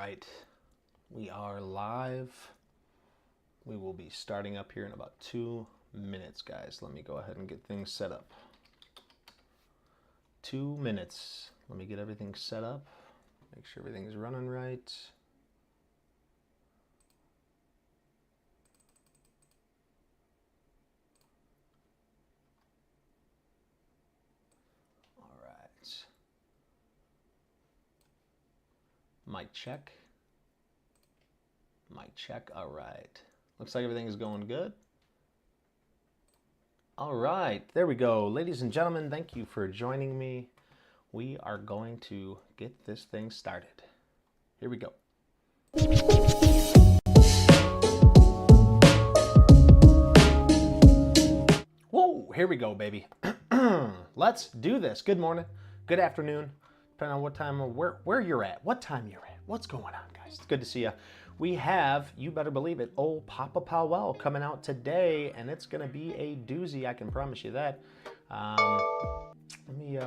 right, we are live. We will be starting up here in about 2 minutes, guys. Let me go ahead and get things set up. 2 minutes. Let me get everything set up. Make sure everything's running right. All right. Mic check. Mic check. All right. Looks like everything is going good. All right, there we go. Ladies and gentlemen, thank you for joining me. We are going to get this thing started. Here we go. Whoa, here we go, baby. Let's do this. Good morning, good afternoon, depending on what time or where you're at, what time you're at. What's going on, guys? It's good to see you. We have, you better believe it, old Papa Powell coming out today, and it's going to be a doozy, I can promise you that. Let me get,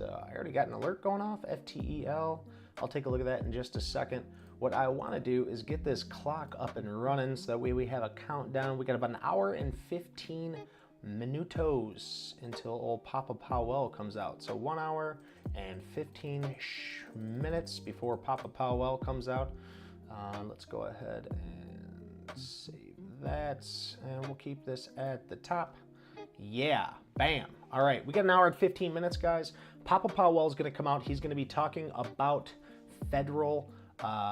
I already got an alert going off, FTEL. I'll take a look at that in just a second. What I want to do is get this clock up and running so that way we have a countdown. We got about an hour and 15 minutos until old Papa Powell comes out. So 1 hour and 15 minutes before Papa Powell comes out. Let's go ahead and save that, and we'll keep this at the top. Yeah, bam. All right, we got an hour and 15 minutes, guys. Papa Powell is going to come out. He's going to be talking about federal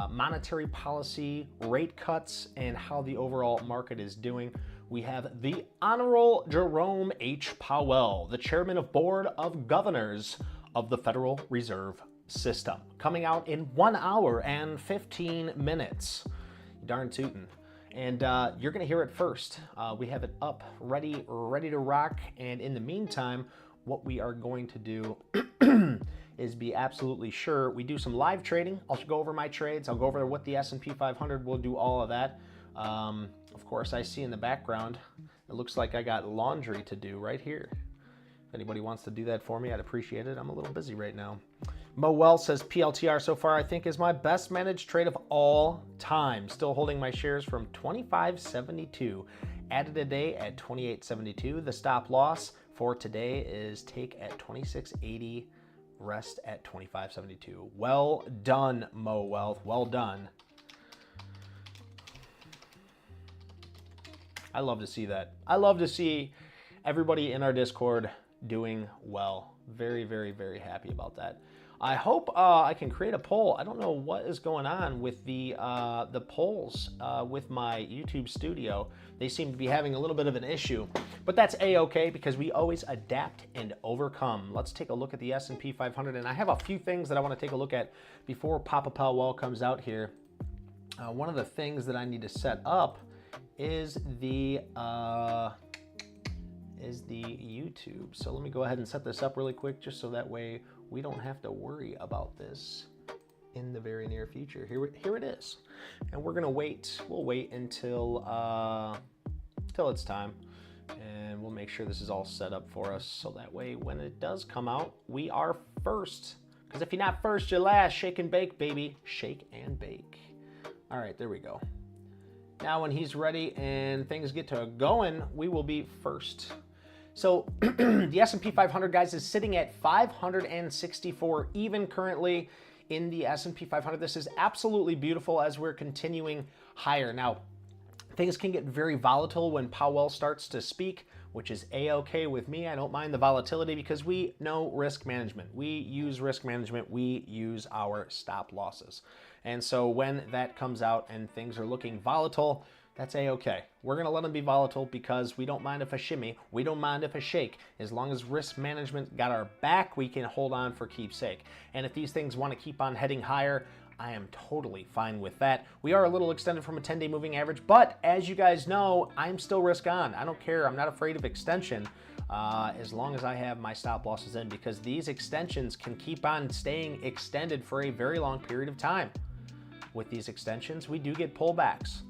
monetary policy, rate cuts, and how the overall market is doing. We have the Honorable Jerome H. Powell, the Chairman of Board of Governors of the Federal Reserve System, coming out in 1 hour and 15 minutes. Darn tootin'. And you're gonna hear it first. We have it up, ready to rock. And in the meantime, what we are going to do is be absolutely sure we do some live trading. I'll go over my trades. I'll go over what the S&P 500. We'll do all of that. Of course, I see in the background, it looks like I got laundry to do right here. If anybody wants to do that for me, I'd appreciate it. I'm a little busy right now. Mo Well says PLTR so far I think is my best managed trade of all time. Still holding my shares from 25.72. Added a day at 28.72. The stop loss for today is take at 26.80. Rest at 25.72. Well done, Mo Wealth. Well done. I love to see that. I love to see everybody in our Discord doing well. Very, very, very happy about that. I hope I can create a poll. I don't know what is going on with the polls with my YouTube studio. They seem to be having a little bit of an issue, but that's a-okay because we always adapt and overcome. Let's take a look at the S&P 500, and I have a few things that I want to take a look at before Papa Powell comes out here. One of the things that I need to set up is the YouTube. So let me go ahead and set this up really quick just so that way we don't have to worry about this in the very near future. Here it is. And we're gonna wait. We'll wait until it's time, and we'll make sure this is all set up for us so that way when it does come out, we are first. Because if you're not first, you're last. Shake and bake, baby. Shake and bake. All right, there we go. Now when he's ready and things get to going, we will be first. So the S&P 500, guys, is sitting at 564 even currently in the S&P 500. This is absolutely beautiful as we're continuing higher. Now, things can get very volatile when Powell starts to speak, which is a-okay with me. I don't mind the volatility because we know risk management. We use risk management. We use our stop losses. And so when that comes out and things are looking volatile, that's a-okay. We're gonna let them be volatile because we don't mind if a shimmy, we don't mind if a shake. As long as risk management got our back, we can hold on for keepsake. And if these things wanna keep on heading higher, I am totally fine with that. We are a little extended from a 10-day moving average, but as you guys know, I'm still risk on. I don't care, I'm not afraid of extension as long as I have my stop losses in, because these extensions can keep on staying extended for a very long period of time. With these extensions, we do get pullbacks.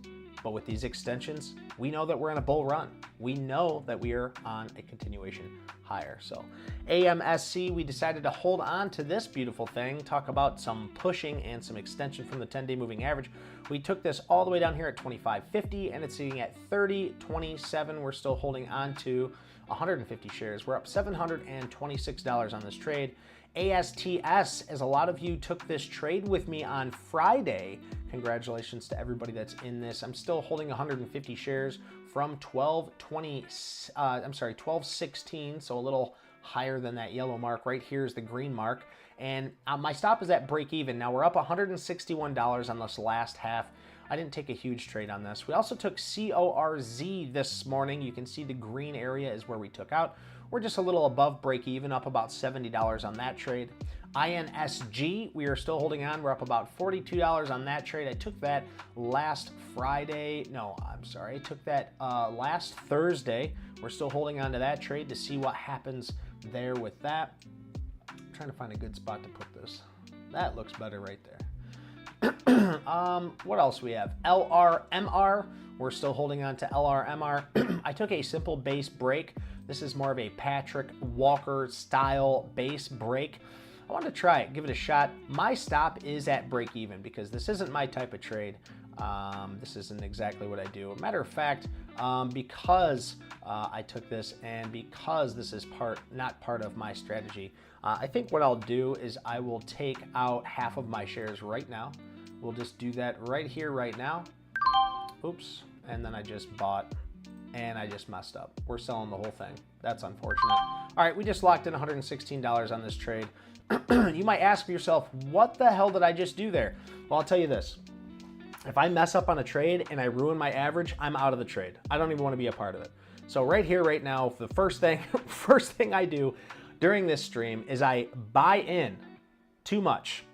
But with these extensions, we know that we're in a bull run. We know that we are on a continuation higher. So AMSC, we decided to hold on to this beautiful thing, talk about some pushing and some extension from the 10-day moving average. We took this all the way down here at 25.50 and it's sitting at 30.27. We're still holding on to 150 shares. We're up $726 on this trade. ASTS, as a lot of you took this trade with me on Friday, congratulations to everybody that's in this. I'm still holding 150 shares from 12.16, so a little higher than that yellow mark. Right here is the green mark, and my stop is at break even. Now we're up $161 on this last half. I didn't take a huge trade on this. We also took CORZ this morning. You can see the green area is where we took out. We're just a little above break even, up about $70 on that trade. INSG, we are still holding on. We're up about $42 on that trade. I took that last Friday. No, I'm sorry. I took that last Thursday. We're still holding on to that trade to see what happens there with that. I'm trying to find a good spot to put this. That looks better right there. What else we have? LRMR. We're still holding on to LRMR. I took a simple base break. This is more of a Patrick Walker style base break. I wanted to try it, give it a shot. My stop is at break even because this isn't my type of trade. This isn't exactly what I do. Matter of fact, because I took this and because this is not part of my strategy, I think what I'll do is I will take out half of my shares right now. We'll just do that right here, right now. Oops, and then I just bought and I just messed up. We're selling the whole thing. That's unfortunate. All right, we just locked in $116 on this trade. You might ask yourself, what the hell did I just do there? Well, I'll tell you this. If I mess up on a trade and I ruin my average, I'm out of the trade. I don't even want to be a part of it. So right here, right now, the first thing I do during this stream is I buy in too much.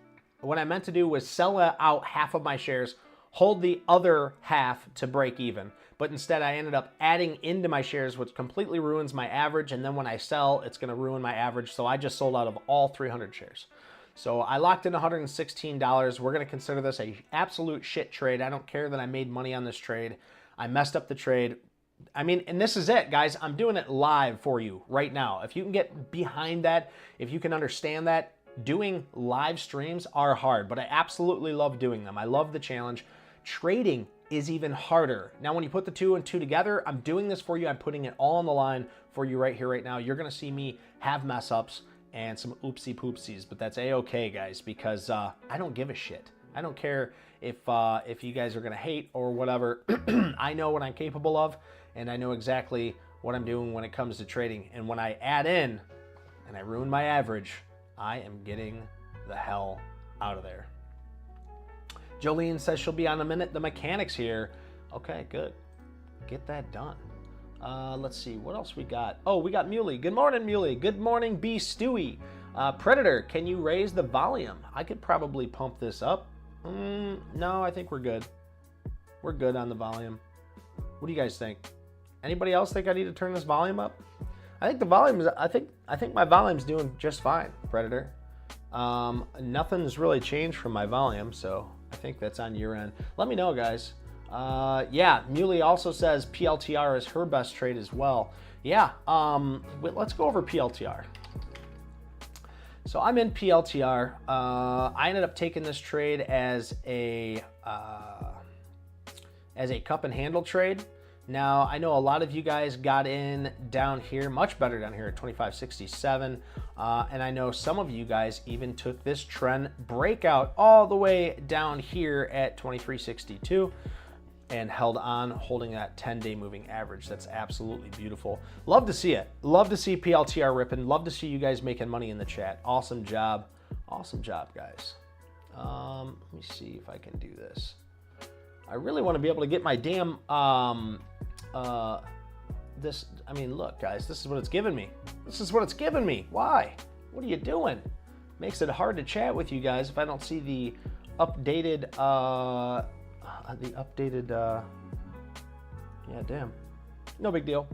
What I meant to do was sell out half of my shares, hold the other half to break even. But instead I ended up adding into my shares, which completely ruins my average. And then when I sell, it's gonna ruin my average. So I just sold out of all 300 shares. So I locked in $116. We're gonna consider this a absolute shit trade. I don't care that I made money on this trade. I messed up the trade. I mean, and this is it, guys. I'm doing it live for you right now. If you can get behind that, if you can understand that, doing live streams are hard, but I absolutely love doing them. I love the challenge. Trading is even harder. Now, when you put the two and two together, I'm doing this for you. I'm putting it all on the line for you right here, right now. You're gonna see me have mess ups and some oopsie poopsies, but that's a-okay, guys, because I don't give a shit. I don't care if you guys are gonna hate or whatever. I know what I'm capable of, and I know exactly what I'm doing when it comes to trading. And when I add in and I ruin my average, I am getting the hell out of there. Jolene says she'll be on a minute. The mechanics here. Okay, good. Get that done. Let's see, what else we got? Oh, we got Muley. Good morning, Muley. Good morning, B. Stewie. Predator, can you raise the volume? I could probably pump this up. No, I think we're good. We're good on the volume. What do you guys think? Anybody else think I need to turn this volume up? I think the volume is, I think my volume's doing just fine, Predator. Nothing's really changed from my volume, so I think that's on your end. Let me know, guys. Yeah, Muley also says PLTR is her best trade as well. Yeah, let's go over PLTR. So I'm in PLTR. I ended up taking this trade as a cup and handle trade. Now, I know a lot of you guys got in down here, much better down here at 25.67. And I know some of you guys even took this trend breakout all the way down here at 23.62 and held on, holding that 10-day moving average. That's absolutely beautiful. Love to see it. Love to see PLTR ripping. Love to see you guys making money in the chat. Awesome job. Awesome job, guys. Let me see if I can do this. I really want to be able to get my damn, this, I mean, look, guys, this is what it's giving me. This is what it's giving me. Why? What are you doing? Makes it hard to chat with you guys if I don't see the updated, yeah, damn. No big deal.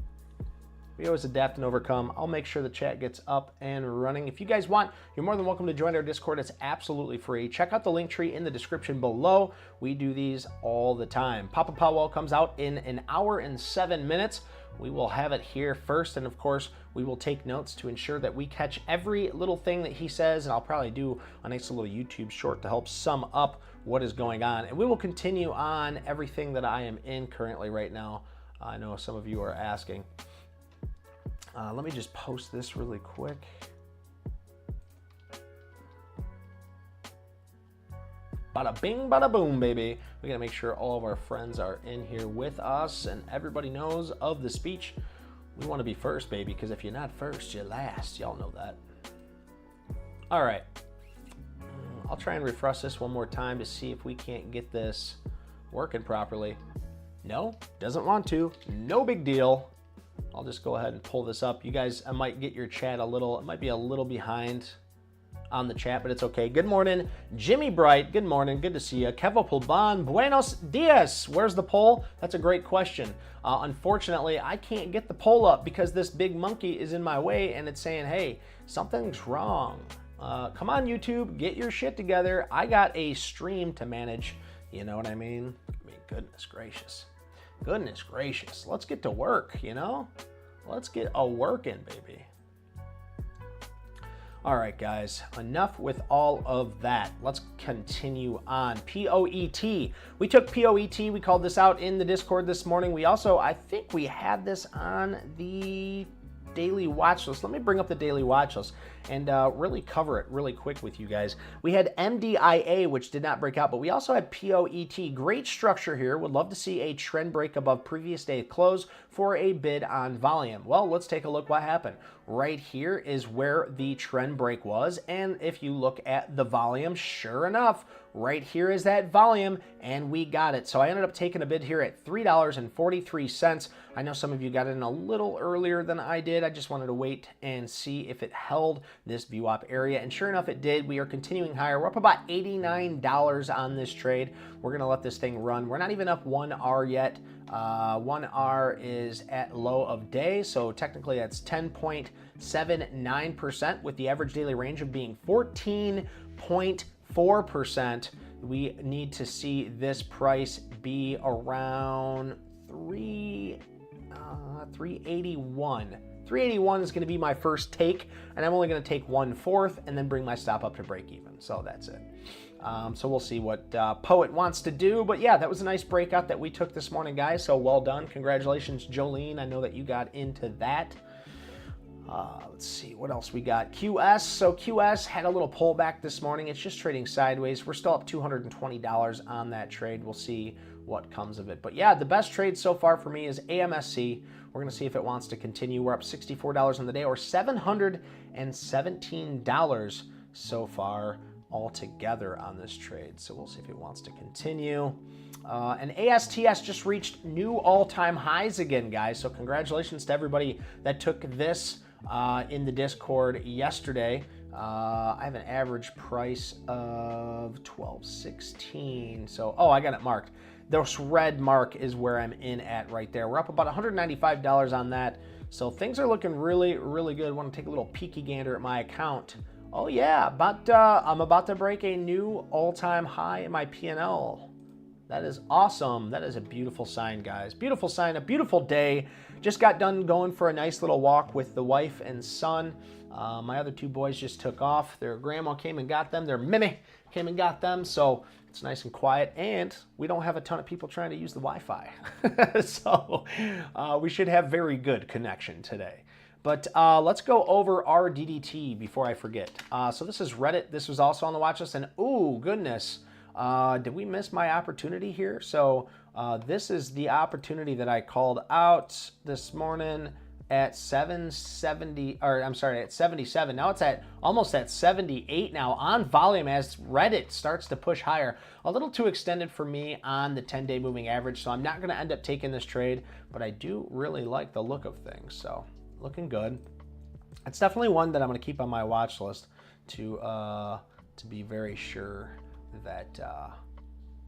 We always adapt and overcome. I'll make sure the chat gets up and running. If you guys want, you're more than welcome to join our Discord. It's absolutely free. Check out the link tree in the description below. We do these all the time. Papa Powell comes out in an hour and 7 minutes. We will have it here first, and of course, we will take notes to ensure that we catch every little thing that he says, and I'll probably do a nice little YouTube short to help sum up what is going on. And we will continue on everything that I am in currently right now. I know some of you are asking. Let me just post this really quick. Bada bing, bada boom, baby. We gotta make sure all of our friends are in here with us and everybody knows of the speech. We wanna be first, baby, because if you're not first, you're last. Y'all know that. All right. I'll try and refresh this one more time to see if we can't get this working properly. No, doesn't want to. No big deal. I'll just go ahead and pull this up. You guys, I might get your chat a little, it might be a little behind on the chat, but it's okay. Good morning, Jimmy Bright. Good morning. Good to see you. Kevo Pulban. Buenos dias. Where's the poll? That's a great question. Unfortunately, I can't get the poll up because this big monkey is in my way and it's saying, hey, something's wrong. Come on, YouTube, get your shit together. I got a stream to manage. You know what I mean? Goodness gracious. Goodness gracious. Let's get to work, you know? Let's get a working, baby. All right, guys, enough with all of that. Let's continue on. POET. We took POET. We called this out in the Discord this morning. We also, I think we had this on the daily watch list. Let me bring up the daily watch list and really cover it really quick with you guys. We had MDIA, which did not break out, but we also had POET. Great structure here. Would love to see a trend break above previous day close for a bid on volume. Well, let's take a look what happened. Right here is where the trend break was, and if you look at the volume, sure enough, right here is that volume, and we got it. So I ended up taking a bid here at $3.43. I know some of you got in a little earlier than I did. I just wanted to wait and see if it held this VWAP area, and sure enough, it did. We are continuing higher. We're up about $89 on this trade. We're gonna let this thing run. We're not even up 1R yet. 1R is at low of day, so technically that's 10.79% with the average daily range of being 14.4%. We need to see this price be around 381. 381 is going to be my first take, and I'm only going to take 1/4 and then bring my stop up to break even. So that's it. So we'll see what Poet wants to do. But yeah, that was a nice breakout that we took this morning, guys. So well done. Congratulations, Jolene. I know that you got into that. Let's see what else we got. QS. So QS had a little pullback this morning. It's just trading sideways. We're still up $220 on that trade. We'll see what comes of it. But yeah, the best trade so far for me is AMSC. We're going to see if it wants to continue. We're up $64 on the day, or $717 so far altogether on this trade. So we'll see if it wants to continue. And ASTS just reached new all-time highs again, guys. So congratulations to everybody that took this in the Discord yesterday. I have an average price of $12.16. So, oh, I got it marked. This red mark is where I'm in at right there. We're up about $195 on that. So things are looking really, really good. I want to take a little peeky gander at my account. Oh yeah, I'm about to break a new all-time high in my P&L. That is awesome. That is a beautiful sign, guys. Beautiful sign, a beautiful day. Just got done going for a nice little walk with the wife and son. My other two boys just took off. Their grandma came and got them. Their Mimi came and got them. So it's nice and quiet, and we don't have a ton of people trying to use the Wi-Fi. So we should have very good connection today. But let's go over our DDT before I forget. So this is Reddit. This was also on the watch list, and oh goodness, did we miss my opportunity here? So this is the opportunity that I called out this morning at 770, or I'm sorry, at 77. Now it's at almost at 78 now on volume as Reddit starts to push higher. A little too extended for me on the 10-day moving average, so I'm not going to end up taking this trade, but I do really like the look of things, so looking good. It's definitely one that I'm going to keep on my watch list to be very sure that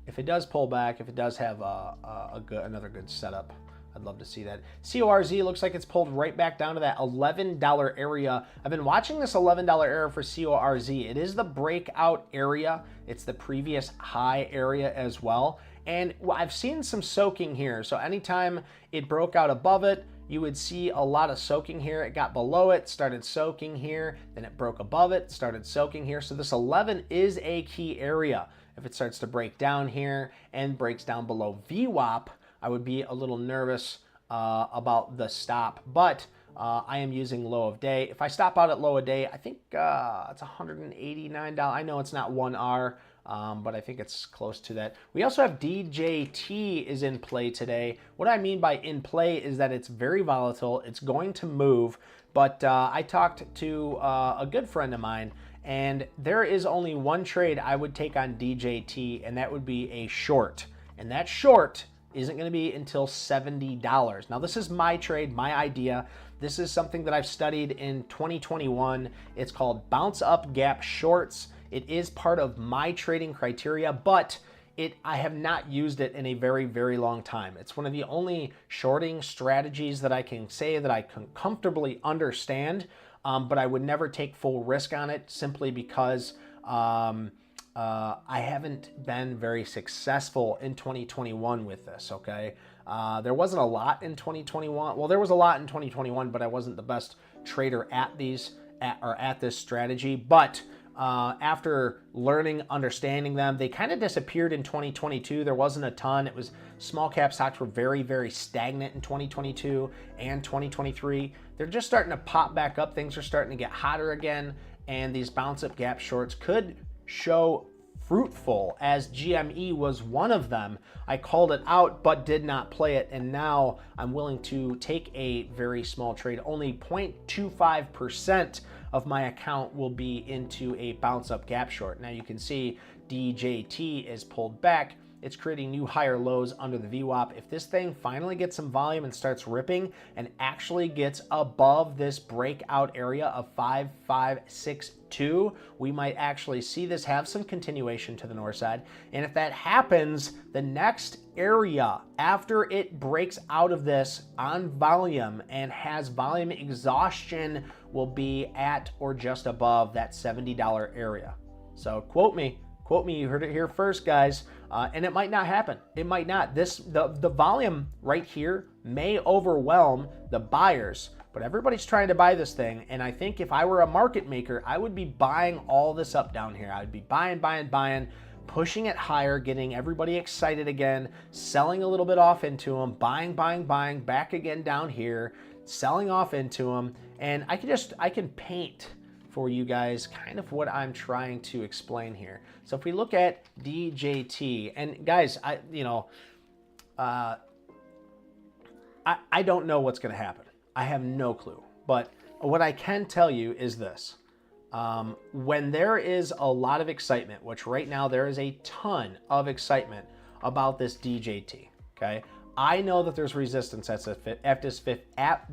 if it does pull back, if it does have another good setup, I'd love to see that. CORZ looks like it's pulled right back down to that $11 area. I've been watching this $11 area for CORZ. It is the breakout area. It's the previous high area as well. And I've seen some soaking here. So anytime it broke out above it, you would see a lot of soaking here. It got below it, started soaking here, then it broke above it, started soaking here. So this 11 is a key area. If it starts to break down here and breaks down below VWAP, I would be a little nervous about the stop. But I am using low of day. If I stop out at low of day, I think it's $189. I know it's not 1R. But I think it's close to that. We also have DJT is in play today. What I mean by in play is that it's very volatile. It's going to move. But I talked to a good friend of mine, and there is only one trade I would take on DJT, and that would be a short. And that short isn't going to be until $70. Now, this is my trade, my idea. This is something that I've studied in 2021. It's called bounce up gap shorts. It is part of my trading criteria, but I have not used it in a very, very long time. It's one of the only shorting strategies that I can say that I can comfortably understand, but I would never take full risk on it simply because I haven't been very successful in 2021 with this, okay? There wasn't a lot in 2021. Well, there was a lot in 2021, but I wasn't the best trader at this strategy. But after learning, understanding them, they kind of disappeared in 2022. There wasn't a ton. It was small cap stocks were very, very stagnant in 2022 and 2023. They're just starting to pop back up. Things are starting to get hotter again, and these bounce up gap shorts could show fruitful, as GME was one of them. I called it out but did not play it, and now I'm willing to take a very small trade. Only 0.25% of my account will be into a bounce up gap short. Now you can see DJT is pulled back. It's creating new higher lows under the VWAP. If this thing finally gets some volume and starts ripping and actually gets above this breakout area of 5562, we might actually see this have some continuation to the north side. And if that happens, the next area after it breaks out of this on volume and has volume exhaustion will be at or just above that $70 area. So quote me, you heard it here first, guys. And it might not happen. It might not. The volume right here may overwhelm the buyers, but everybody's trying to buy this thing. And I think if I were a market maker, I would be buying all this up down here. I would be buying, pushing it higher, getting everybody excited again, selling a little bit off into them, buying, back again down here, selling off into them. And I can paint for you guys kind of what I'm trying to explain here. So if we look at DJT, and guys, I don't know what's going to happen. I have no clue. But what I can tell you is this. When there is a lot of excitement, which right now there is a ton of excitement about this DJT, okay? I know that there's resistance at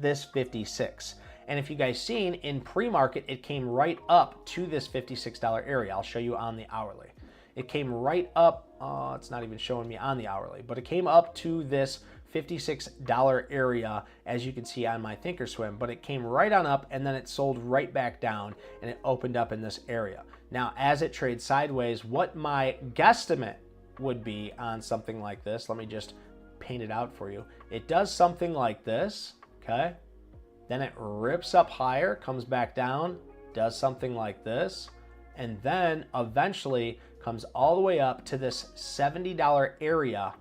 this 56. And if you guys seen in pre-market, it came right up to this $56 area. I'll show you on the hourly. It came right up, it's not even showing me on the hourly, but it came up to this $56 area, as you can see on my Thinkorswim, but it came right on up and then it sold right back down and it opened up in this area. Now, as it trades sideways, what my guesstimate would be on something like this, let me just paint it out for you. It does something like this, okay? Then it rips up higher, comes back down, does something like this, and then eventually comes all the way up to this $70 area,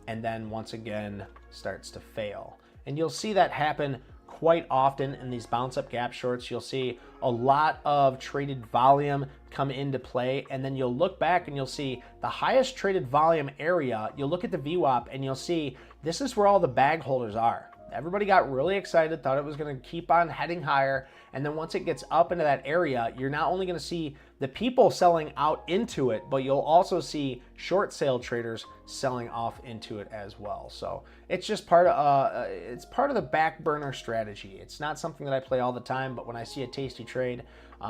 and then once again starts to fail. And you'll see that happen quite often in these bounce up gap shorts. You'll see a lot of traded volume come into play, and then you'll look back and you'll see the highest traded volume area. You'll look at the VWAP and you'll see this is where all the bag holders are. Everybody got really excited, thought it was going to keep on heading higher, and then once it gets up into that area, you're not only going to see the people selling out into it, but you'll also see short sale traders selling off into it as well. So it's just part of the back burner strategy. It's not something that I play all the time, but when I see a tasty trade,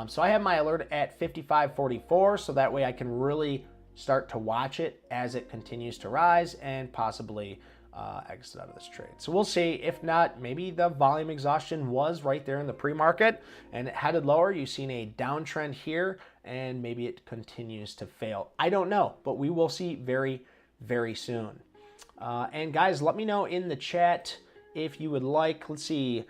so I have my alert at 55.44, so that way I can really start to watch it as it continues to rise and possibly exit out of this trade. So we'll see. If not, maybe the volume exhaustion was right there in the pre-market and it headed lower. You've seen a downtrend here and maybe it continues to fail. I don't know, but we will see very, very soon. And guys, let me know in the chat if you would like. Let's see.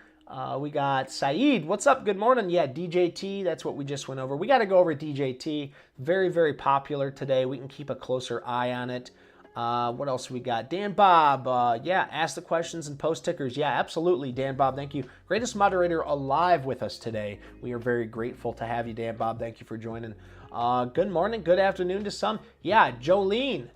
We got Saeed. What's up? Good morning. Yeah, DJT. That's what we just went over. We got to go over DJT. Very, very popular today. We can keep a closer eye on it. What else we got? Dan Bob. Yeah, ask the questions and post tickers. Yeah, absolutely, Dan Bob. Thank you. Greatest moderator alive with us today. We are very grateful to have you, Dan Bob. Thank you for joining. Good morning, good afternoon to some. Yeah, Jolene.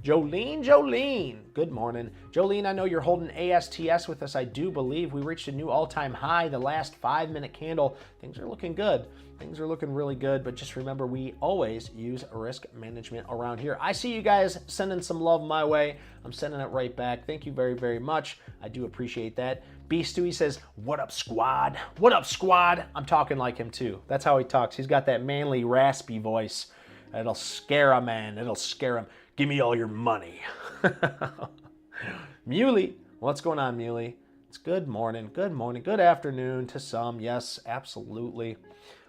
Good morning. Jolene, I know you're holding ASTS with us. I do believe we reached a new all-time high, the last 5-minute candle. Things are looking good. Things are looking really good, but just remember, we always use risk management around here. I see you guys sending some love my way. I'm sending it right back. Thank you very, very much. I do appreciate that. B. Stewie says, what up, squad? What up, squad? I'm talking like him, too. That's how he talks. He's got that manly, raspy voice. It'll scare a man. It'll scare him. Give me all your money. Muley. What's going on, Muley? It's good morning. Good morning. Good afternoon to some. Yes, absolutely.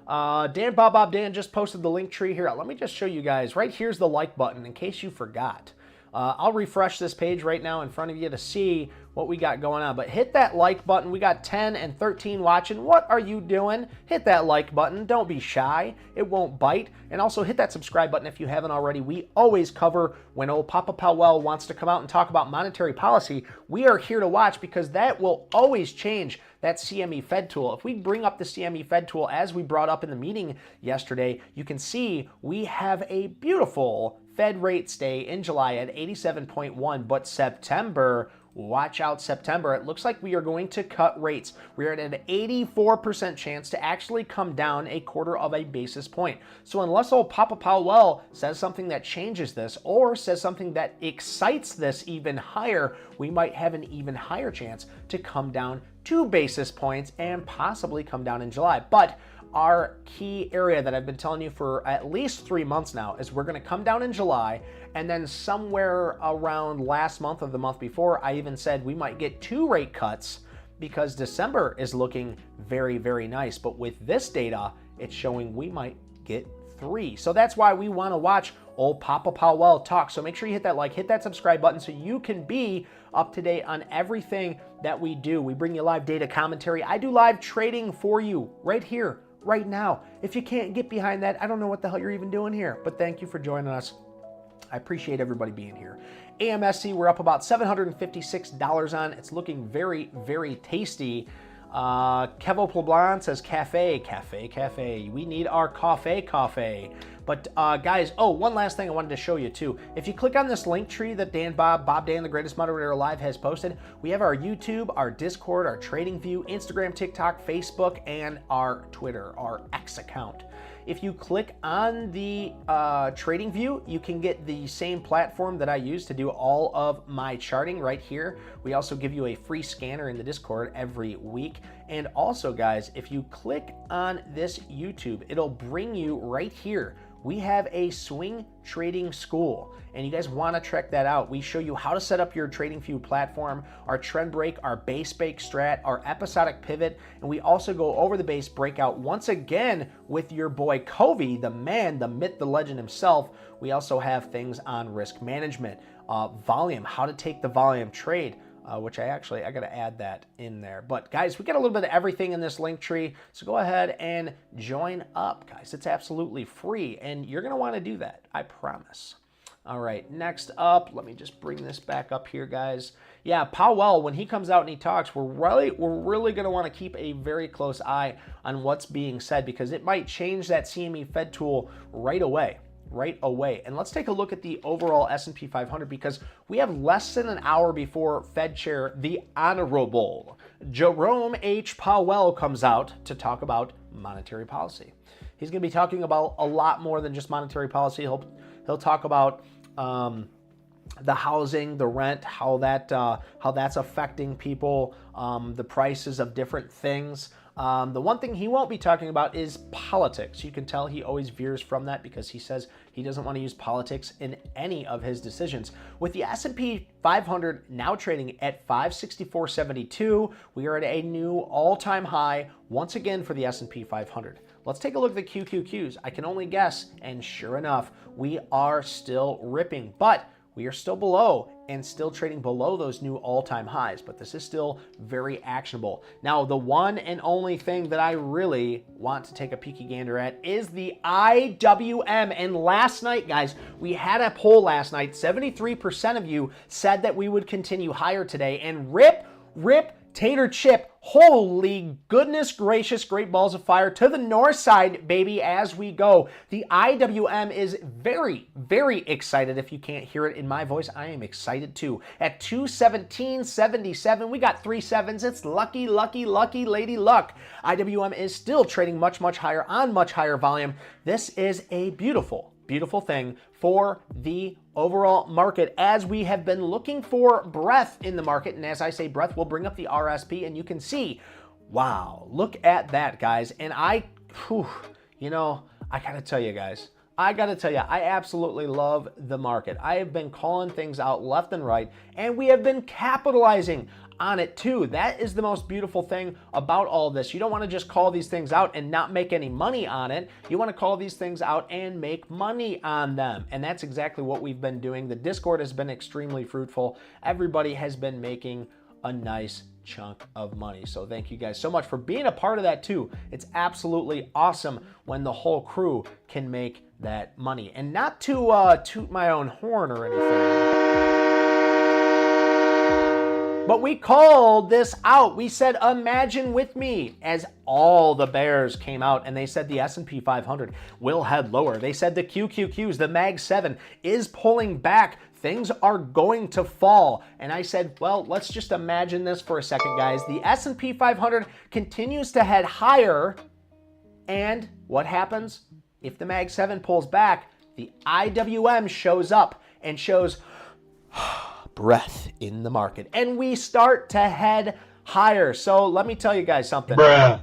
Dan Dan just posted the link tree here. Let me just show you guys. Right here's the like button in case you forgot. I'll refresh this page right now in front of you to see what we got going on. But hit that like button. We got 10 and 13 watching. What are you doing? Hit that like button. Don't be shy. It won't bite. And also hit that subscribe button if you haven't already. We always cover when old Papa Powell wants to come out and talk about monetary policy. We are here to watch because that will always change that CME Fed tool. If we bring up the CME Fed tool as we brought up in the meeting yesterday, you can see we have a beautiful Fed rate stay in July at 87.1, but September, watch out September, it looks like we are going to cut rates. We are at an 84% chance to actually come down a quarter of a basis point. So unless old Papa Powell says something that changes this or says something that excites this even higher, we might have an even higher chance to come down 2 basis points and possibly come down in July. But our key area that I've been telling you for at least 3 months now is we're going to come down in July, and then somewhere around last month or the month before, I even said we might get 2 rate cuts because December is looking very, very nice. But with this data, it's showing we might get 3. So that's why we want to watch old Papa Powell talk. So make sure you hit that like, hit that subscribe button so you can be up to date on everything that we do. We bring you live data commentary. I do live trading for you right here, right now. If you can't get behind that, I don't know what the hell you're even doing here, but thank you for joining us. I appreciate everybody being here. AMSC, we're up about $756 on. It's looking very, very tasty. Kevo Pleblan says cafe. We need our coffee. But guys, one last thing I wanted to show you too. If you click on this link tree that Bob Dan, the greatest moderator alive, has posted, we have our YouTube, our Discord, our Trading View, Instagram, TikTok, Facebook, and our Twitter, our X account. If you click on the Trading View, you can get the same platform that I use to do all of my charting right here. We also give you a free scanner in the Discord every week. And also, guys, if you click on this YouTube, it'll bring you right here. We have a swing trading school, and you guys want to check that out. We show you how to set up your Trading View platform, our trend break, our base break strat, our episodic pivot, and we also go over the base breakout once again with your boy Covey, the man, the myth, the legend himself. We also have things on risk management, volume, how to take the volume trade, which I got to add that in there. But guys, we got a little bit of everything in this link tree, so go ahead and join up, guys. It's absolutely free, and you're going to want to do that, I promise. All right, next up, let me just bring this back up here, guys. Yeah, Powell, when he comes out and he talks, we're really going to want to keep a very close eye on what's being said because it might change that CME Fed tool right away. And let's take a look at the overall S&P 500 because we have less than an hour before Fed Chair, the Honorable Jerome H. Powell, comes out to talk about monetary policy. He's going to be talking about a lot more than just monetary policy. He'll talk about the housing, the rent, how that's affecting people, the prices of different things. The one thing he won't be talking about is politics. You can tell he always veers from that because he says he doesn't want to use politics in any of his decisions. With the S&P 500 now trading at 564.72, we are at a new all-time high once again for the S&P 500. Let's take a look at the QQQs. I can only guess, and sure enough, we are still ripping, but we are still below and still trading below those new all-time highs, but this is still very actionable. Now, the one and only thing that I really want to take a peeky gander at is the IWM. And last night, guys, we had a poll last night. 73% of you said that we would continue higher today, and rip, tater chip, holy goodness gracious, great balls of fire to the north side, baby, as we go. The IWM is very, very excited. If you can't hear it in my voice, I am excited too. At 217.77, we got 3 sevens. It's lucky, lucky, lucky lady luck. IWM is still trading much, much higher on much higher volume. This is a beautiful thing for the overall market, as we have been looking for breadth in the market. And as I say breadth, we'll bring up the RSP and you can see, wow, look at that, guys. And I gotta tell you guys, I absolutely love the market. I have been calling things out left and right, and we have been capitalizing on it too. That is the most beautiful thing about all this. You don't want to just call these things out and not make any money on it. You want to call these things out and make money on them. And that's exactly what we've been doing. The Discord has been extremely fruitful. Everybody has been making a nice chunk of money. So thank you guys so much for being a part of that too. It's absolutely awesome when the whole crew can make that money. And not to toot my own horn or anything, but we called this out. We said, imagine with me, as all the bears came out and they said the S&P 500 will head lower. They said the QQQs, the Mag 7 is pulling back. Things are going to fall. And I said, well, let's just imagine this for a second, guys. The S&P 500 continues to head higher. And what happens? If the Mag 7 pulls back, the IWM shows up and shows breath in the market, and we start to head higher. So let me tell you guys something. Bruh.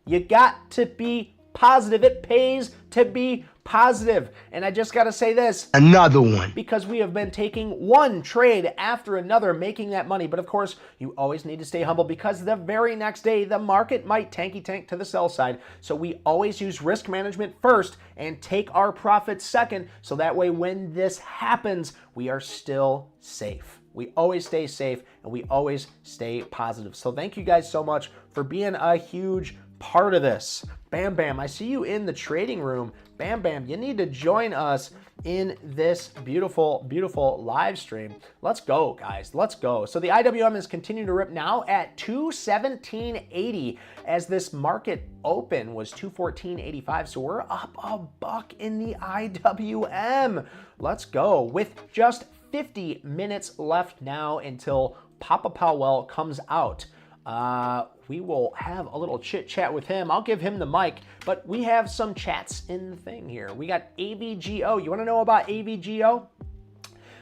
You got to be positive. It pays to be positive. And I just got to say this. Another one. Because we have been taking one trade after another, making that money. But of course, you always need to stay humble, because the very next day, the market might tank to the sell side. So we always use risk management first and take our profits second. So that way, when this happens, we are still safe. We always stay safe and we always stay positive. So thank you guys so much for being a huge part of this. Bam Bam, I see you in the trading room. Bam Bam, you need to join us in this beautiful, beautiful live stream. Let's go, guys. Let's go. So the IWM is continuing to rip now at 217.80, as this market open was 214.85. So we're up $1 in the IWM. Let's go with just 50 minutes left now until Papa Powell comes out. We will have a little chit chat with him. I'll give him the mic, but we have some chats in the thing here. We got AVGO. You want to know about AVGO?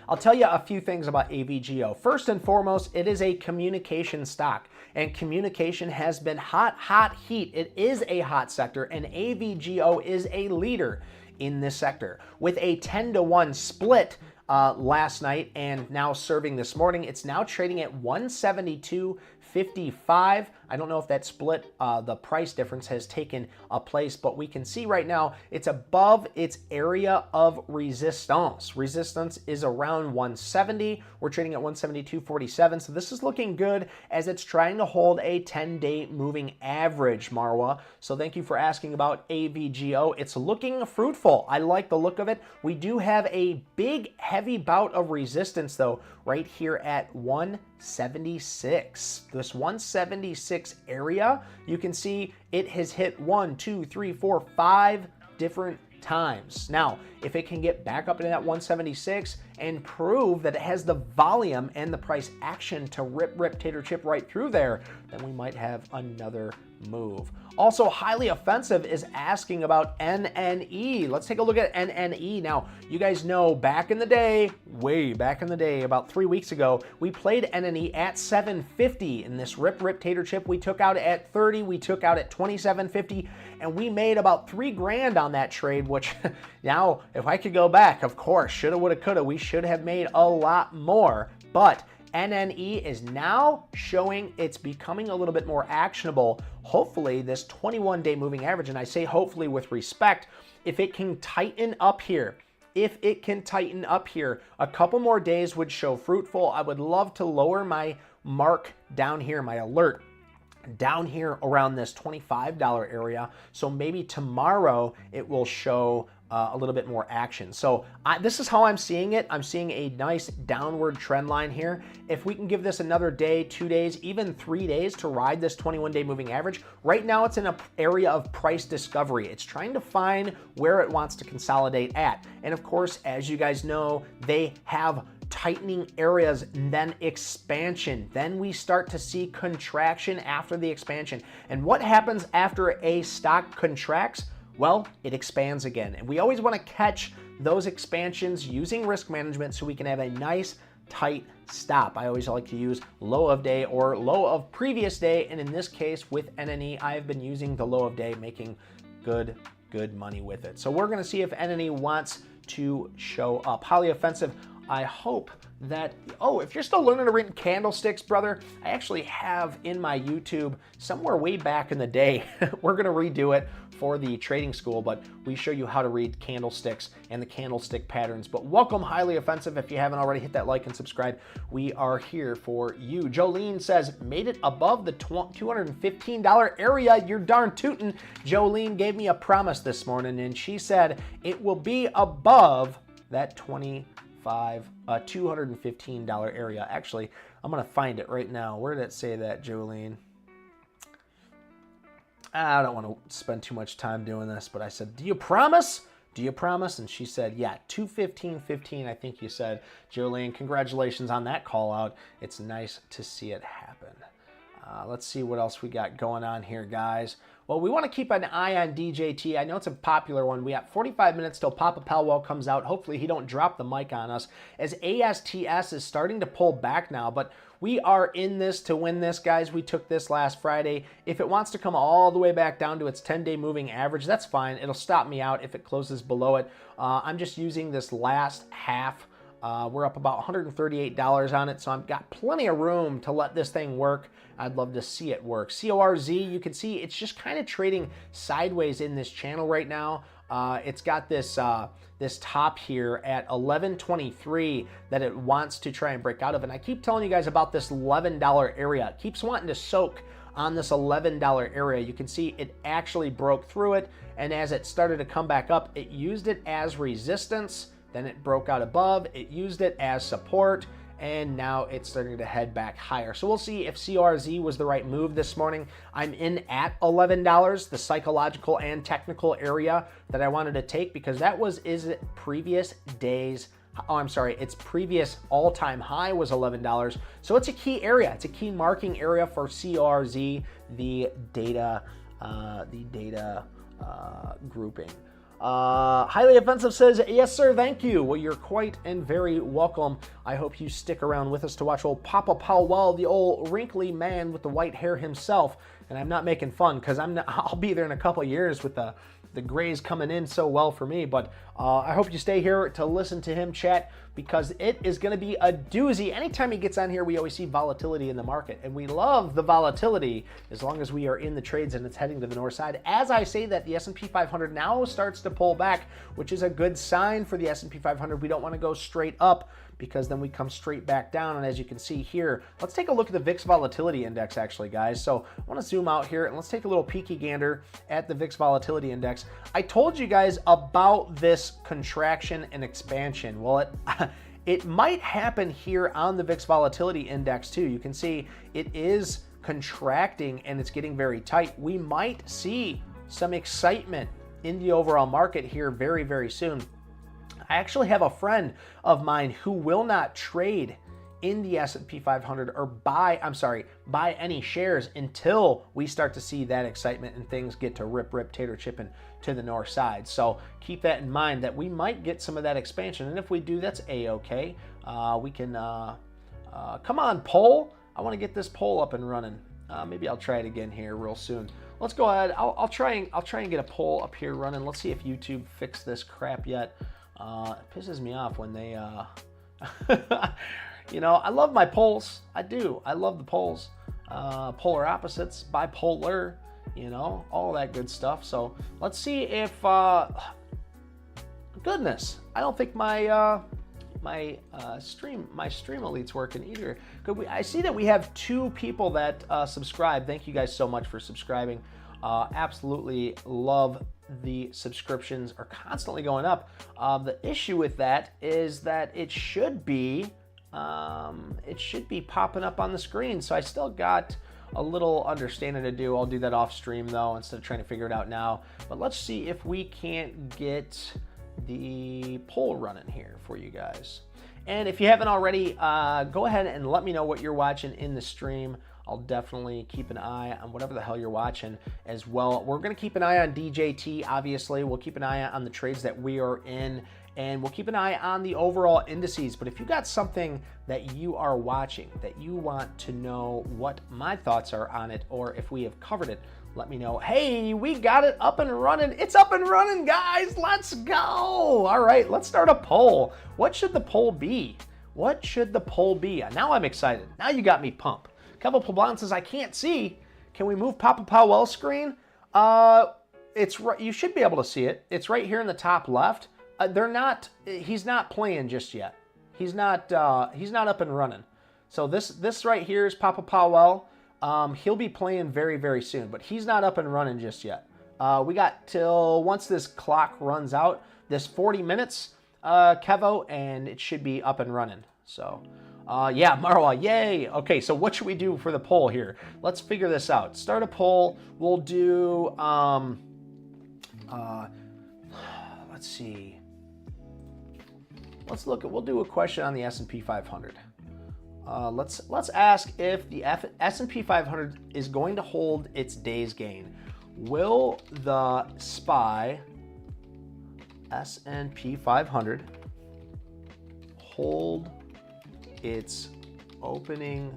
I'll tell you a few things about AVGO. First and foremost, it is a communication stock, and communication has been hot heat. It is a hot sector, and AVGO is a leader in this sector with a 10-to-1 split last night and now serving this morning. It's now trading at 172.55. I don't know if that split, the price difference has taken a place, but we can see right now it's above its area of resistance. Resistance is around 170. We're trading at 172.47. So this is looking good as it's trying to hold a 10-day moving average, Marwa. So thank you for asking about AVGO. It's looking fruitful. I like the look of it. We do have a big, heavy bout of resistance though, right here at 176. This 176 area, you can see it has hit 1, 2, 3, 4, 5 different times. Now, if it can get back up into that 176 and prove that it has the volume and the price action to rip, tater chip right through there, then we might have another move. Also, highly offensive is asking about NNE. Let's take a look at NNE. Now, you guys know back in the day, way back in the day, about 3 weeks ago, we played NNE at 750 in this rip tater chip. We took out at 30, we took out at 27.50, and we made about 3 grand on that trade, which now, if I could go back, of course, shoulda, woulda, coulda, we should have made a lot more, but NNE is now showing it's becoming a little bit more actionable. Hopefully this 21-day moving average, and I say hopefully with respect, if it can tighten up here, a couple more days would show fruitful. I would love to lower my mark down here, my alert down here around this $25 area. So maybe tomorrow it will show a little bit more action. So this is how I'm seeing it. I'm seeing a nice downward trend line here. If we can give this another day, 2 days, even 3 days to ride this 21-day moving average, right now it's in an area of price discovery. It's trying to find where it wants to consolidate at. And of course, as you guys know, they have tightening areas, then expansion. Then we start to see contraction after the expansion. And what happens after a stock contracts? Well, it expands again. And we always want to catch those expansions using risk management so we can have a nice tight stop. I always like to use low of day or low of previous day. And in this case with NNE, I've been using the low of day, making good money with it. So we're going to see if NNE wants to show up. Highly offensive. I hope that, if you're still learning to read candlesticks, brother, I actually have in my YouTube somewhere way back in the day, we're going to redo it for the trading school, but we show you how to read candlesticks and the candlestick patterns. But welcome, highly offensive. If you haven't already, hit that like and subscribe. We are here for you. Jolene says, made it above the $215 area. You're darn tootin'. Jolene gave me a promise this morning, and she said it will be above that $215 area. Actually, I'm going to find it right now. Where did it say that, Jolene? I don't want to spend too much time doing this, but I said, do you promise? Do you promise? And she said, yeah, 215.15, I think you said. Jolene, congratulations on that call out. It's nice to see it happen. Let's see what else we got going on here, guys. Well, we want to keep an eye on DJT. I know it's a popular one. We got 45 minutes till Papa Powell comes out. Hopefully he don't drop the mic on us, as ASTS is starting to pull back now, but we are in this to win this, guys. We took this last Friday. If it wants to come all the way back down to its 10-day moving average, that's fine. It'll stop me out if it closes below it. I'm just using this last half. We're up about $138 on it, so I've got plenty of room to let this thing work. I'd love to see it work. CORZ, you can see it's just kind of trading sideways in this channel right now. It's got this this top here at 1123 that it wants to try and break out of. And I keep telling you guys about this $11 area. It keeps wanting to soak on this $11 area. You can see it actually broke through it, and as it started to come back up, it used it as resistance. Then it broke out above, it used it as support, and now it's starting to head back higher. So we'll see if CRZ was the right move this morning. I'm in at $11, the psychological and technical area that I wanted to take, because that was previous days. Its previous all-time high was $11. So it's a key area. It's a key marking area for CRZ, the data grouping. Highly offensive says, yes sir, thank you. Well, you're quite and very welcome. I hope you stick around with us to watch old Papa Powell, the old wrinkly man with the white hair himself. And I'm not making fun, because I'll be there in a couple years with the grays coming in so well for me. But I hope you stay here to listen to him chat, because it is going to be a doozy. Anytime he gets on here, we always see volatility in the market, and we love the volatility as long as we are in the trades and it's heading to the north side. As I say that, the S&P 500 now starts to pull back, which is a good sign for the S&P 500. We don't want to go straight up, because then we come straight back down. And as you can see here, let's take a look at the VIX Volatility Index actually, guys. So I want to zoom out here and let's take a little peeky gander at the VIX Volatility Index. I told you guys about this contraction and expansion. Well, it might happen here on the VIX Volatility Index too. You can see it is contracting and it's getting very tight. We might see some excitement in the overall market here very, very soon. I actually have a friend of mine who will not trade in the S&P 500 or buy any shares until we start to see that excitement and things get to rip tater chipping to the north side. So keep that in mind that we might get some of that expansion, and if we do, that's a-okay. We can come on, poll. I want to get this poll up and running. Maybe I'll try it again here real soon. Let's go ahead. I'll try and get a poll up here running. Let's see if YouTube fixed this crap yet. It pisses me off when they you know, I love my polls. I do. I love the polls. Polar opposites, bipolar, you know, all that good stuff. So let's see if, goodness, I don't think my stream elite's working either. I see that we have 2 people that subscribe. Thank you guys so much for subscribing. Absolutely love the subscriptions are constantly going up. The issue with that is that it should be popping up on the screen. So I still got a little understanding to do. I'll do that off stream though, instead of trying to figure it out now. But let's see if we can't get the poll running here for you guys. And if you haven't already, go ahead and let me know what you're watching in the stream. I'll definitely keep an eye on whatever the hell you're watching as well. We're going to keep an eye on DJT, obviously. We'll keep an eye on the trades that we are in, and we'll keep an eye on the overall indices. But if you got something that you are watching that you want to know what my thoughts are on it, or if we have covered it, let me know. Hey, we got it up and running. It's up and running, guys. Let's go. All right, let's start a poll. What should the poll be? What should the poll be? Now I'm excited. Now you got me pumped. Kevin Poblan says, I can't see. Can we move Papa Powell's screen? It's right. You should be able to see it. It's right here in the top left. He's not playing just yet. He's not up and running. So this right here is Papa Powell. He'll be playing very, very soon, but he's not up and running just yet. We got till once this clock runs out, this 40 minutes, Kevo, and it should be up and running. So, yeah, Marwa, yay. Okay, so what should we do for the poll here? Let's figure this out. Start a poll. We'll do, let's see. We'll do a question on the S&P 500. Let's ask if the S&P 500 is going to hold its day's gain. Will the SPY S&P 500 hold its opening?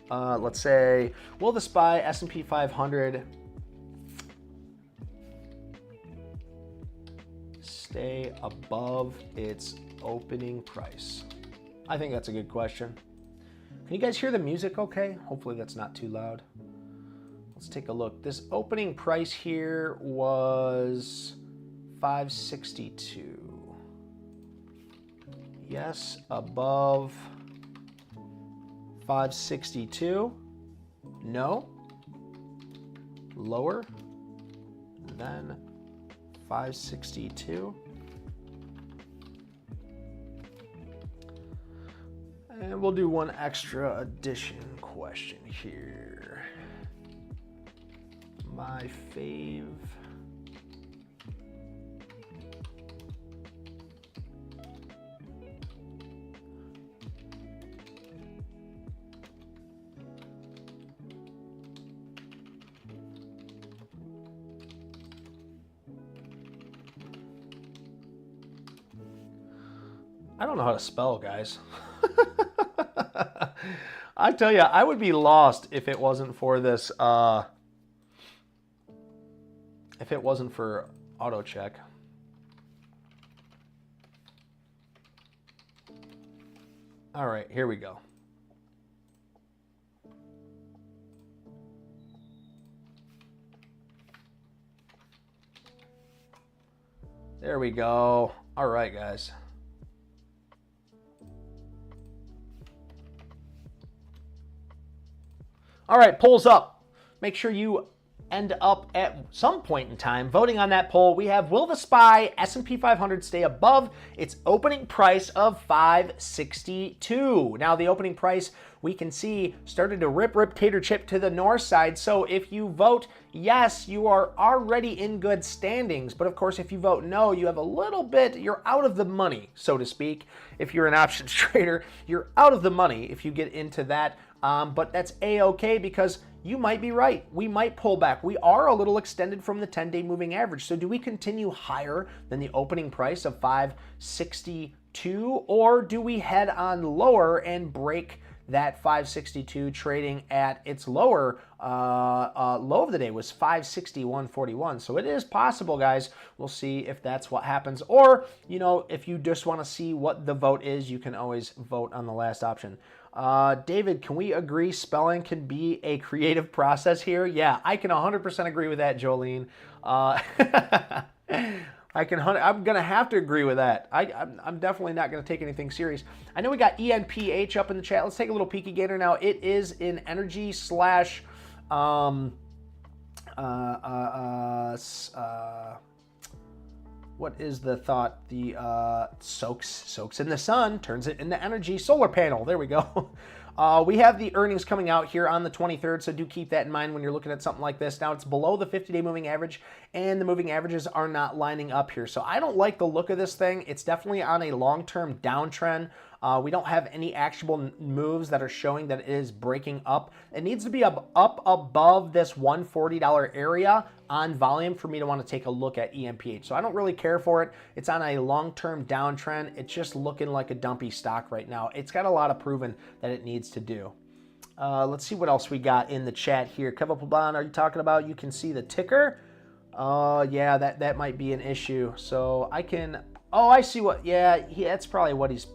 Let's say, will the SPY S&P 500 stay above its opening price? I think that's a good question. Can you guys hear the music okay? Hopefully that's not too loud. Let's take a look. This opening price here was 562. Yes, above 562. No. Lower than 562. And we'll do one extra addition question here. My fave. I don't know how to spell, guys. I tell you, I would be lost if it wasn't for this, if it wasn't for auto check. All right, here we go. There we go. All right, guys. All right, polls up. Make sure you end up at some point in time voting on that poll. We have, will the SPY S&P 500 stay above its opening price of 562? Now, the opening price we can see started to rip tater chip to the north side. So if you vote yes, you are already in good standings. But of course, if you vote no, you have a little bit, you're out of the money, so to speak. If you're an options trader, you're out of the money if you get into that. But that's a-okay because you might be right. We might pull back. We are a little extended from the 10-day moving average. So do we continue higher than the opening price of 562, or do we head on lower and break that 562, trading at its lower low of the day was 561.41. So it is possible, guys. We'll see if that's what happens. Or, you know, if you just want to see what the vote is, you can always vote on the last option. David, can we agree spelling can be a creative process here? Yeah, I can 100% agree with that, Jolene. I'm going to have to agree with that. I'm definitely not going to take anything serious. I know we got ENPH up in the chat. Let's take a little peeky gander now. It is in energy slash what is the thought? The soaks in the sun, turns it into energy, solar panel. There we go. We have the earnings coming out here on the 23rd, so do keep that in mind when you're looking at something like this. Now, it's below the 50-day moving average, and the moving averages are not lining up here. So I don't like the look of this thing. It's definitely on a long-term downtrend. We don't have any actionable moves that are showing that it is breaking up. It needs to be up above this $140 area on volume for me to want to take a look at EMPH. So I don't really care for it. It's on a long-term downtrend. It's just looking like a dumpy stock right now. It's got a lot of proven that it needs to do. Let's see what else we got in the chat here. Kevin Plabon, are you talking about you can see the ticker? Yeah, that might be an issue. So I can, I see what, that's probably what he's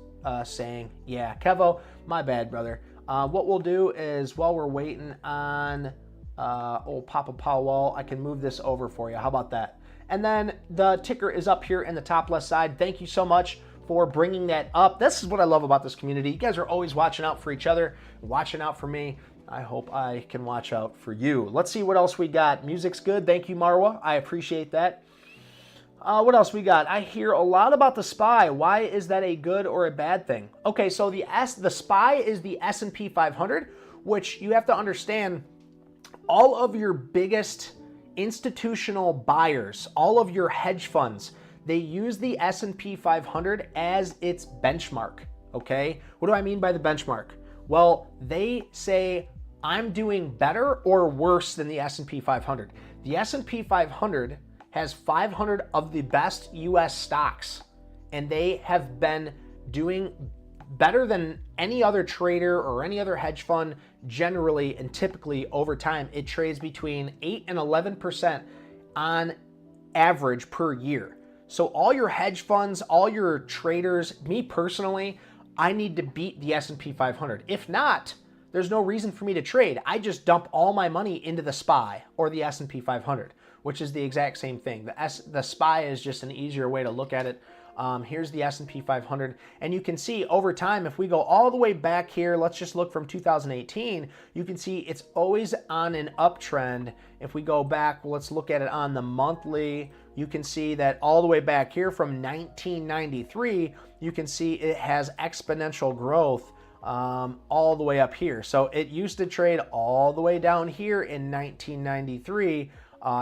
saying. Yeah, Kevo, my bad, brother. What we'll do is while we're waiting on old Papa Powell, I can move this over for you. How about that? And then the ticker is up here in the top left side. Thank you so much for bringing that up. This is what I love about this community. You guys are always watching out for each other, watching out for me. I hope I can watch out for you. Let's see what else we got. Music's good. Thank you, Marwa. I appreciate that. What else we got? I hear a lot about the SPY. Why is that a good or a bad thing? Okay, so the SPY is the S&P 500, which you have to understand, all of your biggest institutional buyers, all of your hedge funds, they use the S&P 500 as its benchmark, okay? What do I mean by the benchmark? Well, they say, I'm doing better or worse than the S&P 500. The S&P 500 has 500 of the best US stocks, and they have been doing better than any other trader or any other hedge fund generally and typically over time. It trades between 8 and 11% on average per year. So all your hedge funds, all your traders, me personally, I need to beat the S&P 500. If not, there's no reason for me to trade. I just dump all my money into the SPY or the S&P 500, which is the exact same thing. The SPY is just an easier way to look at it. Here's the S&P 500, and you can see over time, if we go all the way back here, let's just look from 2018, you can see it's always on an uptrend. If we go back, let's look at it on the monthly, you can see that all the way back here from 1993, you can see it has exponential growth all the way up here. So it used to trade all the way down here in 1993.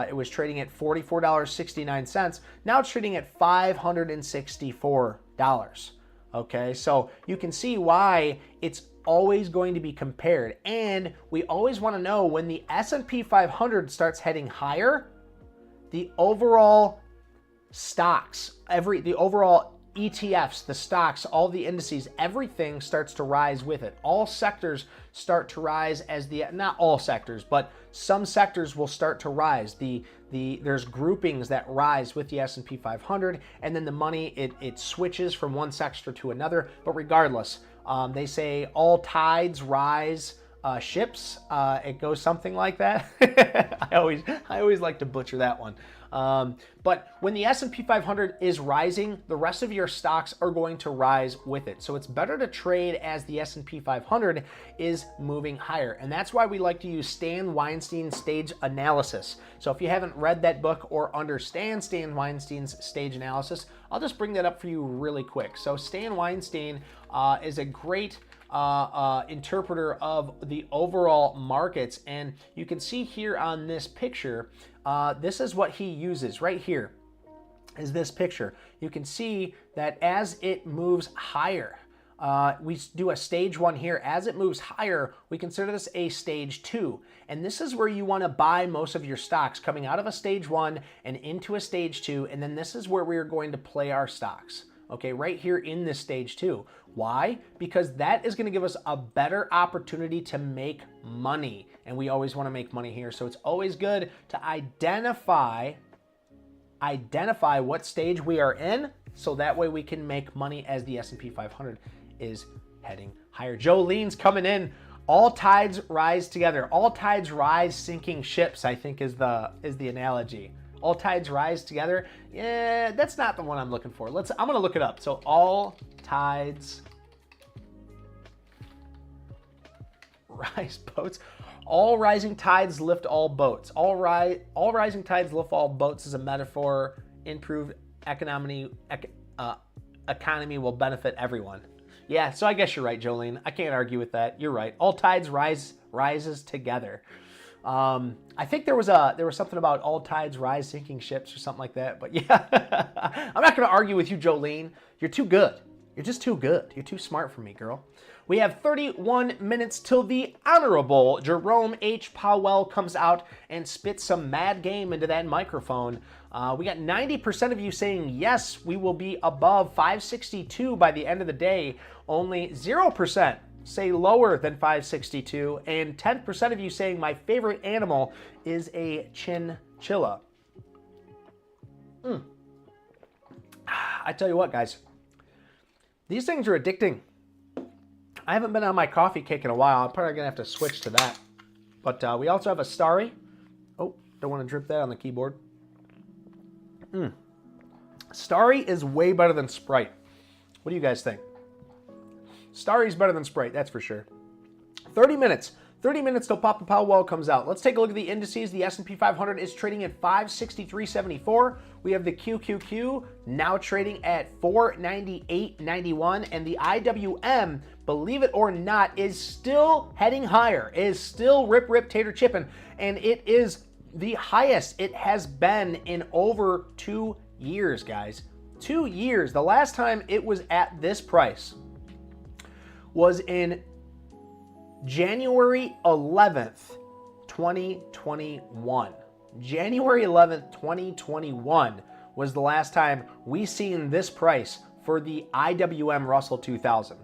It was trading at $44.69. Now it's trading at $564. Okay, so you can see why it's always going to be compared. And we always want to know when the S&P 500 starts heading higher, the overall stocks, the overall ETFs, the stocks, all the indices, everything starts to rise with it. All sectors start to rise as not all sectors, but some sectors will start to rise. There's groupings that rise with the S&P 500, and then the money, it switches from one sector to another. But regardless, they say all tides rise ships. It goes something like that. I always like to butcher that one. But when the S&P 500 is rising, the rest of your stocks are going to rise with it. So it's better to trade as the S&P 500 is moving higher. And that's why we like to use Stan Weinstein's stage analysis. So if you haven't read that book or understand Stan Weinstein's stage analysis, I'll just bring that up for you really quick. So Stan Weinstein is a great interpreter of the overall markets. And you can see here on this picture, this is what he uses right here, is this picture. You can see that as it moves higher, we do a stage 1 here. As it moves higher, we consider this a stage 2. And this is where you want to buy most of your stocks, coming out of a stage 1 and into a stage 2. And then this is where we are going to play our stocks. Okay, right here in this stage 2. Why? Because that is going to give us a better opportunity to make money. And we always want to make money here. So it's always good to identify what stage we are in, so that way we can make money as the S&P 500 is heading higher. Jolene's coming in. All tides rise together. All tides rise, sinking ships, I think is the analogy. All tides rise together. Yeah, that's not the one I'm looking for. I'm gonna look it up. So all tides rise boats. All rising tides lift all boats. All rising tides lift all boats is a metaphor. Improved economy will benefit everyone. Yeah, so I guess you're right, Jolene. I can't argue with that. You're right. All tides rises together. I think there was something about all tides rise, sinking ships or something like that. But yeah, I'm not going to argue with you, Jolene. You're too good. You're just too good. You're too smart for me, girl. We have 31 minutes till the Honorable Jerome H. Powell comes out and spits some mad game into that microphone. We got 90% of you saying yes, we will be above 562 by the end of the day. Only 0% say lower than 562, and 10% of you saying my favorite animal is a chinchilla. I tell you what, guys, these things are addicting. I haven't been on my coffee kick in a while. I'm probably gonna have to switch to that. But we also have a Starry. Oh, don't want to drip that on the keyboard. Starry is way better than Sprite. What do you guys think? Starry's better than Sprite, that's for sure. 30 minutes. 30 minutes till Papa Powell comes out. Let's take a look at the indices. The S&P 500 is trading at 563.74. We have the QQQ now trading at 498.91. And the IWM, believe it or not, is still heading higher. It is still rip tater chipping. And it is the highest it has been in over 2 years, guys. 2 years. The last time it was at this price was in January 11th, 2021. January 11th, 2021 was the last time we seen this price for the IWM Russell 2000.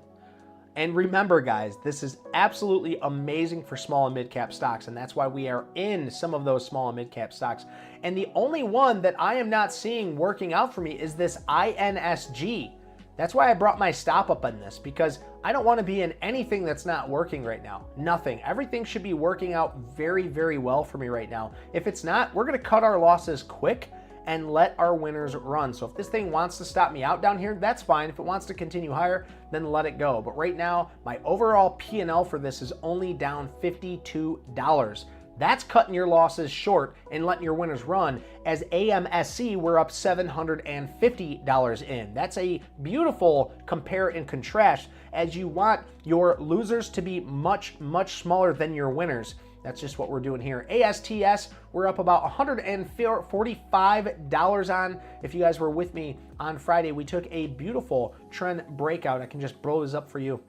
And remember, guys, this is absolutely amazing for small and mid-cap stocks, and that's why we are in some of those small and mid-cap stocks. And the only one that I am not seeing working out for me is this INSG. That's why I brought my stop up on this, because I don't want to be in anything that's not working right now. Nothing. Everything should be working out very well for me right now. If it's not, we're going to cut our losses quick and let our winners run. So if this thing wants to stop me out down here, that's fine. If it wants to continue higher, then let it go. But right now, my overall P&L for this is only down $52. That's cutting your losses short and letting your winners run. As AMSC, we're up $750 in. That's a beautiful compare and contrast, as you want your losers to be much smaller than your winners. That's just what we're doing here. ASTS, we're up about $145 on. If you guys were with me on Friday, we took a beautiful trend breakout. I can just blow this up for you.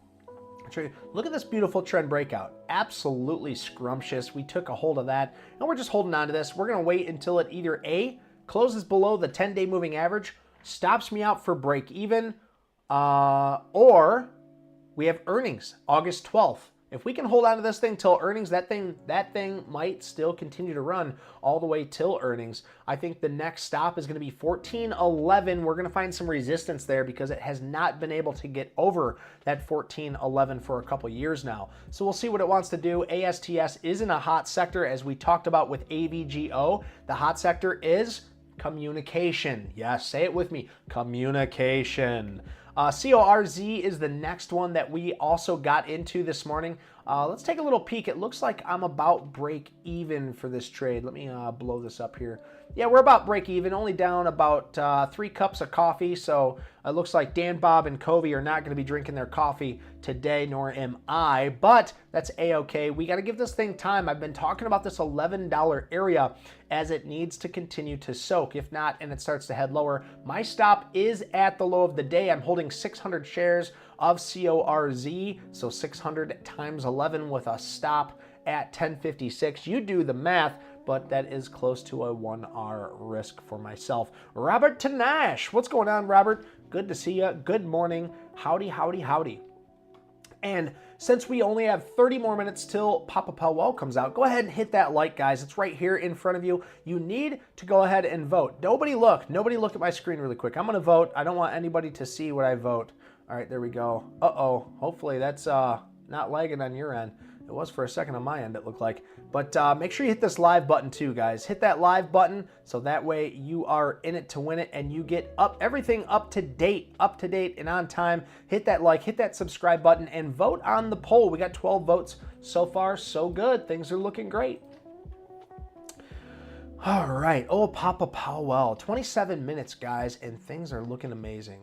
Look at this beautiful trend breakout. Absolutely scrumptious. We took a hold of that, and we're just holding on to this. We're going to wait until it either A, closes below the 10-day moving average, stops me out for break even, or we have earnings August 12th. If we can hold on to this thing till earnings, that thing might still continue to run all the way till earnings. I think the next stop is going to be 14.11. We're going to find some resistance there because it has not been able to get over that 14.11 for a couple years now. So we'll see what it wants to do. ASTS is in a hot sector, as we talked about with AVGO. The hot sector is communication. Yes, say it with me. Communication. CORZ is the next one that we also got into this morning. Let's take a little peek. It looks like I'm about break even for this trade. Let me blow this up here. Yeah, we're about break even, only down about 3 cups of coffee. So it looks like Dan, Bob, and Covey are not going to be drinking their coffee today, nor am I, but that's A-okay. We got to give this thing time. I've been talking about this $11 area as it needs to continue to soak. If not, and it starts to head lower, my stop is at the low of the day. I'm holding 600 shares of CORZ, so 600 times 11 with a stop at 1056. You do the math, but that is close to a 1R risk for myself. Robert Tanash, what's going on, Robert? Good to see you. Good morning. Howdy, howdy, howdy. And since we only have 30 more minutes till Papa Powell comes out, go ahead and hit that like, guys. It's right here in front of you. You need to go ahead and vote. Nobody look at my screen really quick. I'm going to vote. I don't want anybody to see what I vote. All right, there we go. Uh-oh. Hopefully that's not lagging on your end. It was for a second on my end, it looked like. But make sure you hit this live button too, guys. Hit that live button so that way you are in it to win it and you get everything up to date and on time. Hit that like, hit that subscribe button, and vote on the poll. We got 12 votes so far, so good. Things are looking great. All right. Oh, Papa Powell. 27 minutes, guys, and things are looking amazing.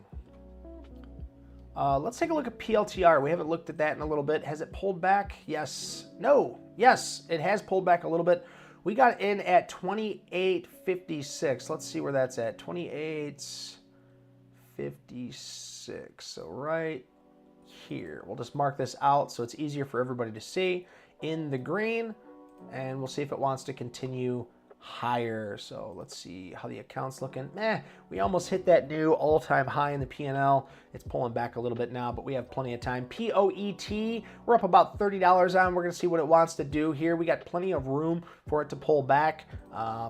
Let's take a look at PLTR. We haven't looked at that in a little bit. Has it pulled back? Yes. No. Yes, it has pulled back a little bit. We got in at 28.56. Let's see where that's at. 28.56. So right here. We'll just mark this out so it's easier for everybody to see. In the green. And we'll see if it wants to continue higher. So let's see how the account's looking. We almost hit that new all-time high in the P&L. It's pulling back a little bit now, but we have plenty of time. POET, we're up about $30 on. We're going to see what it wants to do here. We got plenty of room for it to pull back.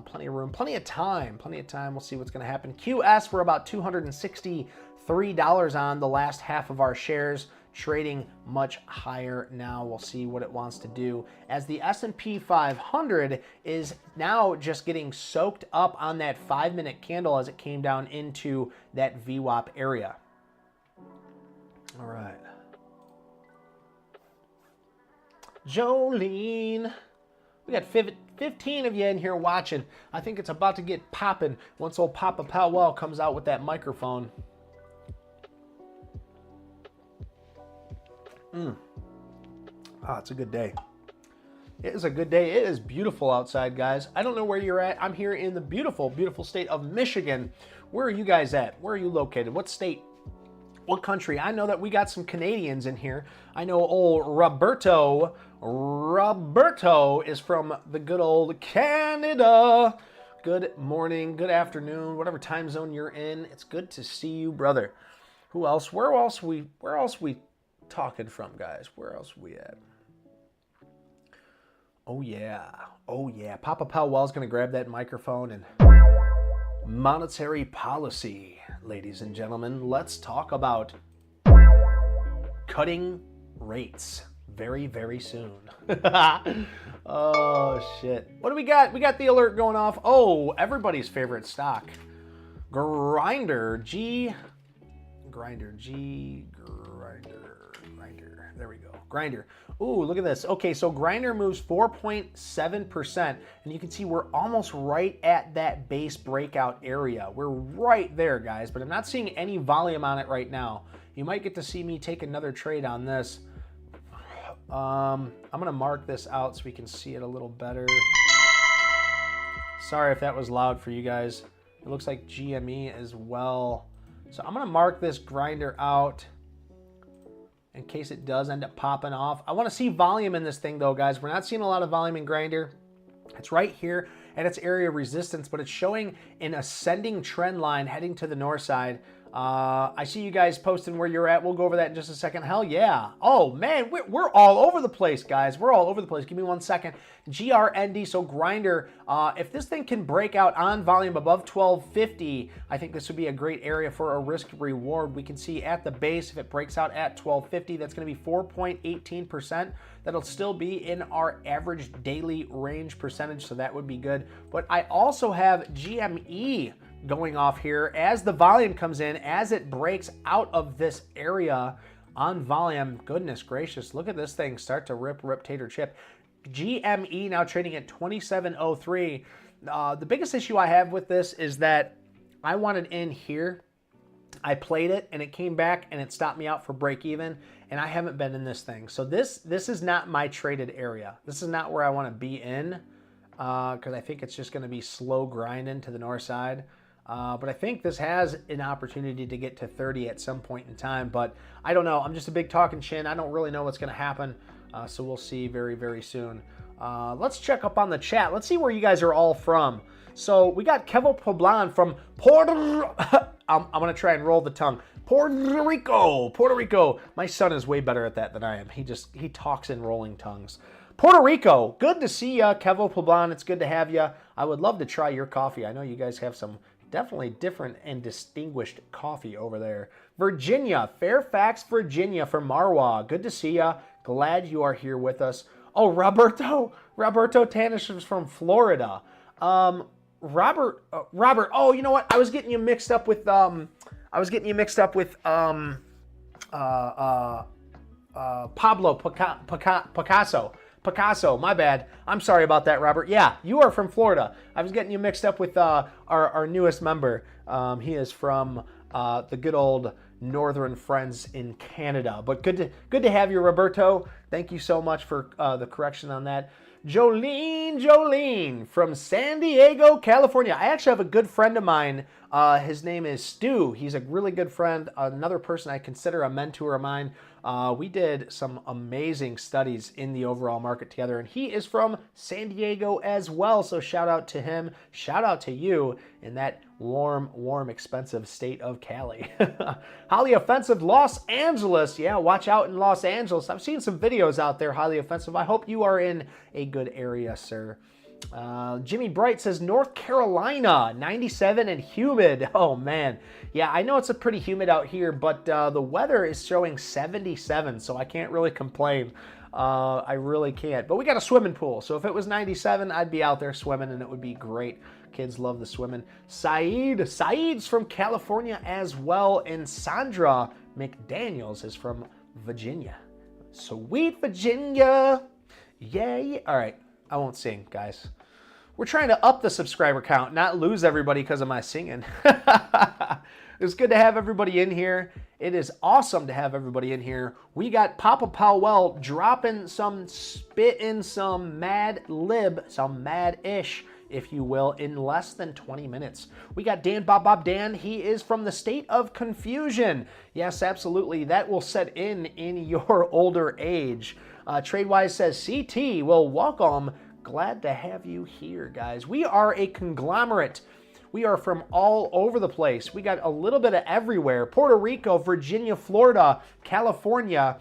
Plenty of room, plenty of time. We'll see what's going to happen. QS, we're about $263 on the last half of our shares, trading much higher now. We'll see what it wants to do as the S&P 500 is now just getting soaked up on that 5-minute candle as it came down into that VWAP area. All right. Jolene, we got 15 of you in here watching. I think it's about to get popping once old Papa Powell comes out with that microphone. It's a good day. It is a good day. It is beautiful outside, guys. I don't know where you're at. I'm here in the beautiful, beautiful state of Michigan. Where are you guys at? Where are you located? What state? What country? I know that we got some Canadians in here. I know old Roberto. Roberto is from the good old Canada. Good morning, good afternoon, whatever time zone you're in. It's good to see you, brother. Who else? Where else we talking from, guys? Where else we at? Oh yeah, Papa Powell's gonna grab that microphone. And monetary policy, ladies and gentlemen. Let's talk about cutting rates very, very soon. Oh shit, what do we got? We got the alert going off. Oh, everybody's favorite stock, Grinder. There we go. Grinder. Ooh, look at this. Okay, so Grinder moves 4.7%, and you can see we're almost right at that base breakout area. We're right there, guys, but I'm not seeing any volume on it right now. You might get to see me take another trade on this. I'm gonna mark this out so we can see it a little better. Sorry if that was loud for you guys. It looks like GME as well. So I'm gonna mark this Grinder out in case it does end up popping off. I want to see volume in this thing though, guys. We're not seeing a lot of volume in Grinder. It's right here at its area of resistance, but it's showing an ascending trend line heading to the north side. I see you guys posting where you're at. We'll go over that in just a second. Hell yeah. Oh man, we're all over the place, guys. We're all over the place. Give me 1 second. GRND, so Grinder. If this thing can break out on volume above 1250, I think this would be a great area for a risk reward. We can see at the base, if it breaks out at 1250, that's going to be 4.18%. That'll still be in our average daily range percentage, so that would be good. But I also have GME going off here as the volume comes in, as it breaks out of this area. on volume. Goodness gracious, look at this thing start to rip tater chip. GME now trading at 27.03. The biggest issue I have with this is that I wanted in here. I played it and it came back and it stopped me out for break even, and I haven't been in this thing. So this is not my traded area. This is not where I want to be in because I think it's just going to be slow grinding to the north side. But I think this has an opportunity to get to 30 at some point in time, but I don't know. I'm just a big talking chin. I don't really know what's going to happen. So we'll see very, very soon. Let's check up on the chat. Let's see where you guys are all from. So we got Kevin Poblan from Puerto I'm going to try and roll the tongue. Puerto Rico. My son is way better at that than I am. He talks in rolling tongues. Puerto Rico. Good to see you, Kevin Poblan. It's good to have you. I would love to try your coffee. I know you guys have some definitely different and distinguished coffee over there. Virginia, Fairfax, Virginia from Marwa. Good to see you. Glad you are here with us. Oh, Roberto Tanish is from Florida. Robert. Oh, you know what? I was getting you mixed up with Pablo Picasso. My bad. I'm sorry about that, Robert. Yeah, you are from Florida. I was getting you mixed up with our newest member. He is from the good old northern friends in Canada. But good to have you, Roberto. Thank you so much for the correction on that. Jolene from San Diego, California. I actually have a good friend of mine. His name is Stu. He's a really good friend, another person I consider a mentor of mine. We did some amazing studies in the overall market together, and he is from San Diego as well. So shout out to him. Shout out to you in that warm, expensive state of Cali. Highly offensive Los Angeles. Yeah, watch out in Los Angeles. I've seen some videos out there, highly offensive. I hope you are in a good area, sir. Jimmy Bright says North Carolina, 97 and humid. Oh man, yeah, I know it's a pretty humid out here, but the weather is showing 77, so I can't really complain. I really can't. But we got a swimming pool, so if it was 97, I'd be out there swimming and it would be great. Kids love the swimming. Saeed's from California as well, and Sandra McDaniels is from Virginia. Sweet Virginia. Yay. All right. I won't sing, guys. We're trying to up the subscriber count, not lose everybody because of my singing. It's good to have everybody in here. It is awesome to have everybody in here. We got Papa Powell dropping some, spitting some mad lib, some mad-ish, if you will, in less than 20 minutes. We got Dan Bob Dan. He is from the state of confusion. Yes, absolutely. That will set in your older age. TradeWise says, CT, well, welcome. Glad to have you here, guys. We are a conglomerate. We are from all over the place. We got a little bit of everywhere. Puerto Rico, Virginia, Florida, California,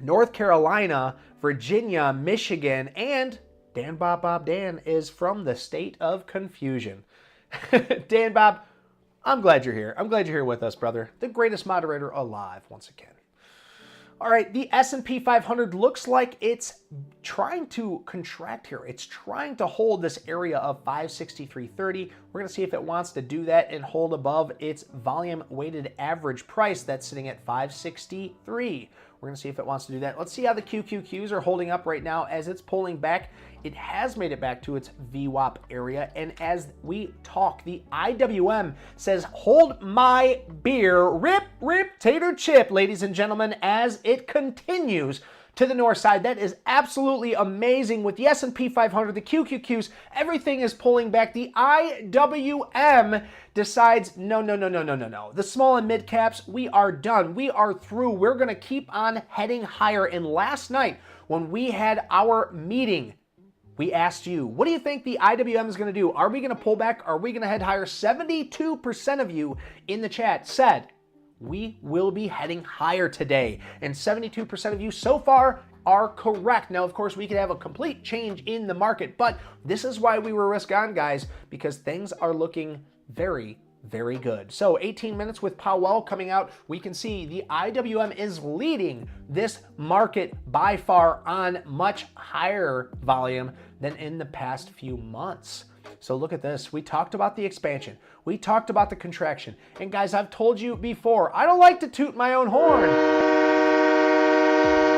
North Carolina, Virginia, Michigan, and Dan Bob Dan is from the state of confusion. Dan Bob, I'm glad you're here. I'm glad you're here with us, brother. The greatest moderator alive once again. All right, the S&P 500 looks like it's trying to contract here. It's trying to hold this area of 563.30. We're going to see if it wants to do that and hold above its volume-weighted average price that's sitting at 563. We're going to see if it wants to do that. Let's see how the QQQs are holding up right now as it's pulling back. It has made it back to its VWAP area, and as we talk, the IWM says, hold my beer, rip, tater chip, ladies and gentlemen, as it continues to the north side. That is absolutely amazing. With the S&P 500, the QQQs, everything is pulling back. The IWM decides, no. The small and mid caps, we are done. We are through. We're going to keep on heading higher. And last night, when we had our meeting, we asked you, what do you think the IWM is going to do? Are we going to pull back? Are we going to head higher? 72% of you in the chat said, we will be heading higher today. And 72% of you so far are correct. Now, of course, we could have a complete change in the market, but this is why we were risk on, guys, because things are looking very, very good. So 18 minutes with Powell coming out, we can see the IWM is leading this market by far on much higher volume than in the past few months. So look at this. We talked about the expansion. We talked about the contraction. And guys, I've told you before, I don't like to toot my own horn,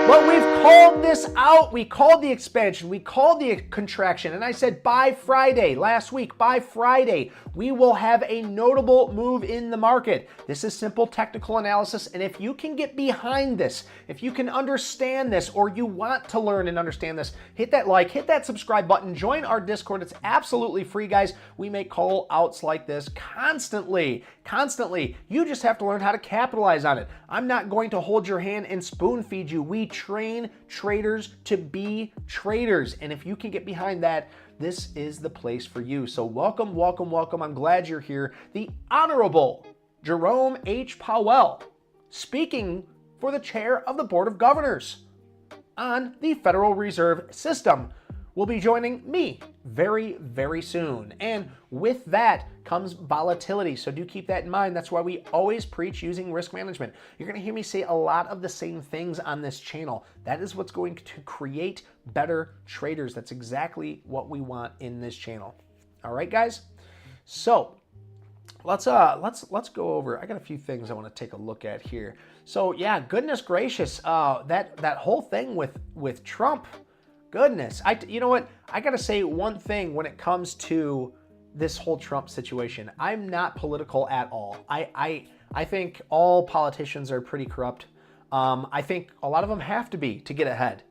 But we've called this out. We called the expansion. We called the contraction. And I said by Friday, last week, by Friday, we will have a notable move in the market. This is simple technical analysis. And if you can get behind this, if you can understand this, or you want to learn and understand this, hit that like, hit that subscribe button, join our Discord. It's absolutely free, guys. We make call outs like this constantly. You just have to learn how to capitalize on it. I'm not going to hold your hand and spoon feed you. We train traders to be traders. And if you can get behind that, this is the place for you. So welcome. I'm glad you're here. The Honorable Jerome H. Powell, speaking for the chair of the Board of Governors on the Federal Reserve System, will be joining me very, very soon. And with that comes volatility. So do keep that in mind. That's why we always preach using risk management. You're going to hear me say a lot of the same things on this channel. That is what's going to create better traders. That's exactly what we want in this channel. All right, guys. So let's go over. I got a few things I want to take a look at here. So yeah, goodness gracious, that whole thing with Trump. Goodness, you know what? I gotta say one thing when it comes to this whole Trump situation. I'm not political at all. I think all politicians are pretty corrupt. I think a lot of them have to be to get ahead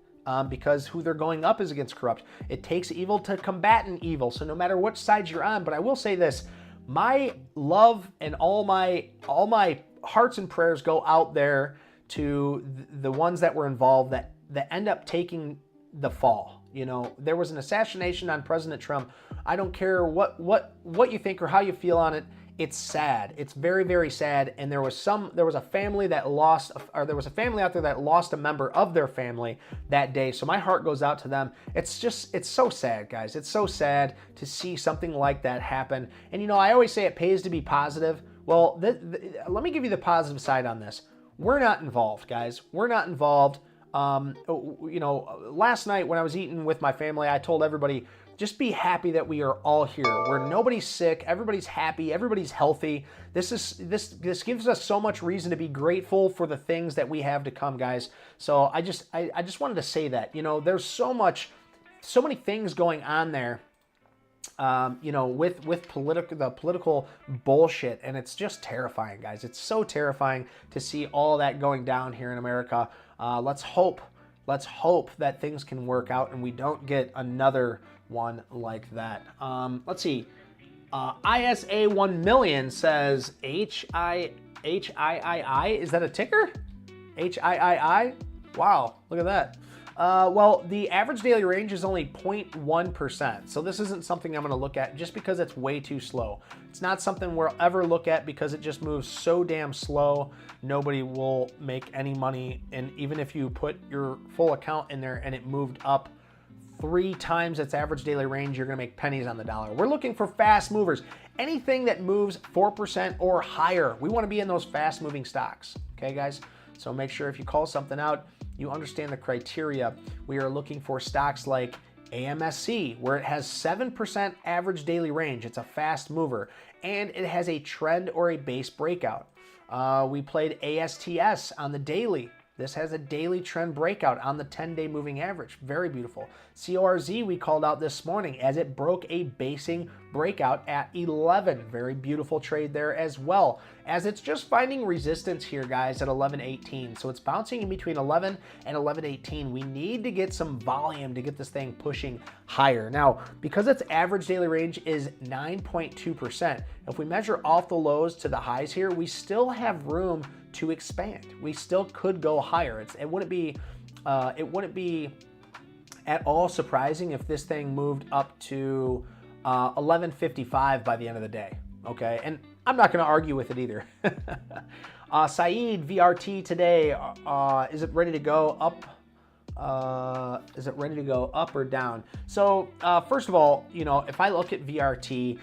because who they're going up is against corrupt. It takes evil to combat an evil. So no matter what side you're on, but I will say this: my love and all my hearts and prayers go out there to the ones that were involved that end up taking the fall. You know, there was an assassination on President Trump. I don't care what you think or how you feel on it. It's sad. It's very, very sad. And there was a family that lost, or there was a family out there that lost a member of their family that day. So my heart goes out to them. It's so sad, guys. It's so sad to see something like that happen. And you know, I always say it pays to be positive. Well, let me give you the positive side on this. We're not involved, guys. We're not involved. You know, last night when I was eating with my family, I told everybody, just be happy that we are all here, where nobody's sick, everybody's happy, everybody's healthy. This gives us so much reason to be grateful for the things that we have to come, guys. So I just wanted to say that, you know, there's so many things going on there. You know, with the political bullshit, and it's just terrifying, guys. It's so terrifying to see all that going down here in America. Let's hope that things can work out and we don't get another one like that. Let's see. ISA 1 million says HIII. Is that a ticker? HIII? Wow, look at that. Well, the average daily range is only 0.1%. So this isn't something I'm going to look at just because it's way too slow. It's not something we'll ever look at because it just moves so damn slow. Nobody will make any money. And even if you put your full account in there and it moved up 3 times its average daily range, you're going to make pennies on the dollar. We're looking for fast movers. Anything that moves 4% or higher. We want to be in those fast moving stocks. Okay, guys? So make sure if you call something out, you understand the criteria. We are looking for stocks like AMSC, where it has 7% average daily range. It's a fast mover, and it has a trend or a base breakout. We played ASTS on the daily. This has a daily trend breakout on the 10-day moving average. Very beautiful. CORZ we called out this morning as it broke a basing breakout at 11. Very beautiful trade there as well, as it's just finding resistance here, guys, at 11.18. So it's bouncing in between 11 and 11.18. We need to get some volume to get this thing pushing higher. Now, because its average daily range is 9.2%, if we measure off the lows to the highs here, we still have room to expand. We still could go higher. It wouldn't be at all surprising if this thing moved up to 11.55 by the end of the day. Okay, and I'm not going to argue with it either. Saeed VRT today. Is it ready to go up? Is it ready to go up or down? So first of all, you know, if I look at VRT,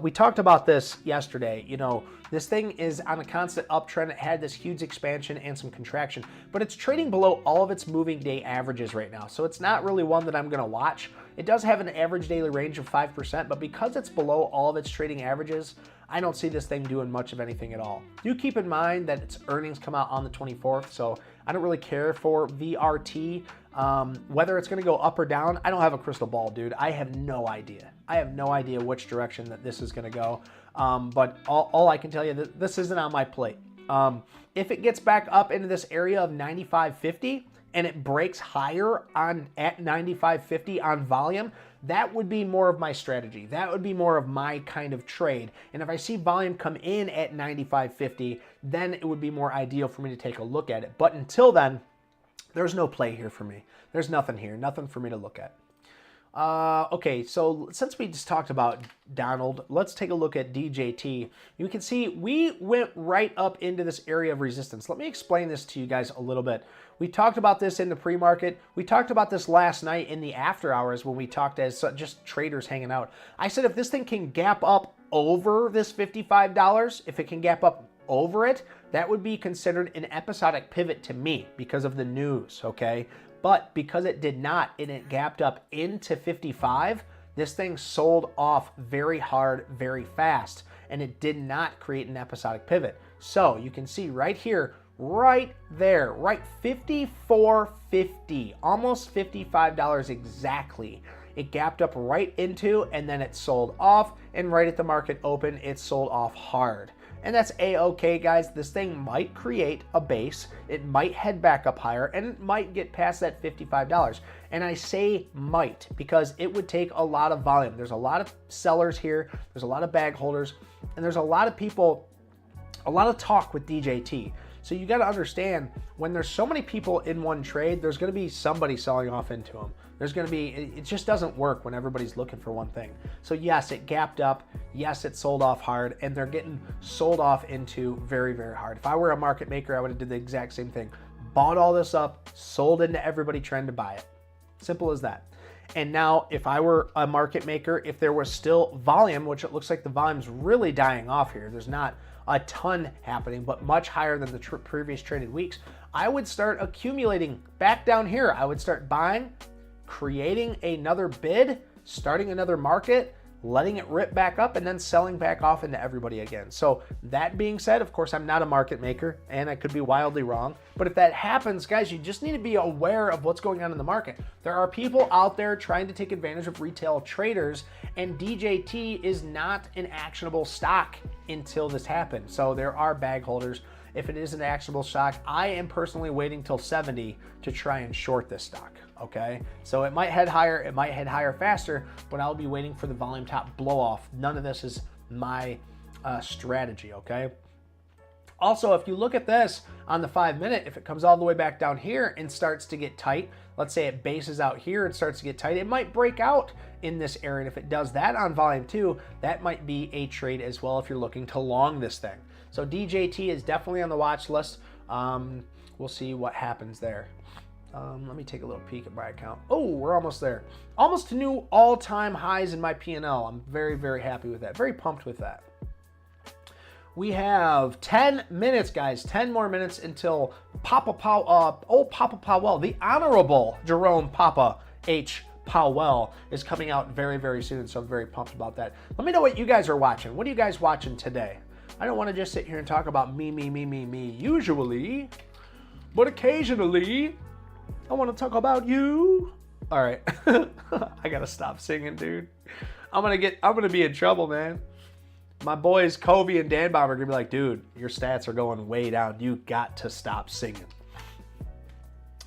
we talked about this yesterday. You know, this thing is on a constant uptrend. It had this huge expansion and some contraction, but it's trading below all of its moving day averages right now. So it's not really one that I'm going to watch. It does have an average daily range of 5%, but because it's below all of its trading averages, I don't see this thing doing much of anything at all. Do keep in mind that its earnings come out on the 24th, so I don't really care for VRT. Whether it's going to go up or down, I don't have a crystal ball, dude. I have no idea. I have no idea which direction that this is going to go. But all I can tell you, this isn't on my plate. If it gets back up into this area of 95.50 and it breaks higher at 95.50 on volume, that would be more of my strategy. That would be more of my kind of trade. And if I see volume come in at 95.50, then it would be more ideal for me to take a look at it. But until then, there's no play here for me. There's nothing here, nothing for me to look at. Okay, so since we just talked about Donald, let's take a look at DJT. You can see we went right up into this area of resistance. Let me explain this to you guys a little bit. We talked about this in the pre-market. We talked about this last night in the after hours when we talked as just traders hanging out. I said if this thing can gap up over this $55, if it can gap up over it, that would be considered an episodic pivot to me because of the news, okay? But because it did not and it gapped up into 55, this thing sold off very hard, very fast, and it did not create an episodic pivot. So you can see right here, right there, right 54.50, almost $55 exactly. It gapped up right into, and then it sold off, and right at the market open, it sold off hard. And that's a-okay, guys. This thing might create a base, it might head back up higher, and it might get past that $55. And I say might because it would take a lot of volume. There's a lot of sellers here, there's a lot of bag holders, and there's a lot of people, a lot of talk with DJT. So you got to understand, when there's so many people in one trade, there's going to be somebody selling off into them. There's going to be, it just doesn't work when everybody's looking for one thing. So yes, it gapped up. Yes, it sold off hard, and they're getting sold off into very, very hard. If I were a market maker, I would have did the exact same thing. Bought all this up, sold into everybody trying to buy it. Simple as that. And now if I were a market maker, if there was still volume, which it looks like the volume's really dying off here, there's not a ton happening, but much higher than the previous traded weeks, I would start accumulating back down here. I would start buying, creating another bid, starting another market, letting it rip back up, and then selling back off into everybody again. So that being said, of course, I'm not a market maker, and I could be wildly wrong. But if that happens, guys, you just need to be aware of what's going on in the market. There are people out there trying to take advantage of retail traders, and DJT is not an actionable stock until this happens. So there are bag holders. If it is an actionable stock, I am personally waiting till 70 to try and short this stock, okay? So it might head higher, it might head higher faster, but I'll be waiting for the volume top blow off. None of this is my strategy, okay? Also, if you look at this on the 5-minute, if it comes all the way back down here and starts to get tight, let's say it bases out here and starts to get tight, it might break out in this area. And if it does that on volume 2, that might be a trade as well if you're looking to long this thing. So DJT is definitely on the watch list. We'll see what happens there. Let me take a little peek at my account. Oh, we're almost there. Almost to new all-time highs in my P&L. I'm very, very happy with that. Very pumped with that. We have 10 minutes, guys. 10 more minutes until Papa Powell, the Honorable Jerome Papa H. Powell is coming out very, very soon. So I'm very pumped about that. Let me know what you guys are watching. What are you guys watching today? I don't want to just sit here and talk about me usually, but occasionally I want to talk about you. All right. I got to stop singing, dude. I'm going to be in trouble, man. My boys Covey and Danbaum are going to be like, dude, your stats are going way down. You got to stop singing.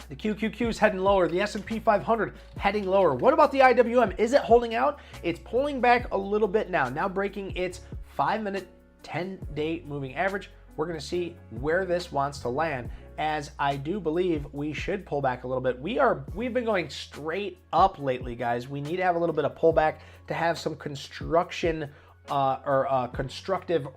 The QQQ is heading lower. The S&P 500 heading lower. What about the IWM? Is it holding out? It's pulling back a little bit now breaking its 5-minute 10-day moving average. We're going to see where this wants to land, as I do believe we should pull back a little bit. We've been going straight up lately, guys. We need to have a little bit of pullback to have some constructive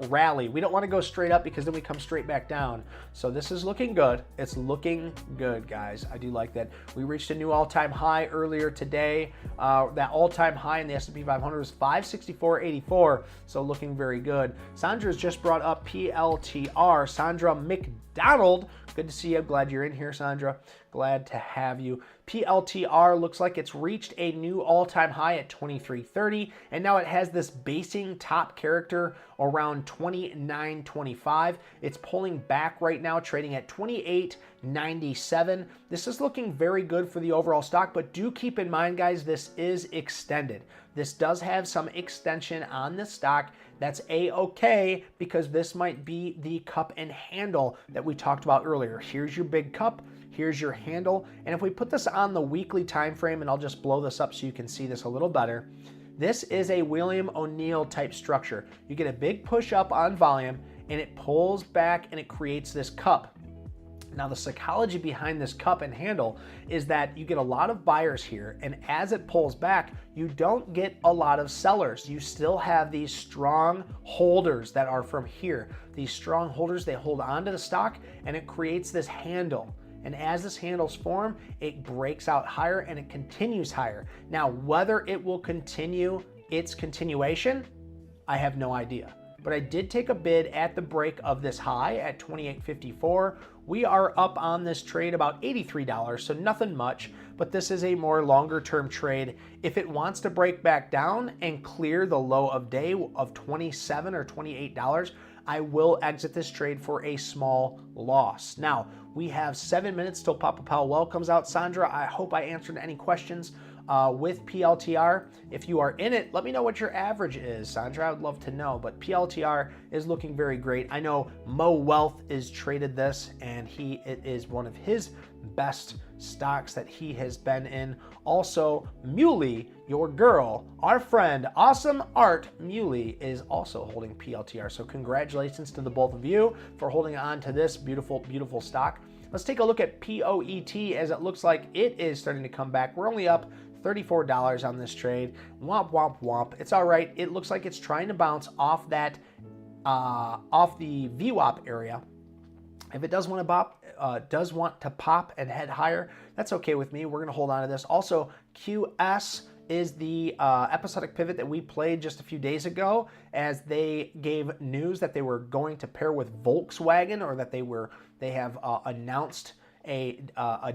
rally. We don't want to go straight up because then we come straight back down. So this is looking good. It's looking good, guys. I do like that. We reached a new all-time high earlier today. That all-time high in the S&P 500 was 564.84, so looking very good. Sandra's just brought up PLTR. Sandra Donald, good to see you. Glad you're in here, Sandra. Glad to have you. PLTR looks like it's reached a new all-time high at 23.30, and now it has this basing top character around 29.25. It's pulling back right now, trading at 28.97. This is looking very good for the overall stock, but do keep in mind, guys, this is extended. This does have some extension on the stock. That's a-okay, because this might be the cup and handle that we talked about earlier. Here's your big cup, here's your handle, and if we put this on the weekly time frame, and I'll just blow this up so you can see this a little better, this is a William O'Neill type structure. You get a big push up on volume, and it pulls back and it creates this cup. Now, the psychology behind this cup and handle is that you get a lot of buyers here, and as it pulls back, you don't get a lot of sellers. You still have these strong holders that are from here. These strong holders, they hold onto the stock, and it creates this handle. And as this handles form, it breaks out higher and it continues higher. Now, whether it will continue its continuation, I have no idea. But I did take a bid at the break of this high at 28.54. We are up on this trade about $83, so nothing much, but this is a more longer term trade. If it wants to break back down and clear the low of day of $27 or $28, I will exit this trade for a small loss. Now, we have 7 minutes till Papa Powell comes out. Sandra, I hope I answered any questions with PLTR. If you are in it, let me know what your average is, Sandra. I would love to know, but PLTR is looking very great. I know Mo Wealth is traded this, and it is one of his best stocks that he has been in. Also, Muley, your girl, our friend, Awesome Art Muley, is also holding PLTR. So congratulations to the both of you for holding on to this beautiful, beautiful stock. Let's take a look at POET, as it looks like it is starting to come back. We're only up $34 on this trade. Womp, womp, womp. It's all right. It looks like it's trying to bounce off that, off the VWAP area. If it does want to pop and head higher, that's okay with me. We're going to hold on to this. Also, QS is the episodic pivot that we played just a few days ago, as they gave news that they were going to pair with Volkswagen, or that they have announced a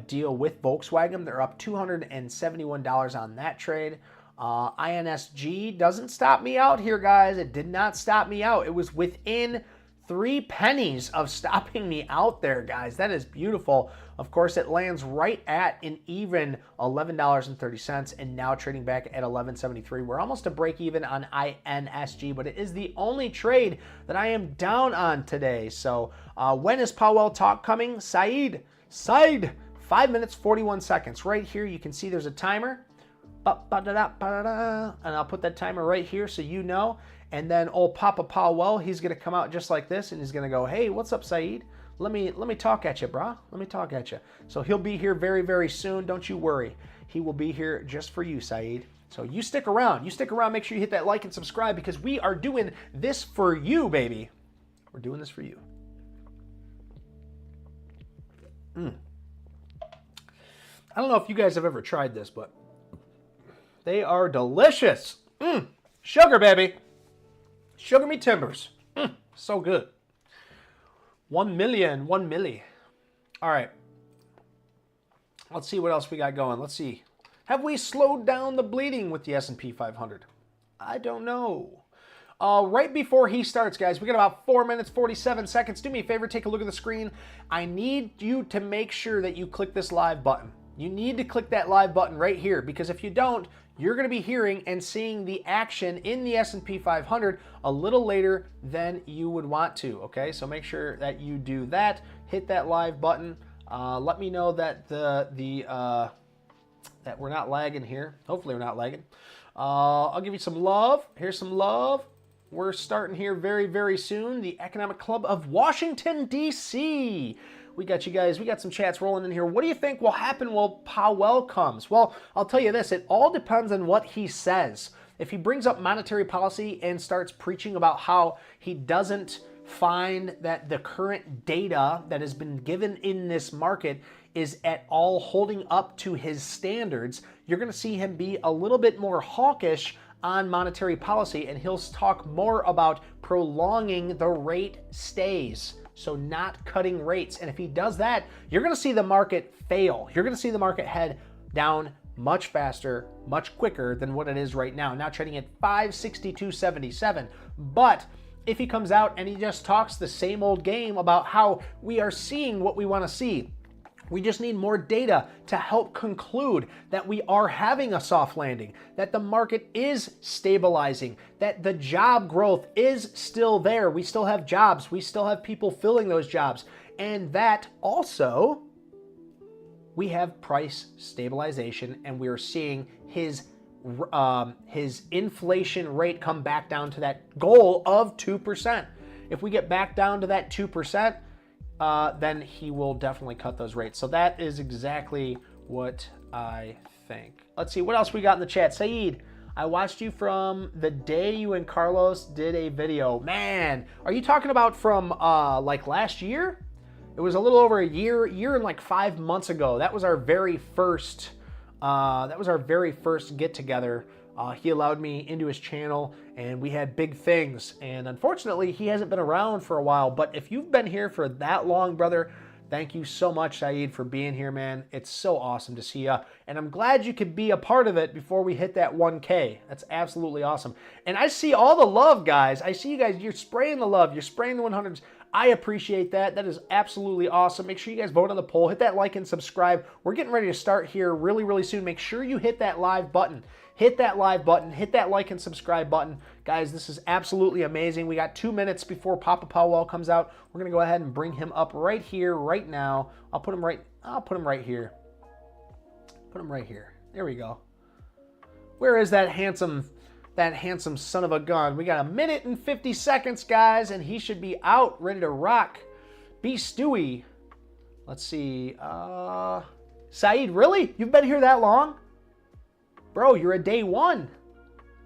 deal with Volkswagen. They're up $271 on that trade. INSG doesn't stop me out here, guys. It did not stop me out. It was within 3 pennies of stopping me out there, guys. That is beautiful. Of course, it lands right at an even $11.30, and now trading back at $11.73. We're almost to break even on INSG, but it is the only trade that I am down on today. So when is Powell Talk coming? Said, 5 minutes, 41 seconds. Right here, you can see there's a timer. And I'll put that timer right here so you know. And then old Papa Powell, he's going to come out just like this, and he's going to go, hey, what's up, Said? Let me talk at you, brah. Let me talk at you. So he'll be here very, very soon. Don't you worry. He will be here just for you, Said. So you stick around. You stick around. Make sure you hit that like and subscribe, because we are doing this for you, baby. We're doing this for you. I don't know if you guys have ever tried this, but they are delicious. Sugar, baby. Sugar me timbers. So good. 1 million, 1 milli. All right. Let's see what else we got going. Let's see. Have we slowed down the bleeding with the S&P 500? I don't know. Right before he starts, guys, we got about 4 minutes, 47 seconds. Do me a favor, take a look at the screen. I need you to make sure that you click this live button. You need to click that live button right here, because if you don't, you're going to be hearing and seeing the action in the S&P 500 a little later than you would want to, okay? So make sure that you do that. Hit that live button. Let me know that that we're not lagging here. Hopefully we're not lagging. I'll give you some love. Here's some love. We're starting here very, very soon. The Economic Club of Washington, D.C. We got you guys. We got some chats rolling in here. What do you think will happen while Powell comes? Well, I'll tell you this. It all depends on what he says. If he brings up monetary policy and starts preaching about how he doesn't find that the current data that has been given in this market is at all holding up to his standards, you're going to see him be a little bit more hawkish on monetary policy, and he'll talk more about prolonging the rate stays. So not cutting rates. And if he does that, you're going to see the market fail. You're going to see the market head down much faster, much quicker than what it is right now. Now trading at 562.77. But if he comes out and he just talks the same old game about how we are seeing what we want to see, we just need more data to help conclude that we are having a soft landing, that the market is stabilizing, that the job growth is still there. We still have jobs. We still have people filling those jobs. And that also, we have price stabilization, and we are seeing his inflation rate come back down to that goal of 2%. If we get back down to that 2%, then he will definitely cut those rates. So that is exactly what I think. Let's see, what else we got in the chat? Saeed, I watched you from the day you and Carlos did a video. Man, are you talking about from like last year? It was a little over a year and like 5 months ago. That was our very first get together. He allowed me into his channel and we had big things. And unfortunately, he hasn't been around for a while. But if you've been here for that long, brother, thank you so much, Saeed, for being here, man. It's so awesome to see you. And I'm glad you could be a part of it before we hit that 1K. That's absolutely awesome. And I see all the love, guys. I see you guys. You're spraying the love. You're spraying the 100s. I appreciate that. That is absolutely awesome. Make sure you guys vote on the poll. Hit that like and subscribe. We're getting ready to start here really, really soon. Make sure you hit that live button. Hit that live button. Hit that like and subscribe button. Guys, this is absolutely amazing. We got 2 minutes before Papa Powell comes out. We're going to go ahead and bring him up right here, right now. I'll put him right here. Put him right here. There we go. Where is that handsome son of a gun? We got 1 minute and 50 seconds, guys, and he should be out, ready to rock. Be Stewie. Let's see. Saeed, really? You've been here that long? Bro, you're a day one.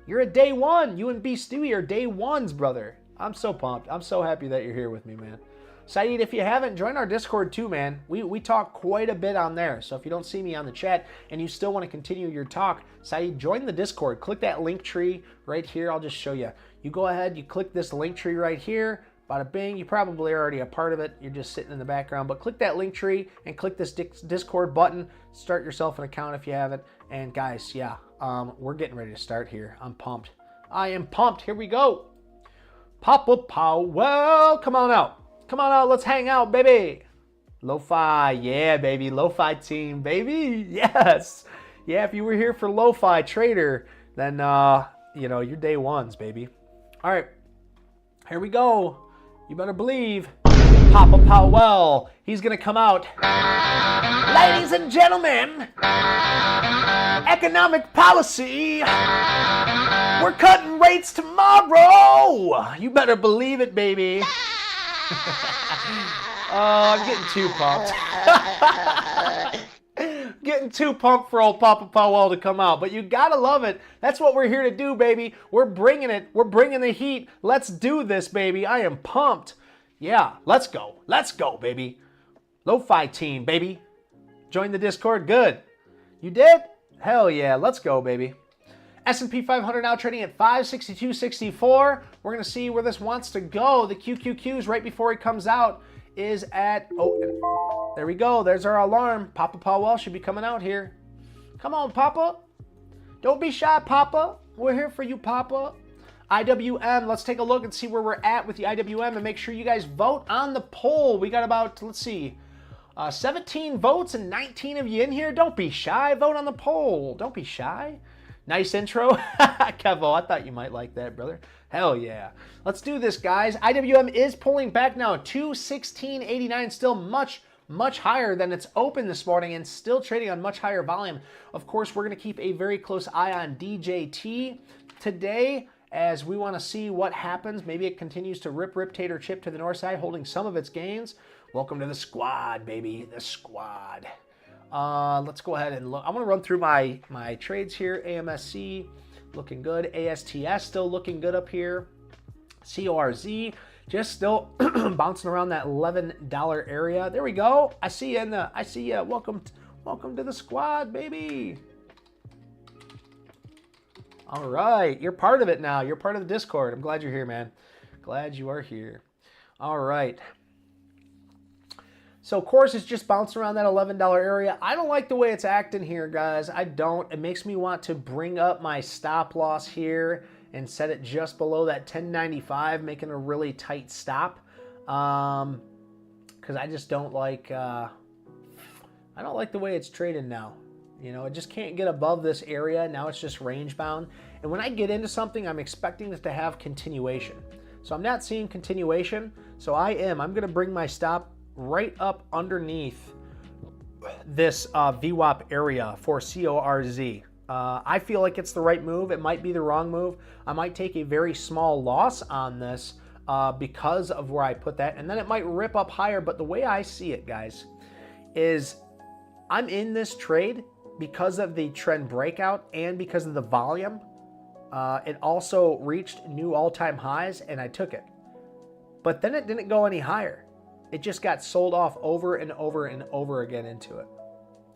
You're a day one. You and B Stewie are day ones, brother. I'm so pumped. I'm so happy that you're here with me, man. Saeed, if you haven't, join our Discord too, man. We talk quite a bit on there. So if you don't see me on the chat and you still want to continue your talk, Saeed, join the Discord. Click that link tree right here. I'll just show you. You go ahead, you click this link tree right here. Bada bing. You probably are already a part of it. You're just sitting in the background. But click that link tree and click this Discord button. Start yourself an account if you haven't. And guys, yeah, we're getting ready to start here. I'm pumped. I am pumped. Here we go. Papa Powell, come on out. Come on out, let's hang out, baby. Lo-fi, yeah, baby. Lo-fi team, baby. Yes. Yeah, if you were here for Lo-fi Trader, then, you know, you're day ones, baby. All right, here we go. You better believe Papa Powell, he's going to come out. Ladies and gentlemen, economic policy. We're cutting rates tomorrow. You better believe it, baby. Oh, I'm getting too pumped. Getting too pumped for old Papa Powell to come out. But you gotta love it. That's what we're here to do, baby. We're bringing it. We're bringing the heat. Let's do this, baby. I am pumped. Yeah, let's go. Let's go, baby. Lo-fi team, baby. Join the Discord. Good. You did? Hell yeah. Let's go, baby. S&P 500 now trading at 562.64. We're going to see where this wants to go. The QQQs right before he comes out is at, oh, there we go. There's our alarm. Papa Powell should be coming out here. Come on, Papa. Don't be shy, Papa. We're here for you, Papa. IWM, let's take a look and see where we're at with the IWM and make sure you guys vote on the poll. We got about, let's see, 17 votes and 19 of you in here. Don't be shy. Vote on the poll. Don't be shy. Nice intro. Kevo, I thought you might like that, brother. Hell yeah. Let's do this, guys. IWM is pulling back now. 216.89, still much higher than it's open this morning and still trading on much higher volume. Of course, we're going to keep a very close eye on DJT today as we want to see what happens. Maybe it continues to rip tater chip to the north side, holding some of its gains. Welcome to the squad, baby. The squad. Let's go ahead and look. I'm going to run through my trades here. AMSC looking good. ASTS still looking good up here. CORZ just still bouncing around that $11 area. There we go. I see you. Welcome to the squad, baby. All right, you're part of it now. You're part of the Discord. I'm glad you're here, man. Glad you are here. All right. So of course it's just bouncing around that $11 area. I don't like the way it's acting here, guys. I don't. It makes me want to bring up my stop loss here and set it just below that 1095, making a really tight stop. Because I just don't like I don't like the way it's trading now. You know, it just can't get above this area. Now it's just range bound. And when I get into something, I'm expecting it to have continuation. So I'm not seeing continuation. So I'm going to bring my stop right up underneath this VWAP area for CORZ. I feel like it's the right move. It might be the wrong move. I might take a very small loss on this because of where I put that. And then it might rip up higher. But the way I see it, guys, is I'm in this trade because of the trend breakout and because of the volume. It also reached new all-time highs, and I took it. But then it didn't go any higher. It just got sold off over and over and over again into it.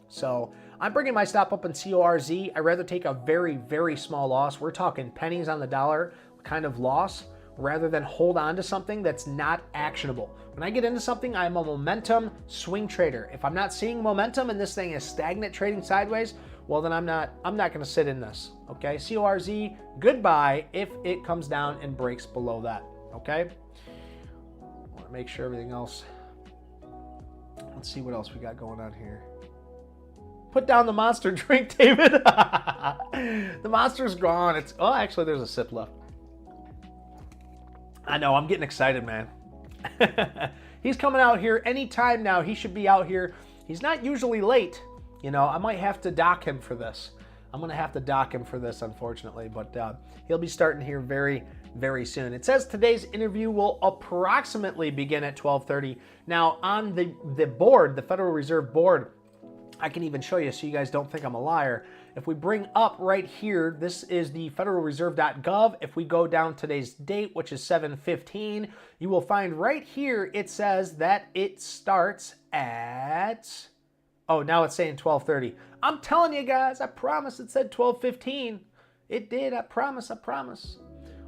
So I'm bringing my stop up in CORZ. I'd rather take a very, very small loss. We're talking pennies on the dollar kind of loss rather than hold on to something that's not actionable. When I get into something, I'm a momentum swing trader. If I'm not seeing momentum and this thing is stagnant trading sideways, well then I'm not going to sit in this. Okay, CORZ, goodbye if it comes down and breaks below that. Okay. Make sure everything else. Let's see what else we got going on here. Put down the monster drink, David. The monster's gone. Oh, actually, there's a sip left. I know. I'm getting excited, man. He's coming out here anytime now. He should be out here. He's not usually late. You know, I might have to dock him for this. I'm going to have to dock him for this, unfortunately, but he'll be starting here very, very soon. It says today's interview will approximately begin at 12:30. Now, on the board, the Federal Reserve Board, I can even show you so you guys don't think I'm a liar. If we bring up right here, this is the federalreserve.gov. If we go down today's date, which is 7/15, you will find right here it says that it starts at... Oh, now it's saying 12:30. I'm telling you guys, I promise it said 12:15. It did, I promise, I promise.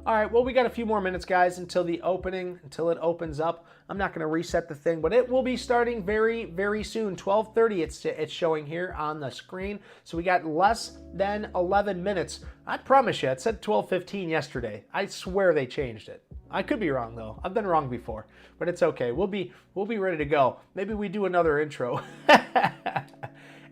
All right, well, we got a few more minutes, guys, until the opening, until it opens up. I'm not going to reset the thing, but it will be starting very, very soon. 12:30 it's showing here on the screen. So we got less than 11 minutes. I promise you, it said 12:15 yesterday. I swear they changed it. I could be wrong, though. I've been wrong before, but it's okay. We'll be ready to go. Maybe we do another intro.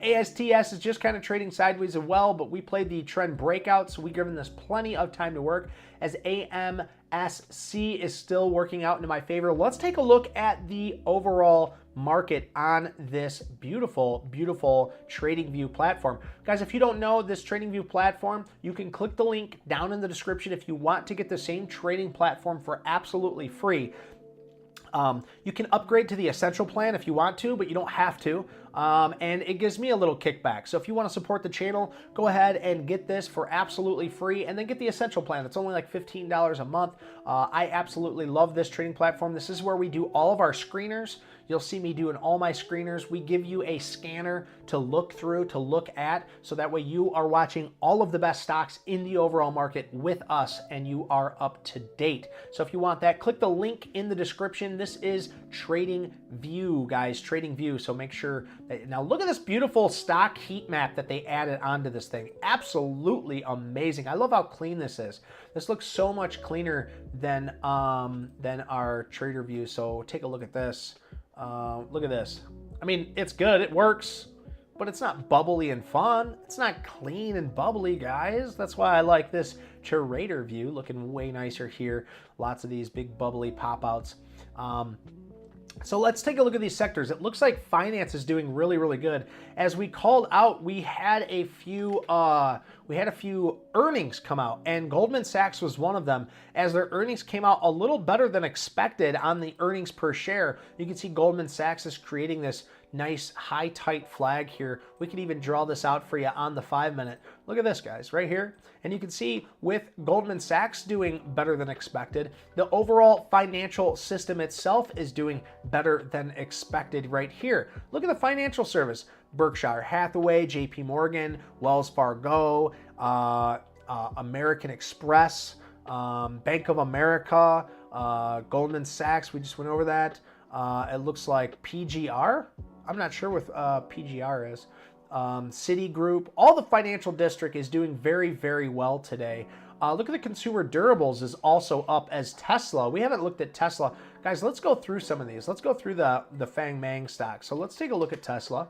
ASTS is just kind of trading sideways as well, but we played the trend breakout, so we've given this plenty of time to work as AMSC is still working out into my favor. Let's take a look at the overall market on this beautiful, beautiful TradingView platform. Guys, if you don't know this TradingView platform, you can click the link down in the description if you want to get the same trading platform for absolutely free. You can upgrade to the Essential plan if you want to, but you don't have to. And it gives me a little kickback. So if you want to support the channel, go ahead and get this for absolutely free and then get the Essential plan. It's only like $15 a month. I absolutely love this trading platform. This is where we do all of our screeners. You'll see me doing all my screeners. We give you a scanner to look through, to look at, so that way you are watching all of the best stocks in the overall market with us and you are up to date. So if you want that, click the link in the description. This is TradingView, guys, TradingView. So make sure that, now look at this beautiful stock heat map that they added onto this thing. Absolutely amazing. I love how clean this is. This looks so much cleaner than our Trader View. So take a look at this. Look at this. I mean, it's good. It works, but it's not bubbly and fun. It's not clean and bubbly, guys. That's why I like this Trader View. Looking way nicer here. Lots of these big bubbly pop-outs. So let's take a look at these sectors. It looks like finance is doing really, really good. As we called out, we had a few earnings come out, and Goldman Sachs was one of them. As their earnings came out a little better than expected on the earnings per share, you can see Goldman Sachs is creating this nice high tight flag here. We can even draw this out for you on the 5-minute. Look at this, guys, right here. And you can see with Goldman Sachs doing better than expected, the overall financial system itself is doing better than expected right here. Look at the financial service. Berkshire Hathaway, JP Morgan, Wells Fargo, American Express, Bank of America, Goldman Sachs, we just went over that. It looks like PGR. I'm not sure what PGR is. Citigroup. All the financial district is doing very, very well today. Look at the consumer durables is also up as Tesla. We haven't looked at Tesla. Guys, let's go through some of these. Let's go through the Fang Mang stock. So let's take a look at Tesla.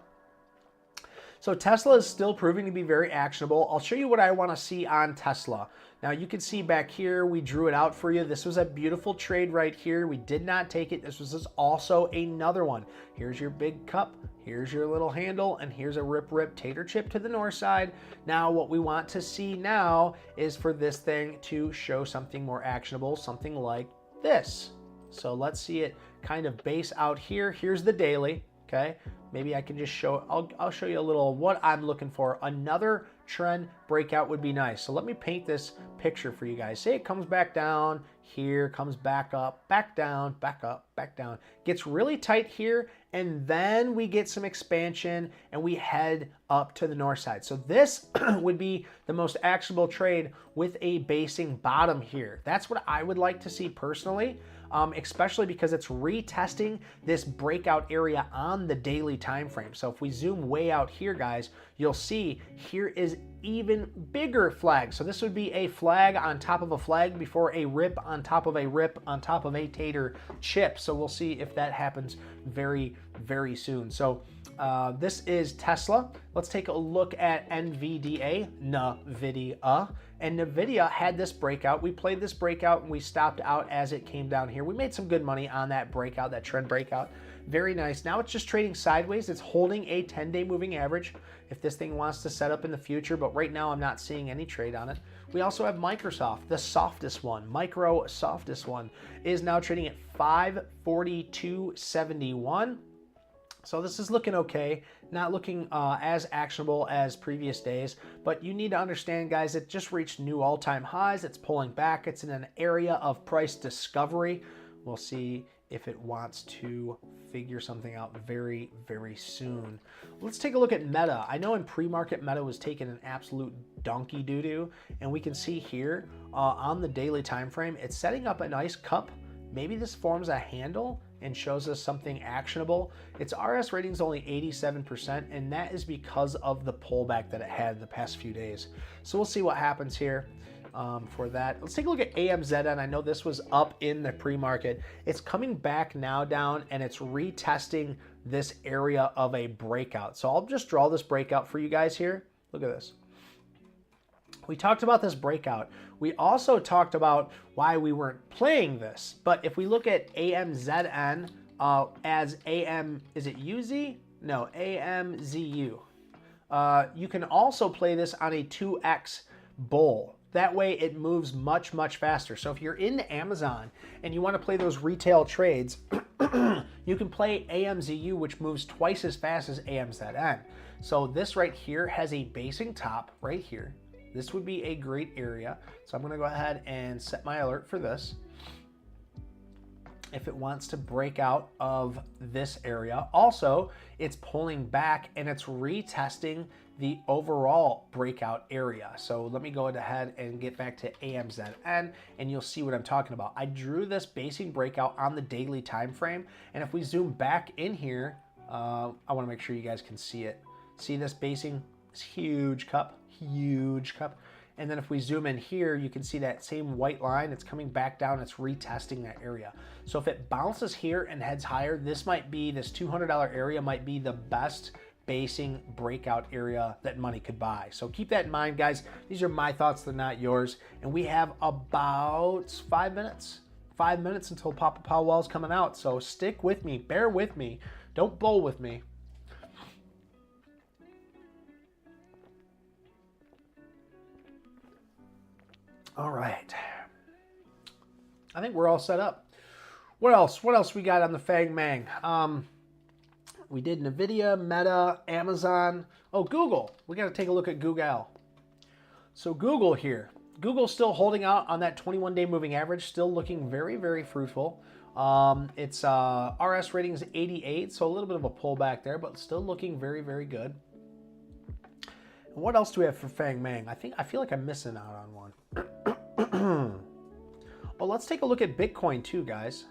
So Tesla is still proving to be very actionable. I'll show you what I want to see on Tesla. Now you can see back here, we drew it out for you. This was a beautiful trade right here. We did not take it. This was also another one. Here's your big cup. Here's your little handle, and here's a rip tater chip to the north side. Now what we want to see now is for this thing to show something more actionable, something like this. So let's see it kind of base out here. Here's the daily, okay? Maybe I can just show, I'll show you a little what I'm looking for. Another trend breakout would be nice. So let me paint this picture for you guys. Say it comes back down here, comes back up, back down, back up, back down. Gets really tight here, and then we get some expansion and we head up to the north side. So this would be the most actionable trade with a basing bottom here. That's what I would like to see personally. Especially because it's retesting this breakout area on the daily time frame. So if we zoom way out here, guys, you'll see here is even bigger flag. So this would be a flag on top of a flag before a rip on top of a rip on top of a tater chip. So we'll see if that happens very, very soon. So this is Tesla. Let's take a look at NVDA, NVIDIA. And NVIDIA had this breakout. We played this breakout and we stopped out as it came down here. We made some good money on that breakout, that trend breakout. Very nice. Now it's just trading sideways. It's holding a 10-day moving average if this thing wants to set up in the future, but right now I'm not seeing any trade on it. We also have Microsoft, the softest one, softest one, is now trading at 542.71. So this is looking okay, not looking as actionable as previous days, but you need to understand, guys, it just reached new all-time highs. It's pulling back. It's in an area of price discovery. We'll see if it wants to figure something out very, very soon. Let's take a look at Meta. I know in pre-market Meta was taking an absolute donkey doo-doo, and we can see here on the daily time frame, it's setting up a nice cup. Maybe this forms a handle and shows us something actionable. Its RS rating is only 87%, and that is because of the pullback that it had the past few days. So we'll see what happens here for that. Let's take a look at AMZN. I know this was up in the pre-market. It's coming back now down, and it's retesting this area of a breakout. So I'll just draw this breakout for you guys here. Look at this. We talked about this breakout. We also talked about why we weren't playing this. But if we look at AMZN as AM, is it UZ? No, AMZU. You can also play this on a 2X bull. That way it moves much, much faster. So if you're into Amazon and you want to play those retail trades, you can play AMZU, which moves twice as fast as AMZN. So this right here has a basing top right here. This would be a great area. So I'm going to go ahead and set my alert for this. If it wants to break out of this area. Also, it's pulling back and it's retesting the overall breakout area. So let me go ahead and get back to AMZN and you'll see what I'm talking about. I drew this basing breakout on the daily time frame. And if we zoom back in here, I want to make sure you guys can see it. See this basing? This huge cup. Huge cup. And then if we zoom in here, you can see that same white line. It's coming back down. It's retesting that area. So if it bounces here and heads higher, this $200 area might be the best basing breakout area that money could buy. So keep that in mind, guys. These are my thoughts, they're not yours. And we have about 5 minutes. 5 minutes until Papa Powell's coming out. So stick with me. Bear with me. Don't bull with me. All right. I think we're all set up. What else? What else we got on the Fang Mang? We did NVIDIA, Meta, Amazon. Oh, Google. We got to take a look at Google. So Google here. Google's still holding out on that 21-day moving average, still looking very, very fruitful. Its RS rating is 88, so a little bit of a pullback there, but still looking very, very good. And what else do we have for Fang Mang? I feel like I'm missing out on one. Well, let's take a look at Bitcoin too, guys.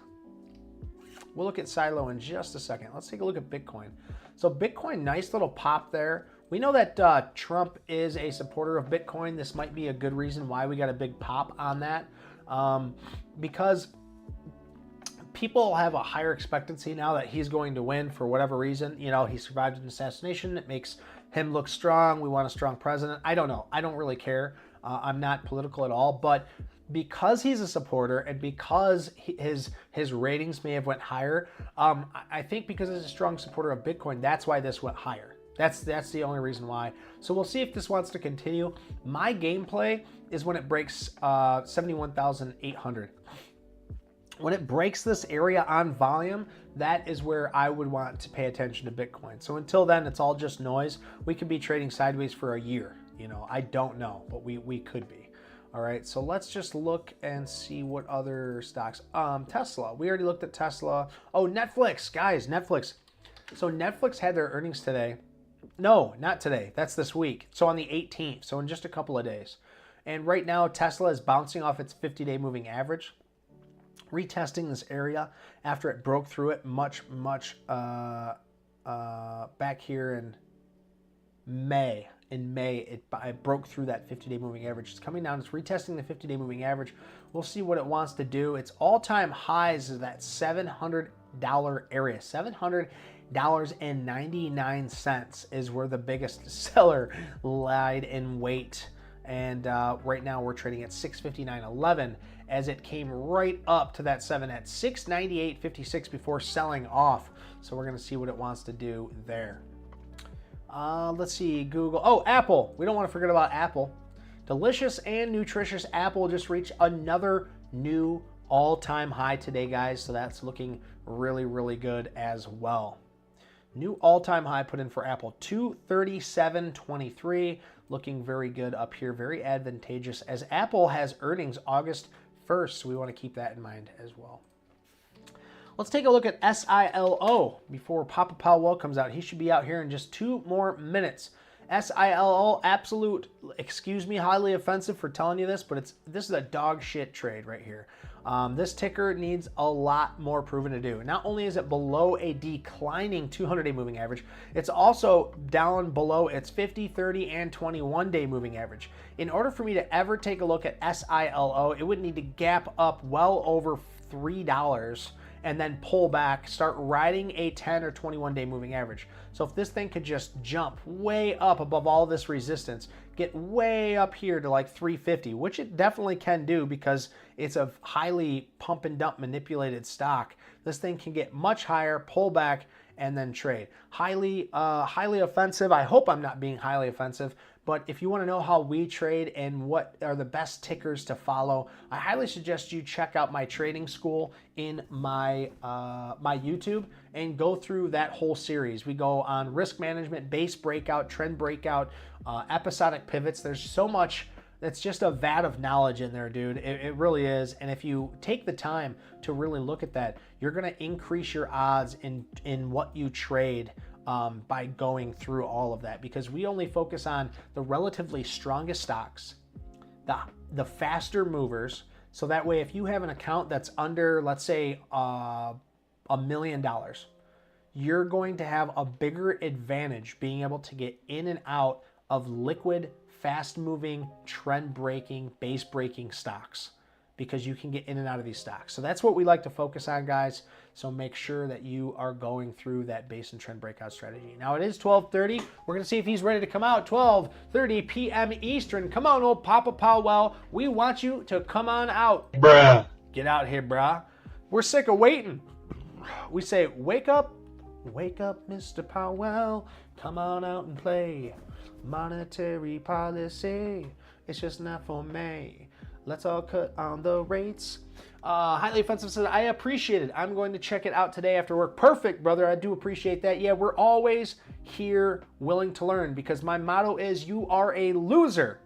We'll look at Silo in just a second. Let's take a look at Bitcoin. So Bitcoin, nice little pop there. We know that Trump is a supporter of Bitcoin. This might be a good reason why we got a big pop on that, because people have a higher expectancy now that he's going to win for whatever reason. You know, he survived an assassination. It makes him look strong. We want a strong president. I don't know. I don't really care. I'm not political at all, but because he's a supporter and because his ratings may have went higher, I think because he's a strong supporter of Bitcoin, that's why this went higher. That's the only reason why. So we'll see if this wants to continue. My gameplay is when it breaks 71,800. When it breaks this area on volume, that is where I would want to pay attention to Bitcoin. So until then, it's all just noise. We could be trading sideways for a year. You know, I don't know, but we could be. All right, so let's just look and see what other stocks. Tesla, we already looked at Tesla. Oh, Netflix, guys, Netflix. So Netflix had their earnings today. No, not today. That's this week. So on the 18th, so in just a couple of days. And right now, Tesla is bouncing off its 50-day moving average, retesting this area after it broke through it much back here in May. In May, it broke through that 50-day moving average. It's coming down. It's retesting the 50-day moving average. We'll see what it wants to do. Its all-time highs is that $700 area. $700.99 is where the biggest seller lied in wait. And right now we're trading at 659.11 as it came right up to that 7 at 698.56 before selling off. So we're going to see what it wants to do there. Let's see, Google. Oh, Apple. We don't want to forget about Apple. Delicious and nutritious Apple just reached another new all-time high today, guys. So that's looking really, really good as well. New all-time high put in for Apple, 237.23. Looking very good up here, very advantageous as Apple has earnings August 1st. So we want to keep that in mind as well. Let's take a look at SILO before Papa Powell comes out. He should be out here in just 2 more minutes. SILO, absolute, excuse me, highly offensive for telling you this, but this is a dog shit trade right here. This ticker needs a lot more proven to do. Not only is it below a declining 200-day moving average, it's also down below its 50, 30, and 21-day moving average. In order for me to ever take a look at SILO, it would need to gap up well over $3 and then pull back, start riding a 10 or 21-day moving average. So if this thing could just jump way up above all this resistance, get way up here to like 350, which it definitely can do because it's a highly pump and dump manipulated stock. This thing can get much higher, pull back, and then trade. Highly offensive. I hope I'm not being highly offensive, but if you want to know how we trade and what are the best tickers to follow, I highly suggest you check out my trading school in my my YouTube and go through that whole series. We go on risk management, base breakout, trend breakout, episodic pivots. There's so much. That's just a vat of knowledge in there, dude. It really is. And if you take the time to really look at that, you're going to increase your odds in what you trade by going through all of that, because we only focus on the relatively strongest stocks, the faster movers. So that way, if you have an account that's under, let's say, $1 million, you're going to have a bigger advantage being able to get in and out of liquid, fast-moving, trend-breaking, base-breaking stocks, because you can get in and out of these stocks. So that's what we like to focus on, guys. So make sure that you are going through that base and trend breakout strategy. Now it is 12:30. We're going to see if he's ready to come out. 12:30 p.m. Eastern. Come on, old Papa Powell. We want you to come on out. Bruh. Get out here, bruh. We're sick of waiting. We say, wake up, Mr. Powell. Come on out and play. Monetary policy, it's just not for me. Let's all cut on the rates. Highly offensive says, I appreciate it. I'm going to check it out today after work. Perfect, brother. I do appreciate that. Yeah, we're always here willing to learn, because my motto is you are a loser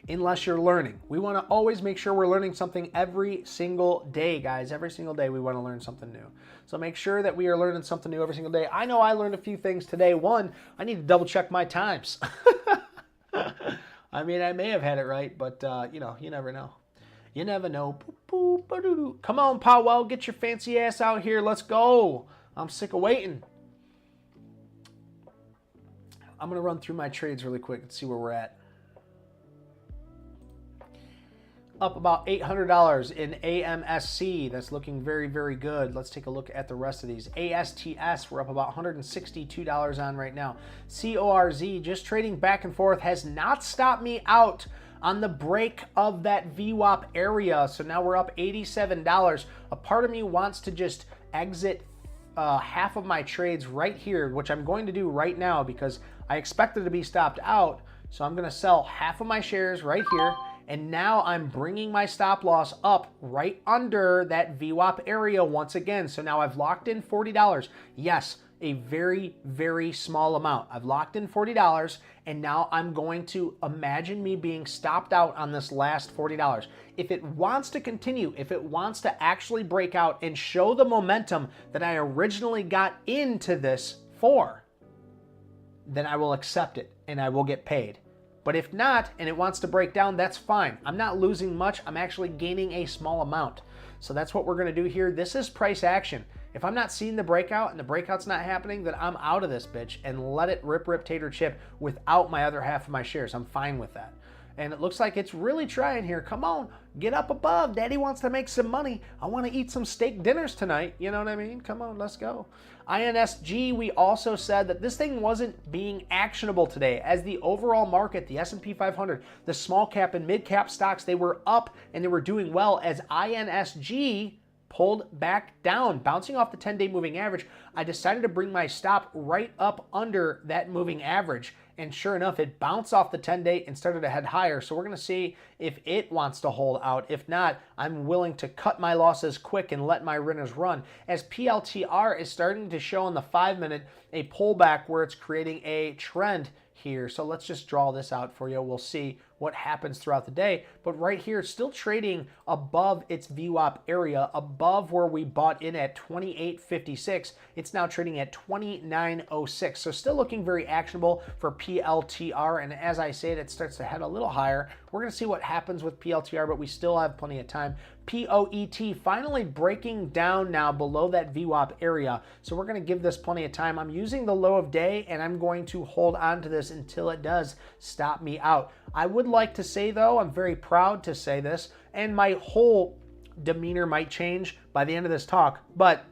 unless you're learning. We want to always make sure we're learning something every single day, guys. Every single day we want to learn something new. So make sure that we are learning something new every single day. I know I learned a few things today. One, I need to double check my times. I mean, I may have had it right, but you know, you never know. You never know. Come on, Powell, get your fancy ass out here. Let's go. I'm sick of waiting. I'm going to run through my trades really quick and see where we're at. Up about $800 in AMSC. That's looking very, very good. Let's take a look at the rest of these. ASTS, we're up about $162 on right now. CORZ, just trading back and forth, has not stopped me out on the break of that VWAP area. So now we're up $87. A part of me wants to just exit half of my trades right here, which I'm going to do right now because I expected to be stopped out. So I'm going to sell half of my shares right here. And now I'm bringing my stop loss up right under that VWAP area once again. So now I've locked in $40. Yes, a very, very small amount. I've locked in $40, and now I'm going to imagine me being stopped out on this last $40. If it wants to continue, if it wants to actually break out and show the momentum that I originally got into this for, then I will accept it and I will get paid. But if not, and it wants to break down, that's fine. I'm not losing much. I'm actually gaining a small amount. So that's what we're going to do here. This is price action. If I'm not seeing the breakout and the breakout's not happening, then I'm out of this bitch and let it rip, tater, chip without my other half of my shares. I'm fine with that. And it looks like it's really trying here. Come on, get up above. Daddy wants to make some money. I want to eat some steak dinners tonight. You know what I mean? Come on, let's go. INSG, we also said that this thing wasn't being actionable today as the overall market, the S&P 500, the small cap and mid cap stocks, they were up and they were doing well as INSG pulled back down, bouncing off the 10-day moving average. I decided to bring my stop right up under that moving average. And sure enough, it bounced off the 10-day and started to head higher. So we're going to see if it wants to hold out. If not, I'm willing to cut my losses quick and let my winners run. As PLTR is starting to show on the 5-minute a pullback where it's creating a trend here. So let's just draw this out for you. We'll see what happens throughout the day. But right here, it's still trading above its VWAP area, above where we bought in at 28.56. It's now trading at 29.06. So still looking very actionable for PLTR. And as I say, it starts to head a little higher. We're going to see what happens with PLTR, but we still have plenty of time. POET finally breaking down now below that VWAP area. So we're going to give this plenty of time. I'm using the low of day and I'm going to hold on to this until it does stop me out. I would like to say though, I'm very proud to say this, and my whole demeanor might change by the end of this talk, but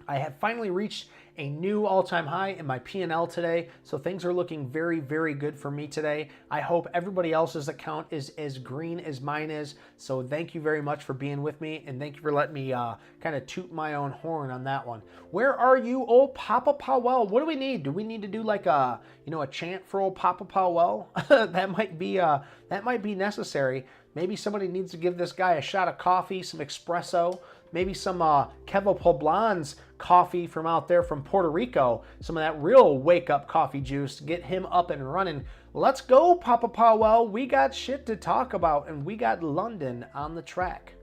I have finally reached a new all-time high in my P&L today, so things are looking very, very good for me today. I hope everybody else's account is as green as mine is, so thank you very much for being with me, and thank you for letting me kind of toot my own horn on that one. Where are you, old Papa Powell? What do we need? Do we need to do like a, a chant for old Papa Powell? That might be necessary. Maybe somebody needs to give this guy a shot of coffee, some espresso, maybe some Kevo Poblan's coffee from out there from Puerto Rico, some of that real wake-up coffee juice to get him up and running. Let's go, Papa Powell. We got shit to talk about, and we got London on the track.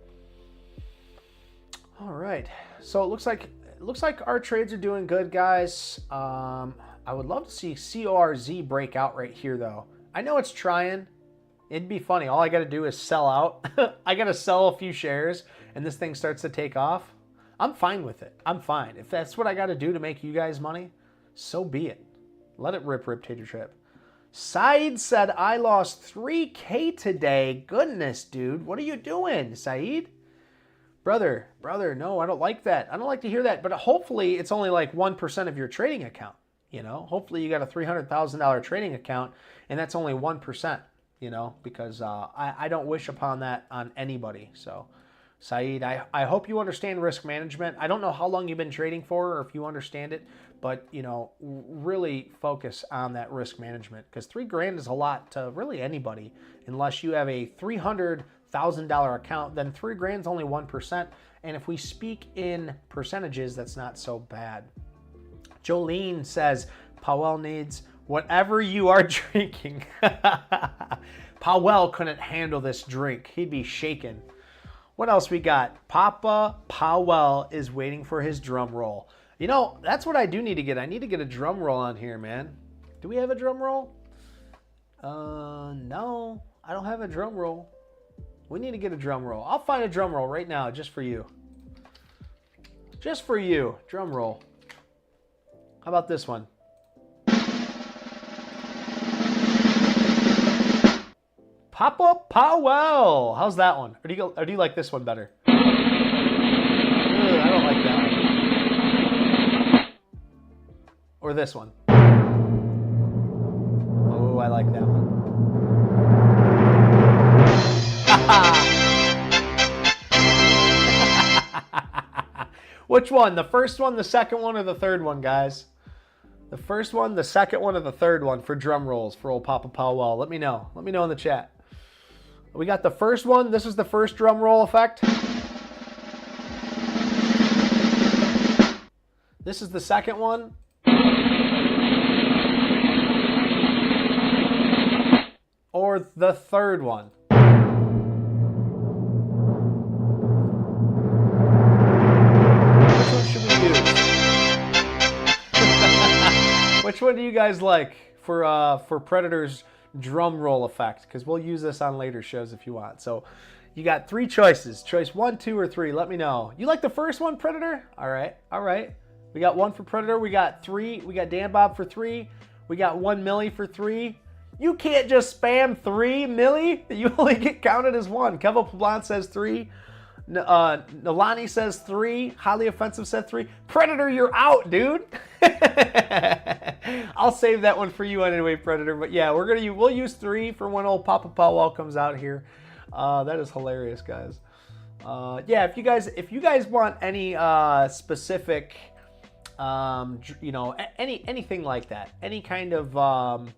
All right, so it looks like our trades are doing good, guys. I would love to see CORZ break out right here, though. I know it's trying. It'd be funny. All I got to do is sell out. I got to sell a few shares, and this thing starts to take off. I'm fine with it. I'm fine. If that's what I got to do to make you guys money, so be it. Let it rip, tater trip. Saeed said, I lost 3K today. Goodness, dude. What are you doing, Saeed? Brother, no, I don't like that. I don't like to hear that. But hopefully it's only like 1% of your trading account. Hopefully you got a $300,000 trading account, and that's only 1%. Because I don't wish upon that on anybody. So, Saeed, I hope you understand risk management. I don't know how long you've been trading for or if you understand it, but, really focus on that risk management because $3,000 is a lot to really anybody. Unless you have a $300,000 account, then $3,000 is only 1%. And if we speak in percentages, that's not so bad. Jolene says, Powell needs whatever you are drinking. Powell couldn't handle this drink. He'd be shaking. What else we got? Papa Powell is waiting for his drum roll. That's what I do need to get. I need to get a drum roll on here, man. Do we have a drum roll? No, I don't have a drum roll. We need to get a drum roll. I'll find a drum roll right now just for you. Just for you. Drum roll. How about this one? Powell. How's that one? Or do you like this one better? Ugh, I don't like that one. Or this one. Oh, I like that one. Which one? The first one, the second one, or the third one, guys? The first one, the second one, or the third one for drum rolls for old Papa Powell? Let me know. Let me know in the chat. We got the first one. This is the first drum roll effect. This is the second one. Or the third one. Which one should we use? Which one do you guys like for Predator's drum roll effect? Because we'll use this on later shows if you want. So you got 3 choices. Choice 1, 2, or 3. Let me know. You like the first one, Predator? All right. All right. We got 1 for Predator. We got 3. We got Dan Bob for 3. We got 1 Millie for 3. You can't just spam 3, Millie. You only get counted as 1. Kevo Pablan says 3. Nalani says 3. Highly Offensive said 3. Predator, you're out, dude. I'll save that one for you anyway, Predator. But yeah, we'll use 3 for when old Papa Powell comes out here. That is hilarious, guys. Yeah, if you guys want any specific, anything like that, any kind of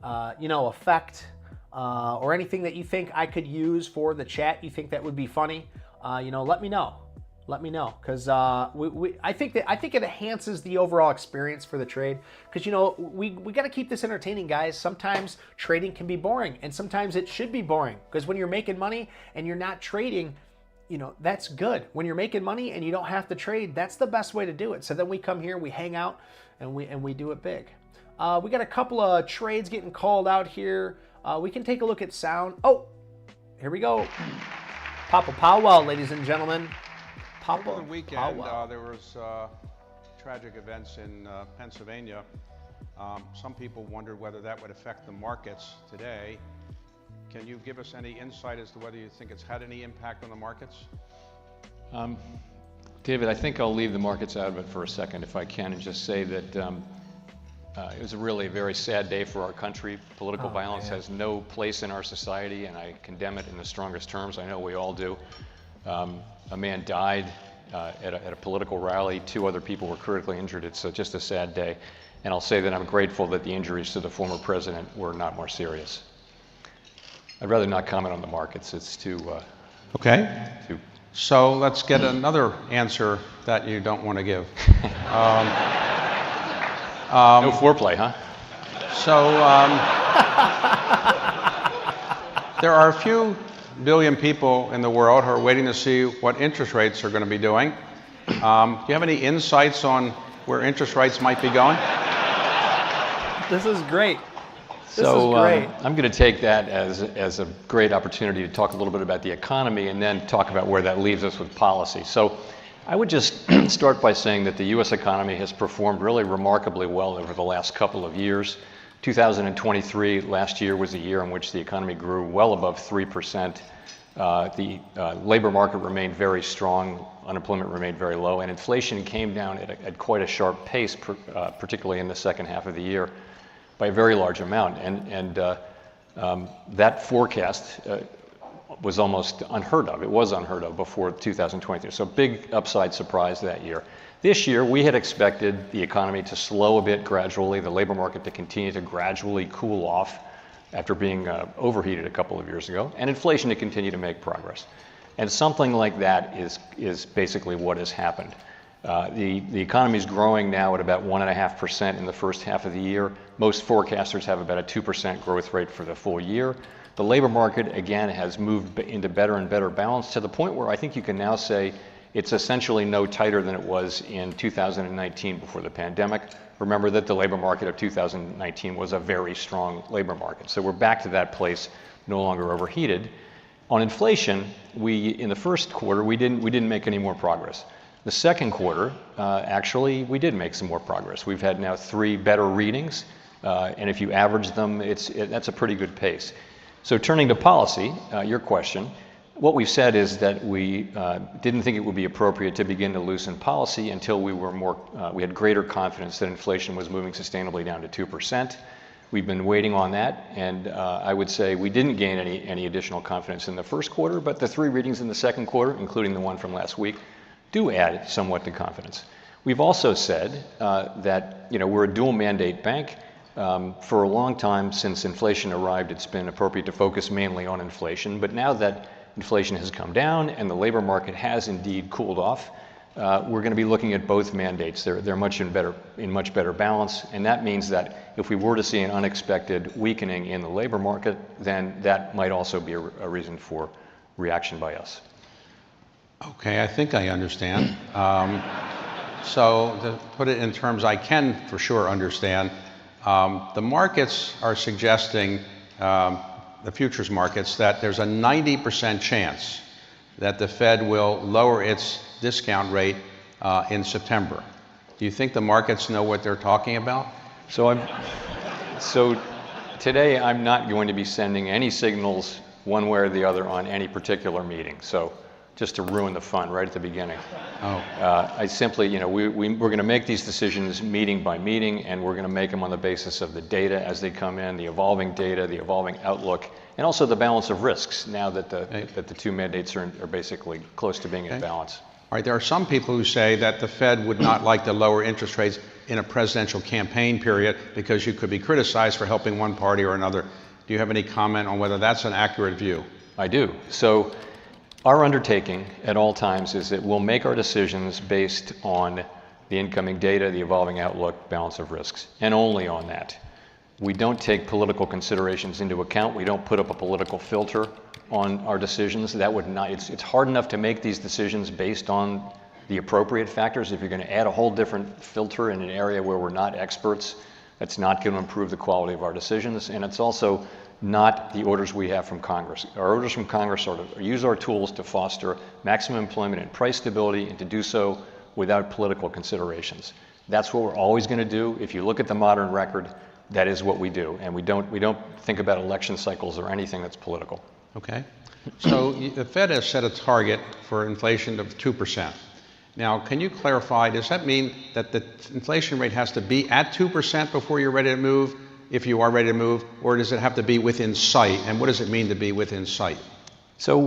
effect, or anything that you think I could use for the chat, you think that would be funny, let me know. Let me know, because I think it enhances the overall experience for the trade. Because we got to keep this entertaining, guys. Sometimes trading can be boring, and sometimes it should be boring. Because when you're making money and you're not trading, that's good. When you're making money and you don't have to trade, that's the best way to do it. So then we come here, we hang out, and we do it big. We got a couple of trades getting called out here. We can take a look at sound. Oh, here we go. Papa Powell, ladies and gentlemen. Over the weekend, there was tragic events in Pennsylvania. Some people wondered whether that would affect the markets today. Can you give us any insight as to whether you think it's had any impact on the markets? David, I think I'll leave the markets out of it for a second, if I can, and just say that it was really a very sad day for our country. Political violence has no place in our society, and I condemn it in the strongest terms. I know we all do. A man died at a political rally. 2 other people were critically injured. It's just a sad day. And I'll say that I'm grateful that the injuries to the former president were not more serious. I'd rather not comment on the markets. It's too... Okay. So let's get another answer that you don't want to give. No foreplay, huh? So there are a few billion people in the world who are waiting to see what interest rates are going to be doing. Do you have any insights on where interest rates might be going? This is great. I'm going to take that as a great opportunity to talk a little bit about the economy and then talk about where that leaves us with policy. So I would just start by saying that the U.S. economy has performed really remarkably well over the last couple of years. 2023, last year, was a year in which the economy grew well above 3%. The labor market remained very strong, unemployment remained very low, and inflation came down at quite a sharp pace, particularly in the second half of the year, by a very large amount. And that forecast was almost unheard of. It was unheard of before 2023. So big upside surprise that year. This year, we had expected the economy to slow a bit gradually, the labor market to continue to gradually cool off after being overheated a couple of years ago, and inflation to continue to make progress. And something like that is basically what has happened. The economy is growing now at about 1.5% in the first half of the year. Most forecasters have about a 2% growth rate for the full year. The labor market, again, has moved into better and better balance to the point where I think you can now say it's essentially no tighter than it was in 2019 before the pandemic. Remember that the labor market of 2019 was a very strong labor market. So we're back to that place, no longer overheated. On inflation, in the first quarter, we didn't make any more progress. The second quarter, actually, we did make some more progress. We've had now 3 better readings, and if you average them, that's a pretty good pace. So turning to policy, your question, what we've said is that we didn't think it would be appropriate to begin to loosen policy until we had greater confidence that inflation was moving sustainably down to 2%. We've been waiting on that, and I would say we didn't gain any additional confidence in the first quarter, but the 3 readings in the second quarter, including the one from last week, do add somewhat to confidence. We've also said that we're a dual mandate bank. For a long time since inflation arrived, it's been appropriate to focus mainly on inflation, but now that inflation has come down and the labor market has indeed cooled off, we're going to be looking at both mandates. They're in much better balance, and that means that if we were to see an unexpected weakening in the labor market, then that might also be a reason for reaction by us. Okay, I think I understand. So to put it in terms I can for sure understand, the markets are suggesting, the futures markets, that there's a 90% chance that the Fed will lower its discount rate in September. Do you think the markets know what they're talking about? So today I'm not going to be sending any signals one way or the other on any particular meeting. So just to ruin the fun right at the beginning. Oh. I simply, we're going to make these decisions meeting by meeting, and we're going to make them on the basis of the data as they come in, the evolving data, the evolving outlook, and also the balance of risks now that the 2 mandates are basically close to being in balance. All right, there are some people who say that the Fed would not like to lower interest rates in a presidential campaign period because you could be criticized for helping one party or another. Do you have any comment on whether that's an accurate view? I do. So our undertaking at all times is that we'll make our decisions based on the incoming data, the evolving outlook, balance of risks, and only on that. We don't take political considerations into account. We don't put up a political filter on our decisions. That would not, it's hard enough to make these decisions based on the appropriate factors. If you're going to add a whole different filter in an area where we're not experts, that's not going to improve the quality of our decisions, and it's also not the orders we have from Congress. Our orders from Congress are to use our tools to foster maximum employment and price stability, and to do so without political considerations. That's what we're always going to do. If you look at the modern record, that is what we do, and we don't think about election cycles or anything that's political. Okay. So the Fed has set a target for inflation of 2%. Now, can you clarify, does that mean that the inflation rate has to be at 2% before you're ready to move, if you are ready to move, or does it have to be within sight? And what does it mean to be within sight? So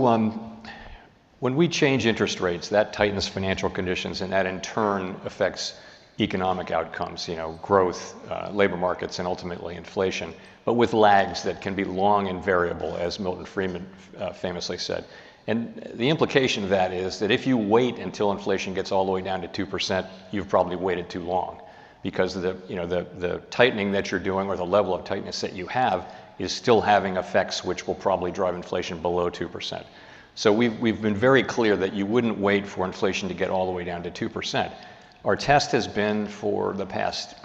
when we change interest rates, that tightens financial conditions, and that in turn affects economic outcomes, growth, labor markets, and ultimately inflation, but with lags that can be long and variable, as Milton Friedman famously said. And the implication of that is that if you wait until inflation gets all the way down to 2%, you've probably waited too long, because the tightening that you're doing, or the level of tightness that you have, is still having effects which will probably drive inflation below 2%. So we've been very clear that you wouldn't wait for inflation to get all the way down to 2%. Our test has been for the past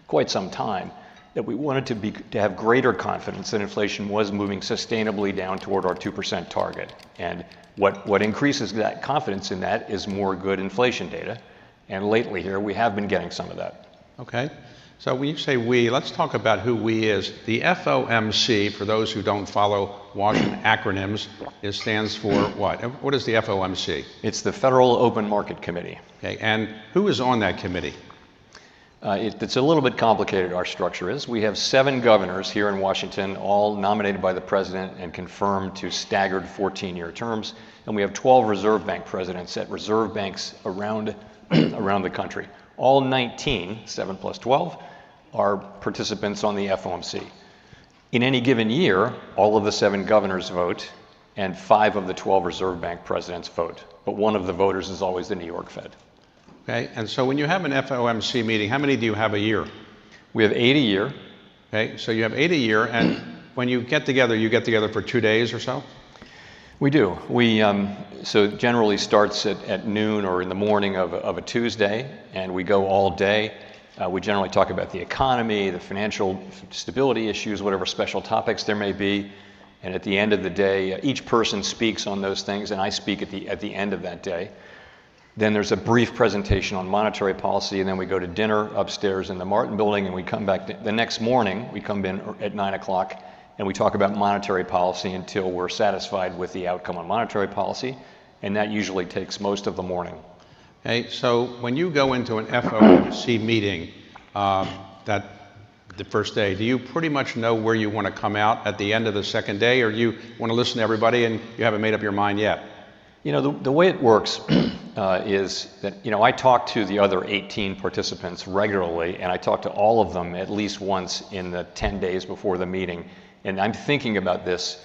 quite some time that we wanted to have greater confidence that inflation was moving sustainably down toward our 2% target. And what increases that confidence in that is more good inflation data. And lately here, we have been getting some of that. Okay. So when you say we, let's talk about who we is. The FOMC, for those who don't follow Washington acronyms, it stands for what? What is the FOMC? It's the Federal Open Market Committee. Okay. And who is on that committee? It's a little bit complicated, our structure is. We have 7 governors here in Washington, all nominated by the president and confirmed to staggered 14-year terms. And we have 12 Reserve Bank presidents at reserve banks around the country. All 19, 7 plus 12, are participants on the FOMC. In any given year, all of the 7 governors vote, and 5 of the 12 Reserve Bank presidents vote. But one of the voters is always the New York Fed. Okay, and so when you have an FOMC meeting, how many do you have a year? We have 8 a year. Okay, so you have 8 a year, and when you get together for 2 days or so? We do. So generally starts at noon or in the morning of a Tuesday, and we go all day. We generally talk about the economy, the financial stability issues, whatever special topics there may be, And at the end of the day, each person speaks on those things, and I speak at the end of that day. Then there's a brief presentation on monetary policy, and then we go to dinner upstairs in the Martin building, and we come back the next morning. We come in at 9 o'clock, and we talk about monetary policy until we're satisfied with the outcome on monetary policy, and that usually takes most of the morning. Okay, so when you go into an FOMC meeting the first day, do you pretty much know where you want to come out at the end of the second day, or you want to listen to everybody and you haven't made up your mind yet? You know, the way it works is that, you know, I talk to the other 18 participants regularly, and I talk to all of them at least once in the 10 days before the meeting. And I'm thinking about this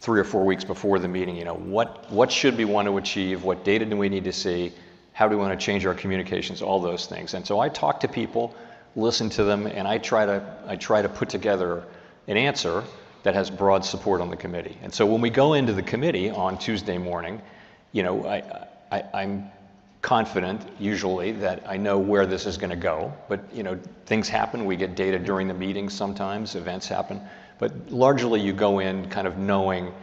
3 or 4 weeks before the meeting. You know, what should we want to achieve? What data do we need to see? How do we want to change our communications? All those things. And so I talk to people, listen to them, and I try to put together an answer that has broad support on the committee. And so when we go into the committee on Tuesday morning, you know, I'm confident usually that I know where this is going to go. But, you know, things happen. We get data during the meeting sometimes. Events happen. But largely you go in kind of knowing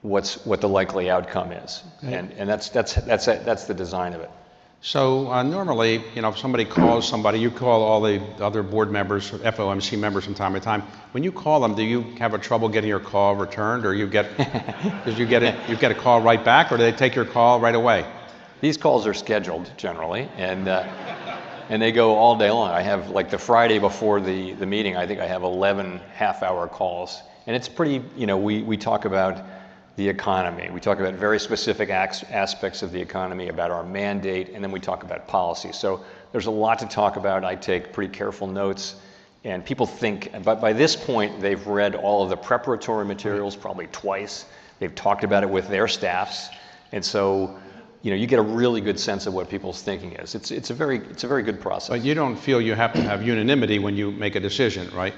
what the likely outcome is. Right. And that's the design of it. So normally, you know, if somebody calls somebody, you call all the other board members, FOMC members from time to time. When you call them, do you have a trouble getting your call returned, or you get a call right back, or do they take your call right away? These calls are scheduled generally, and they go all day long. I have, like, the Friday before the meeting, I think I have 11 half-hour calls, and it's pretty, you know, we talk about the economy. We talk about very specific aspects of the economy, about our mandate, and then we talk about policy. So there's a lot to talk about. I take pretty careful notes, and people think, but by this point, they've read all of the preparatory materials probably twice. They've talked about it with their staffs, and so, you know, you get a really good sense of what people's thinking is. It's a very good process. But you don't feel you have to have unanimity when you make a decision, right?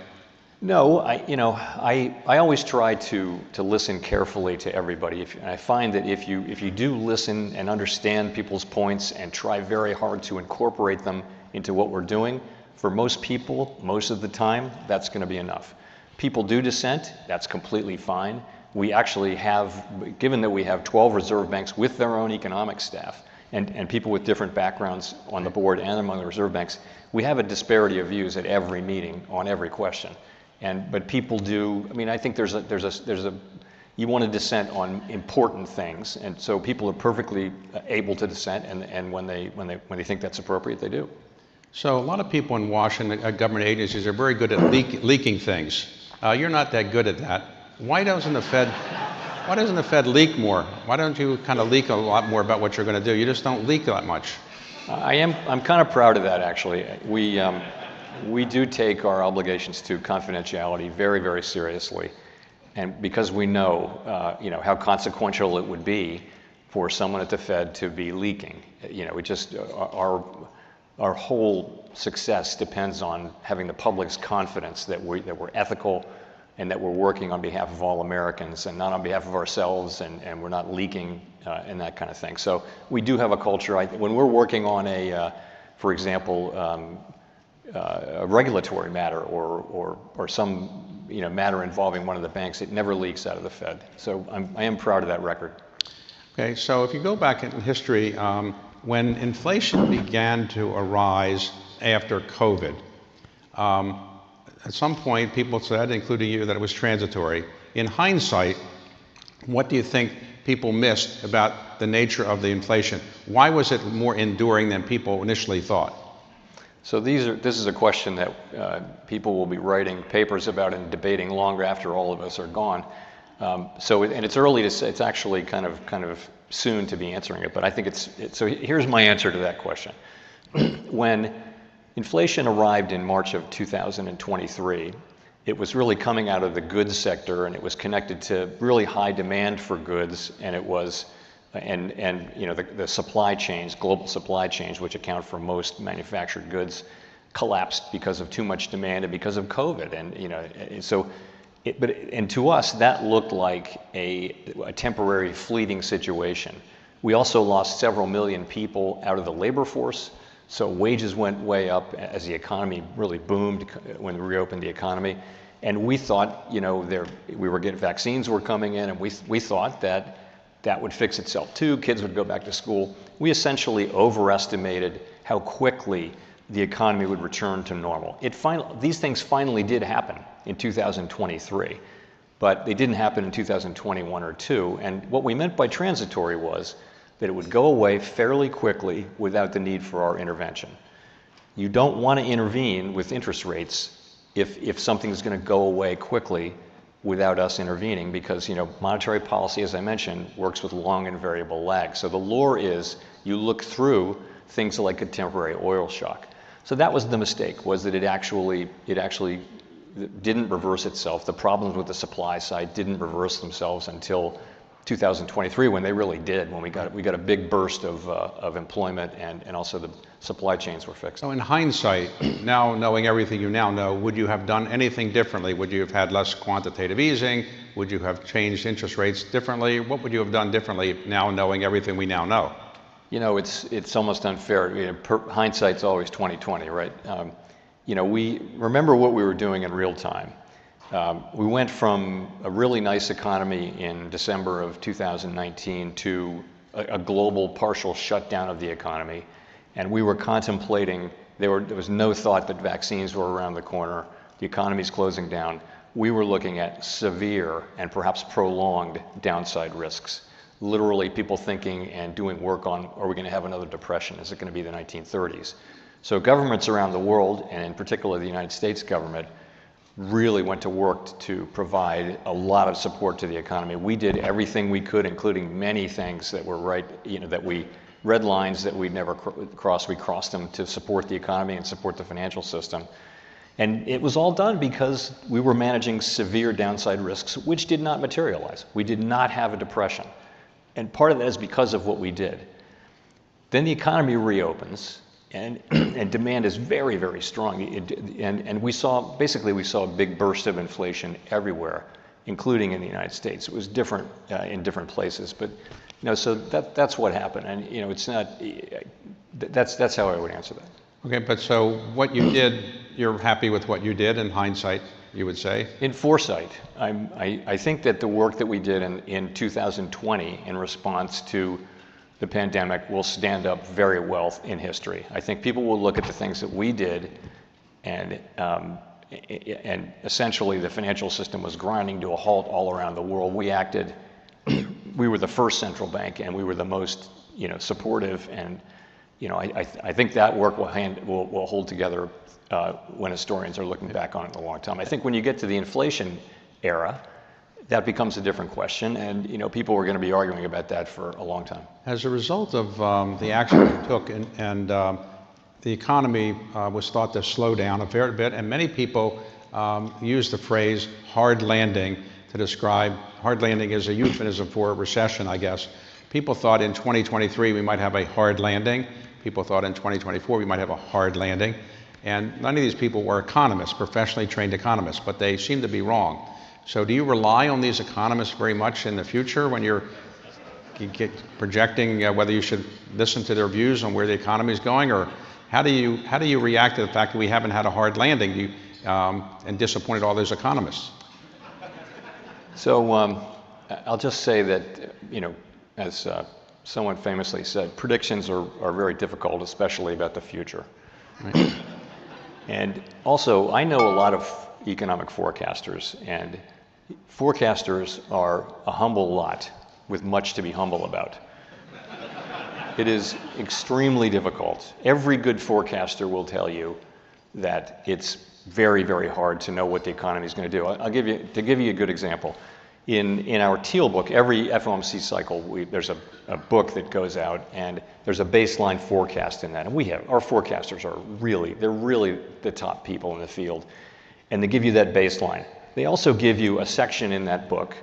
No, I always try to listen carefully to everybody. And I find that if you do listen and understand people's points and try very hard to incorporate them into what we're doing, for most people, most of the time, that's going to be enough. People do dissent. That's completely fine. We actually have, given that we have 12 reserve banks with their own economic staff and people with different backgrounds on the board and among the reserve banks, we have a disparity of views at every meeting on every question. But people do. I mean, I think there's a you want to dissent on important things, and so people are perfectly able to dissent, and when they think that's appropriate, they do. So a lot of people in Washington, government agencies, are very good at leaking things. You're not that good at that. Why doesn't the Fed leak more? Why don't you kind of leak a lot more about what you're going to do? You just don't leak that much. I'm kind of proud of that, actually. We do take our obligations to confidentiality very, very seriously, and because we know, you know, how consequential it would be for someone at the Fed to be leaking. You know, our whole success depends on having the public's confidence that we're ethical and that we're working on behalf of all Americans and not on behalf of ourselves, and we're not leaking and that kind of thing. So we do have a culture. When we're working on for example, a regulatory matter or some, you know, matter involving one of the banks, it never leaks out of the Fed. So I am proud of that record. Okay, so if you go back in history, when inflation began to arise after COVID, at some point people said, including you, that it was transitory. In hindsight, what do you think people missed about the nature of the inflation? Why was it more enduring than people initially thought? So this is a question that people will be writing papers about and debating long after all of us are gone. And it's early to say. It's actually kind of soon to be answering it. But I think so. Here's my answer to that question. When inflation arrived in March of 2023, it was really coming out of the goods sector, and it was connected to really high demand for goods, and it was. And you know, the supply chains, global supply chains, which account for most manufactured goods, collapsed because of too much demand and because of COVID. And you know, so, and to us that looked like a temporary, fleeting situation. We also lost several million people out of the labor force, so wages went way up as the economy really boomed when we reopened the economy. And we thought, vaccines were coming in, and we thought that would fix itself too. Kids would go back to school. We essentially overestimated how quickly the economy would return to normal. These things finally did happen in 2023, but they didn't happen in 2021 or 2. And what we meant by transitory was that it would go away fairly quickly without the need for our intervention. You don't want to intervene with interest rates if something is going to go away quickly without us intervening, because monetary policy, as I mentioned, works with long and variable lags. So the lure is you look through things like a temporary oil shock. So that was the mistake, was that it actually didn't reverse itself. The problems with the supply side didn't reverse themselves until 2023, when they really did, when we got a big burst of employment, and also the supply chains were fixed. So in hindsight, now knowing everything you now know, would you have done anything differently? Would you have had less quantitative easing? Would you have changed interest rates differently? What would you have done differently now knowing everything we now know? It's almost unfair. Hindsight's always 20/20, right? We remember what we were doing in real time. We went from a really nice economy in December of 2019 to a global partial shutdown of the economy, and we were contemplating, there was no thought that vaccines were around the corner, the economy's closing down. We were looking at severe and perhaps prolonged downside risks. Literally people thinking and doing work on, are we going to have another depression? Is it going to be the 1930s? So governments around the world, and in particular the United States government, really went to work to provide a lot of support to the economy. We did everything we could, including many things that were red lines that we'd never crossed. We crossed them to support the economy and support the financial system. And it was all done because we were managing severe downside risks, which did not materialize. We did not have a depression. And part of that is because of what we did. Then the economy reopens, and demand is very, very strong. And we saw a big burst of inflation everywhere, including in the United States. It was different in different places, but so that's what happened. And it's not. That's how I would answer that. Okay, but so what you did, you're happy with what you did in hindsight, you would say? In foresight, I think that the work that we did in 2020 in response to the pandemic will stand up very well in history. I think people will look at the things that we did, and essentially the financial system was grinding to a halt all around the world. We acted. We were the first central bank, and we were the most supportive. And I think that work will hold together when historians are looking back on it in a long time. I think when you get to the inflation era, that becomes a different question, and people are going to be arguing about that for a long time. As a result of the action you took, and the economy was thought to slow down a fair bit, and many people use the phrase hard landing to describe, hard landing is a euphemism for a recession, I guess. People thought in 2023 we might have a hard landing. People thought in 2024 we might have a hard landing. And none of these people were economists, professionally trained economists, but they seem to be wrong. So do you rely on these economists very much in the future when you're projecting whether you should listen to their views on where the economy is going, or how do you react to the fact that we haven't had a hard landing and disappointed all those economists? So I'll just say that as someone famously said, predictions are very difficult, especially about the future. Right? And also, I know a lot of economic forecasters, and forecasters are a humble lot with much to be humble about. It is extremely difficult. Every good forecaster will tell you that it's very, very hard to know what the economy is going to do. To give you a good example. In our Teal book, every FOMC cycle, there's a book that goes out, and there's a baseline forecast in that. And our forecasters are really the top people in the field. And they give you that baseline. They also give you a section in that book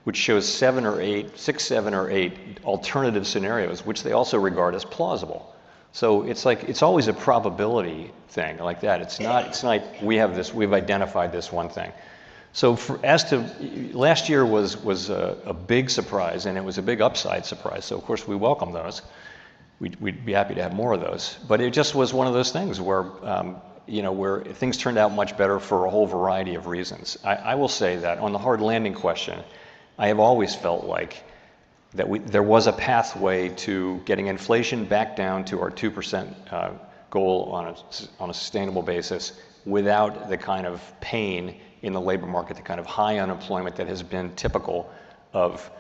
which shows 7 or 8 alternative scenarios, which they also regard as plausible. So it's always a probability thing like that. It's not we've identified this one thing. So last year was a big surprise, and it was a big upside surprise. So of course we welcome those. We'd be happy to have more of those. But it just was one of those things where where things turned out much better for a whole variety of reasons. I will say that on the hard landing question, I have always felt like that there was a pathway to getting inflation back down to our 2% goal on a sustainable basis without the kind of pain in the labor market, the kind of high unemployment that has been typical of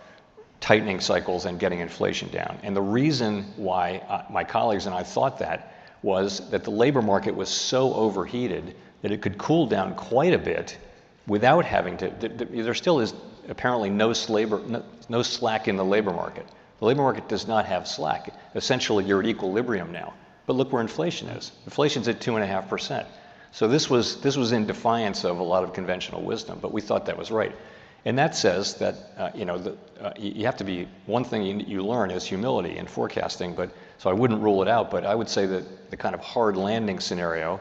tightening cycles and getting inflation down. And the reason why my colleagues and I thought that was that the labor market was so overheated that it could cool down quite a bit without having to, there still is apparently no slack in the labor market. The labor market does not have slack. Essentially, you're at equilibrium now. But look where inflation is. Inflation's at 2.5%. So this was in defiance of a lot of conventional wisdom, but we thought that was right. And that says that you have to be, one thing you learn is humility in forecasting, so I wouldn't rule it out, but I would say that the kind of hard landing scenario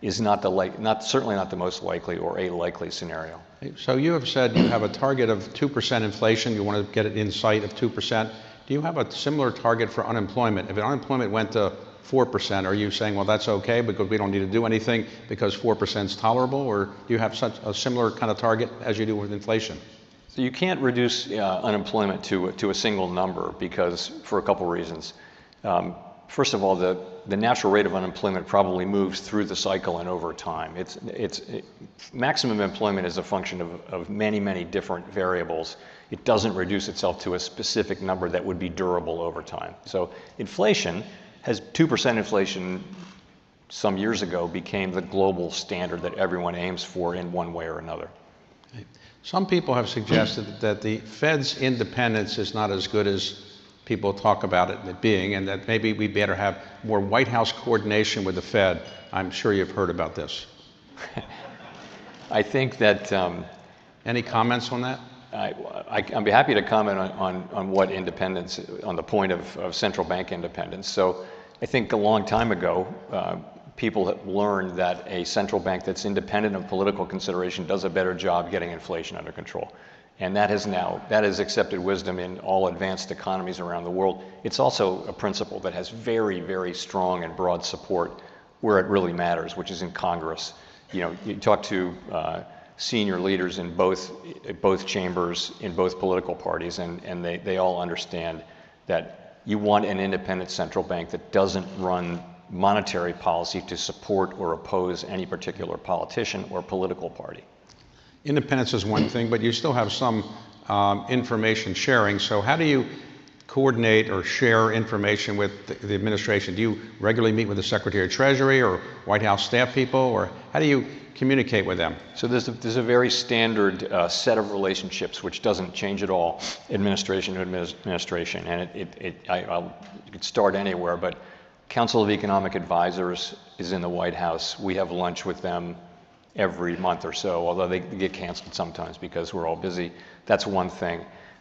is certainly not the most likely or a likely scenario. So you have said you have a target of 2% inflation, you want to get it in sight of 2%. Do you have a similar target for unemployment? If unemployment went to 4%, are you saying, well, that's okay because we don't need to do anything because 4% is tolerable, or do you have such a similar kind of target as you do with inflation? So you can't reduce unemployment to a single number because for a couple reasons. First of all, the natural rate of unemployment probably moves through the cycle and over time. Maximum employment is a function of many, many different variables. It doesn't reduce itself to a specific number that would be durable over time. So inflation has 2% inflation some years ago became the global standard that everyone aims for in one way or another. Some people have suggested that the Fed's independence is not as good as people talk about it being, and that maybe we better have more White House coordination with the Fed. I'm sure you've heard about this. I think that... Any comments on that? I'd be happy to comment on what independence, on the point of central bank independence. So I think a long time ago, people have learned that a central bank that's independent of political consideration does a better job getting inflation under control. And that is accepted wisdom in all advanced economies around the world. It's also a principle that has very, very strong and broad support where it really matters, which is in Congress. You talk to senior leaders in both chambers, in both political parties, and they all understand that you want an independent central bank that doesn't run monetary policy to support or oppose any particular politician or political party. Independence is one thing, but you still have some information sharing. So how do you coordinate or share information with the administration? Do you regularly meet with the Secretary of Treasury or White House staff people, or how do you communicate with them? So there's a very standard set of relationships which doesn't change at all, administration to administration, and you could start anywhere, but Council of Economic Advisors is in the White House. We have lunch with them every month or so, although they get canceled sometimes because we're all busy. That's one thing.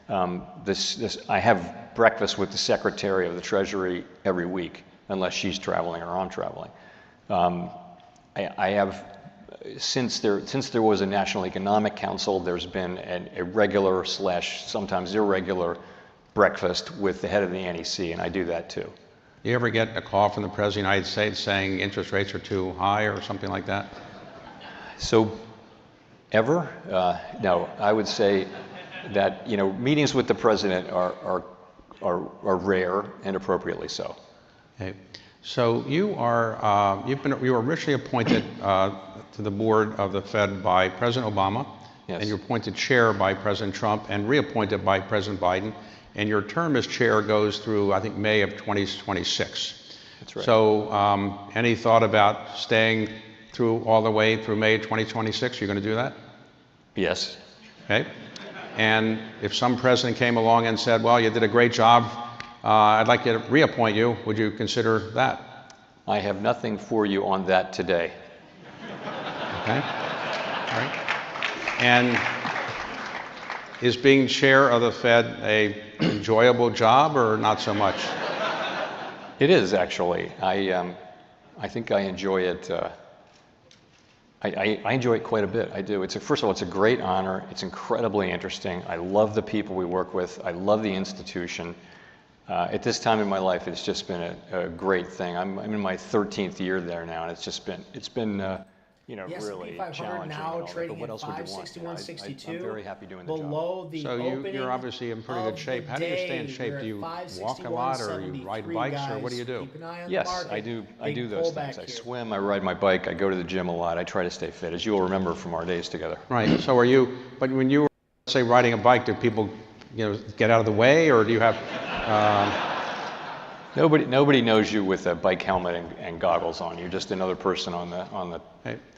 I have breakfast with the Secretary of the Treasury every week, unless she's traveling or I'm traveling. I have, since there was a National Economic Council, there's been a regular / sometimes irregular breakfast with the head of the NEC, and I do that too. You ever get a call from the President of the United States saying interest rates are too high or something like that? So, ever? No, I would say that meetings with the president are rare and appropriately so. Okay. So you were originally appointed to the board of the Fed by President Obama, yes. And you were appointed chair by President Trump and reappointed by President Biden. And your term as chair goes through, I think, May of 2026. That's right. So, any thought about staying all the way through May 2026? You're going to do that? Yes. Okay. And if some president came along and said, well, you did a great job, I'd like to reappoint you, would you consider that? I have nothing for you on that today. Okay. All right. And is being chair of the Fed an enjoyable job or not so much? It is, actually. I think I enjoy it. I enjoy it quite a bit. I do. First of all, it's a great honor. It's incredibly interesting. I love the people we work with. I love the institution. At this time in my life, it's just been a great thing. I'm in my 13th year there now, and it's been you know, really challenging. Now trading but what at else would you want? 561.62. I'm very happy doing the job. Below the So you're obviously in pretty good shape. How do you stay in shape? Do you walk a lot, or you ride bikes, or what do you do? Yes, I do those things. I swim, I ride my bike, I go to the gym a lot. I try to stay fit, as you'll remember from our days together. Right. So but when you were, say, riding a bike, do people, get out of the way, or do you have... Nobody knows you with a bike helmet and goggles on. You're just another person on the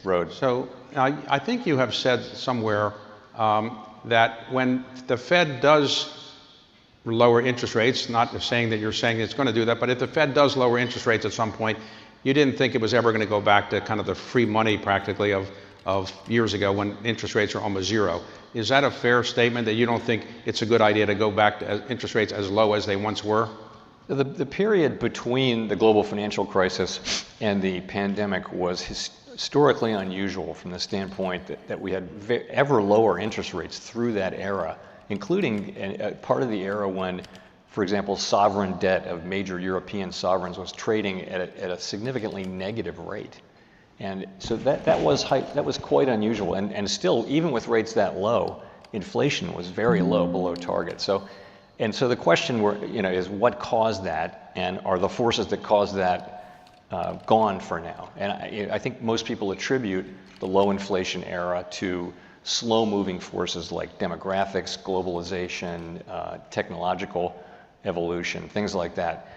road. So I think you have said somewhere that when the Fed does lower interest rates, not saying that you're saying it's going to do that, but if the Fed does lower interest rates at some point, you didn't think it was ever going to go back to kind of the free money practically of years ago when interest rates are almost zero. Is that a fair statement, that you don't think it's a good idea to go back to interest rates as low as they once were? The period between the global financial crisis and the pandemic was historically unusual from the standpoint that we had ever lower interest rates through that era, including a part of the era when, for example, sovereign debt of major European sovereigns was trading at a significantly negative rate. And so that was quite unusual. And still, even with rates that low, inflation was very low, below target. And so the question is what caused that, and are the forces that caused that gone for now? And I think most people attribute the low inflation era to slow-moving forces like demographics, globalization, technological evolution, things like that.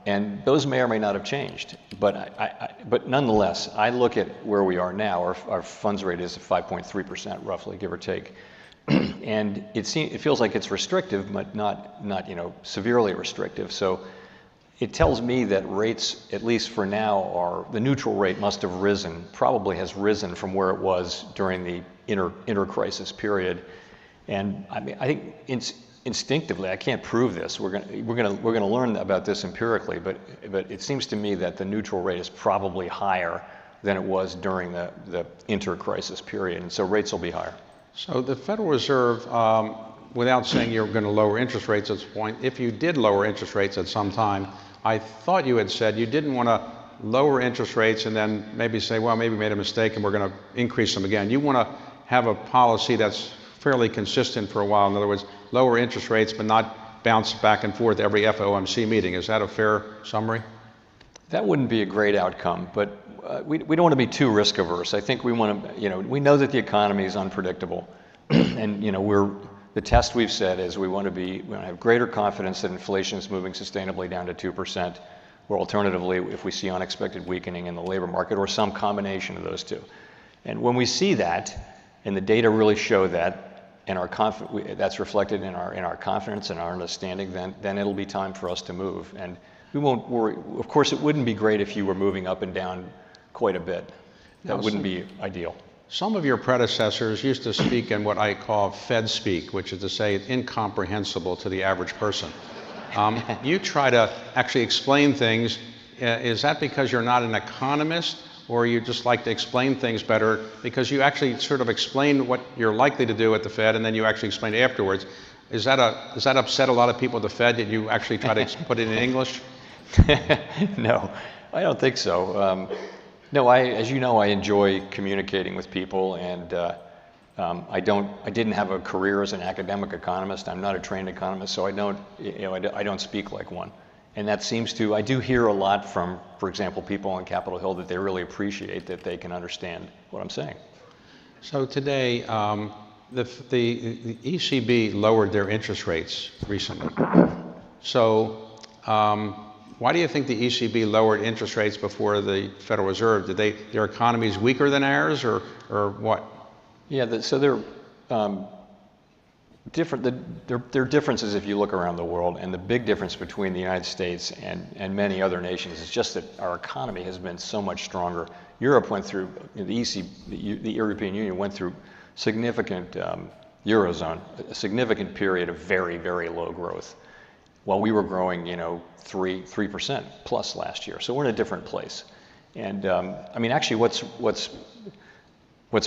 And those may or may not have changed. But nonetheless, I look at where we are now. Our funds rate is 5.3% roughly, give or take. And it feels like it's restrictive, but not severely restrictive. So it tells me that rates, at least for now, the neutral rate must have risen, probably has risen from where it was during the inter-crisis period. And I think instinctively, I can't prove this. We're gonna learn about this empirically, but it seems to me that the neutral rate is probably higher than it was during the inter-crisis period, and so rates will be higher. So the Federal Reserve, without saying you're going to lower interest rates at this point, if you did lower interest rates at some time, I thought you had said you didn't want to lower interest rates and then maybe say, well, maybe we made a mistake and we're going to increase them again. You want to have a policy that's fairly consistent for a while. In other words, lower interest rates but not bounce back and forth every FOMC meeting. Is that a fair summary? That wouldn't be a great outcome, but we don't want to be too risk averse. I think we want to, we know that the economy is unpredictable, and the test we've set is we want to have greater confidence that inflation is moving sustainably down to 2%, or alternatively, if we see unexpected weakening in the labor market, or some combination of those two. And when we see that, and the data really show that, and that's reflected in our confidence and our understanding, then it'll be time for us to move. And we won't worry. Of course, it wouldn't be great if you were moving up and down quite a bit. That wouldn't be ideal. Some of your predecessors used to speak in what I call Fed speak, which is to say incomprehensible to the average person. You try to actually explain things. Is that because you're not an economist, or you just like to explain things better because you actually sort of explain what you're likely to do at the Fed and then you actually explain it afterwards? Does that upset a lot of people at the Fed that you actually try to put it in English? No, I don't think so. No, as you know, I enjoy communicating with people, and I didn't have a career as an academic economist. I'm not a trained economist, so I don't speak like one. And that I do hear a lot from, for example, people on Capitol Hill that they really appreciate that they can understand what I'm saying. So today, the ECB lowered their interest rates recently. So why do you think the ECB lowered interest rates before the Federal Reserve? Their economy is weaker than ours, or what? Yeah, so they're different. There are differences if you look around the world, and the big difference between the United States and many other nations is just that our economy has been so much stronger. Europe went through, the European Union went through significant Eurozone, a significant period of very, very low growth, while we were growing, 3% plus last year. So we're in a different place. And actually, what's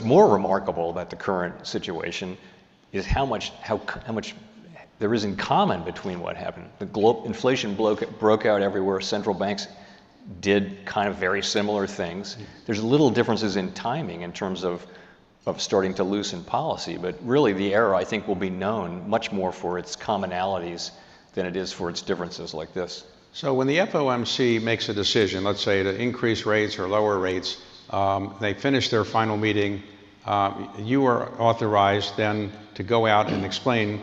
more remarkable about the current situation is how much there is in common between what happened. Inflation broke out everywhere. Central banks did kind of very similar things. There's little differences in timing in terms of starting to loosen policy, but really the era, I think, will be known much more for its commonalities than it is for its differences like this. So when the FOMC makes a decision, let's say to increase rates or lower rates, they finish their final meeting, you are authorized then to go out and explain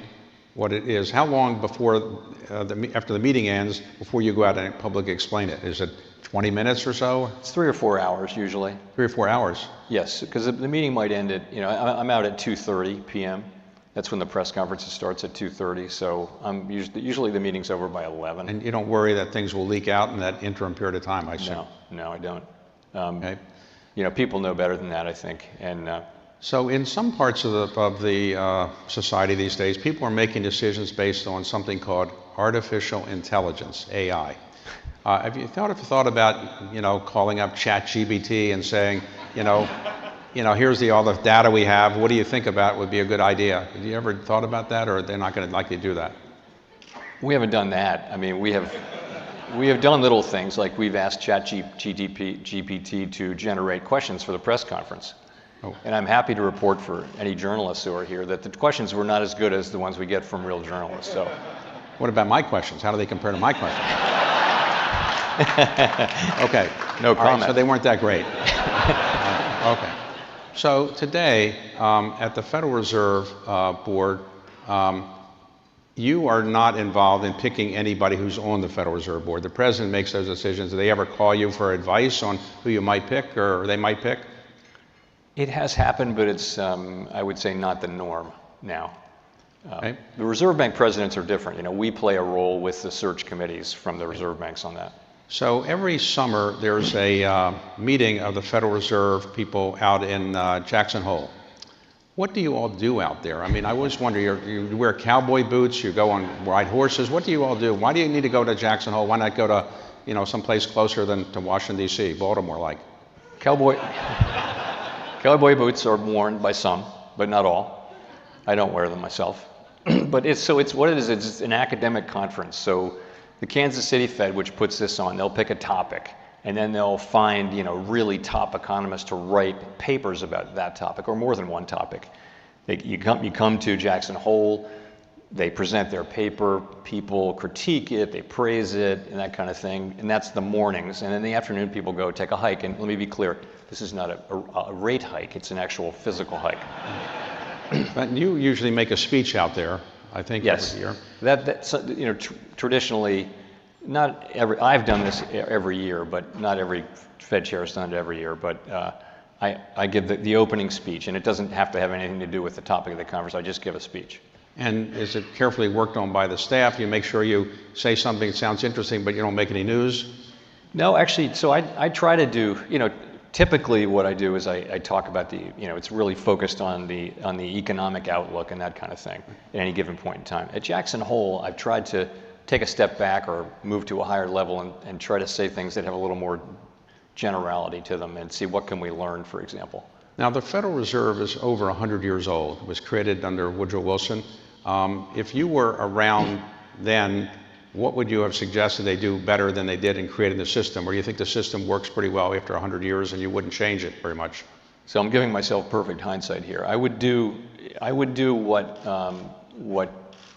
what it is. How long before, after the meeting ends, before you go out and publicly explain it? Is it 20 minutes or so? It's 3 or 4 hours usually. 3 or 4 hours? Yes, because the meeting might end at, I'm out at 2:30 p.m. That's when the press conference starts at 2:30, so I'm usually the meeting's over by 11. And you don't worry that things will leak out in that interim period of time, I assume? No, I don't. Okay. People know better than that, I think. And so in some parts of the society these days, people are making decisions based on something called artificial intelligence, AI. Have you thought about, calling up ChatGPT and saying, here's all the data we have, what do you think about would be a good idea? Have you ever thought about that, or they're not going to likely do that? We haven't done that. I mean, we have done little things, like we've asked ChatGPT to generate questions for the press conference. Oh. And I'm happy to report for any journalists who are here that the questions were not as good as the ones we get from real journalists. So, what about my questions? How do they compare to my questions? Okay. No comment. Right, so they weren't that great. Okay. So today, at the Federal Reserve Board, you are not involved in picking anybody who's on the Federal Reserve Board. The president makes those decisions. Do they ever call you for advice on who you might pick or they might pick? It has happened, but it's, I would say, not the norm now. Okay. The Reserve Bank presidents are different. We play a role with the search committees from the Reserve Banks on that. So every summer there's a meeting of the Federal Reserve people out in Jackson Hole. What do you all do out there? I mean, I always wonder, you wear cowboy boots, you go on ride horses. What do you all do? Why do you need to go to Jackson Hole? Why not go to, someplace closer than to Washington, D.C., Baltimore like? Cowboy boots are worn by some, but not all. I don't wear them myself. But it's what it is. It's an academic conference. So the Kansas City Fed, which puts this on, they'll pick a topic, and then they'll find really top economists to write papers about that topic, or more than one topic. You come to Jackson Hole, they present their paper, people critique it, they praise it, and that kind of thing. And that's the mornings. And in the afternoon, people go take a hike. And let me be clear, this is not a rate hike; it's an actual physical hike. But you usually make a speech out there, I think, yes. every year. That's traditionally, not every. I've done this every year, but not every Fed chair has done it every year. But I give the opening speech, and it doesn't have to have anything to do with the topic of the conference. I just give a speech. And is it carefully worked on by the staff? You make sure you say something that sounds interesting, but you don't make any news? No, actually. So I try to do. Typically, what I do is I talk about it's really focused on the economic outlook and that kind of thing at any given point in time. At Jackson Hole, I've tried to take a step back or move to a higher level and try to say things that have a little more generality to them and see what can we learn, for example. Now, the Federal Reserve is over 100 years old. It was created under Woodrow Wilson. If you were around then, what would you have suggested they do better than they did in creating the system? Or do you think the system works pretty well after 100 years and you wouldn't change it very much? So I'm giving myself perfect hindsight here. I would do what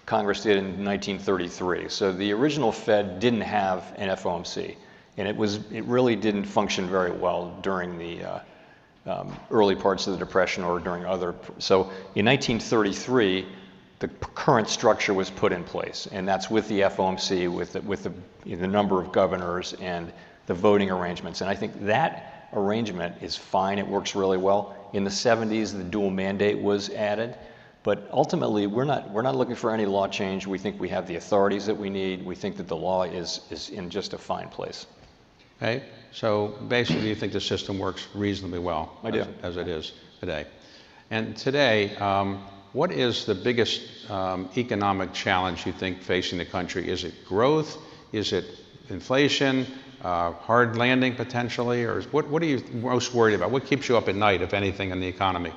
Congress did in 1933. So the original Fed didn't have an FOMC, and it really didn't function very well during the early parts of the Depression or during other. So in 1933. The current structure was put in place, and that's with the FOMC, with the number of governors and the voting arrangements. And I think that arrangement is fine. It works really well. In the 70s, the dual mandate was added, but ultimately, we're not looking for any law change. We think we have the authorities that we need. We think that the law is in just a fine place. Okay. So basically, you think the system works reasonably well. I do. As it is today. And today. What is the biggest economic challenge you think facing the country? Is it growth? Is it inflation? Hard landing potentially? Or what are you most worried about? What keeps you up at night, if anything, in the economy?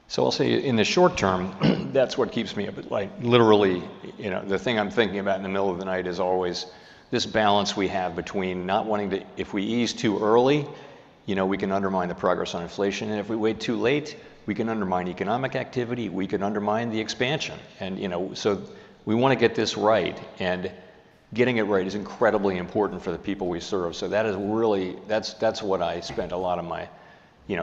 So I'll say in the short term, that's what keeps me up at night. Literally, the thing I'm thinking about in the middle of the night is always this balance we have between not wanting to, if we ease too early, we can undermine the progress on inflation. And if we wait too late, we can undermine economic activity, we can undermine the expansion. And, so we want to get this right. And getting it right is incredibly important for the people we serve. So that is really, that's what I spend a lot of my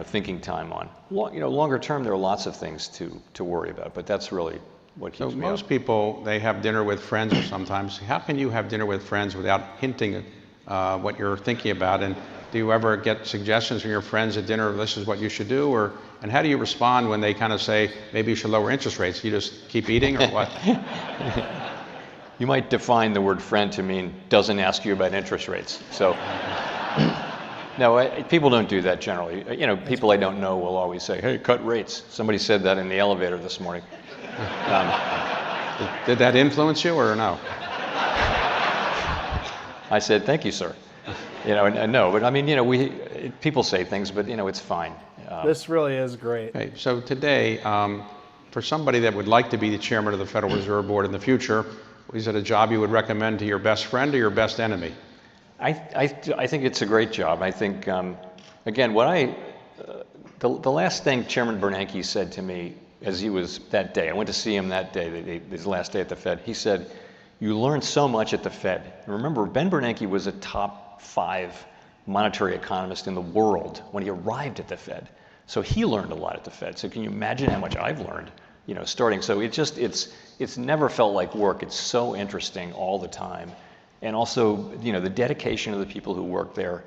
thinking time on. Longer term, there are lots of things to worry about, but that's really what keeps me up. Most people, they have dinner with friends or sometimes. How can you have dinner with friends without hinting at what you're thinking about? And do you ever get suggestions from your friends at dinner, this is what you should do? And how do you respond when they kind of say, maybe you should lower interest rates? You just keep eating or what? You might define the word friend to mean doesn't ask you about interest rates. So. No, people don't do that generally. People I don't know will always say, hey, cut rates. Somebody said that in the elevator this morning. Did that influence you or no? I said, thank you, sir. No, but I mean, people say things, but it's fine. This really is great. Okay, so today, for somebody that would like to be the chairman of the Federal Reserve Board in the future, is it a job you would recommend to your best friend or your best enemy? I think it's a great job. I think, again, the last thing Chairman Bernanke said to me as he was that day, I went to see him that day, his last day at the Fed, he said, you learn so much at the Fed. And remember, Ben Bernanke was a top 5 monetary economist in the world when he arrived at the Fed. So he learned a lot at the Fed. So can you imagine how much I've learned, starting? So it's never felt like work. It's so interesting all the time. And also, the dedication of the people who work there,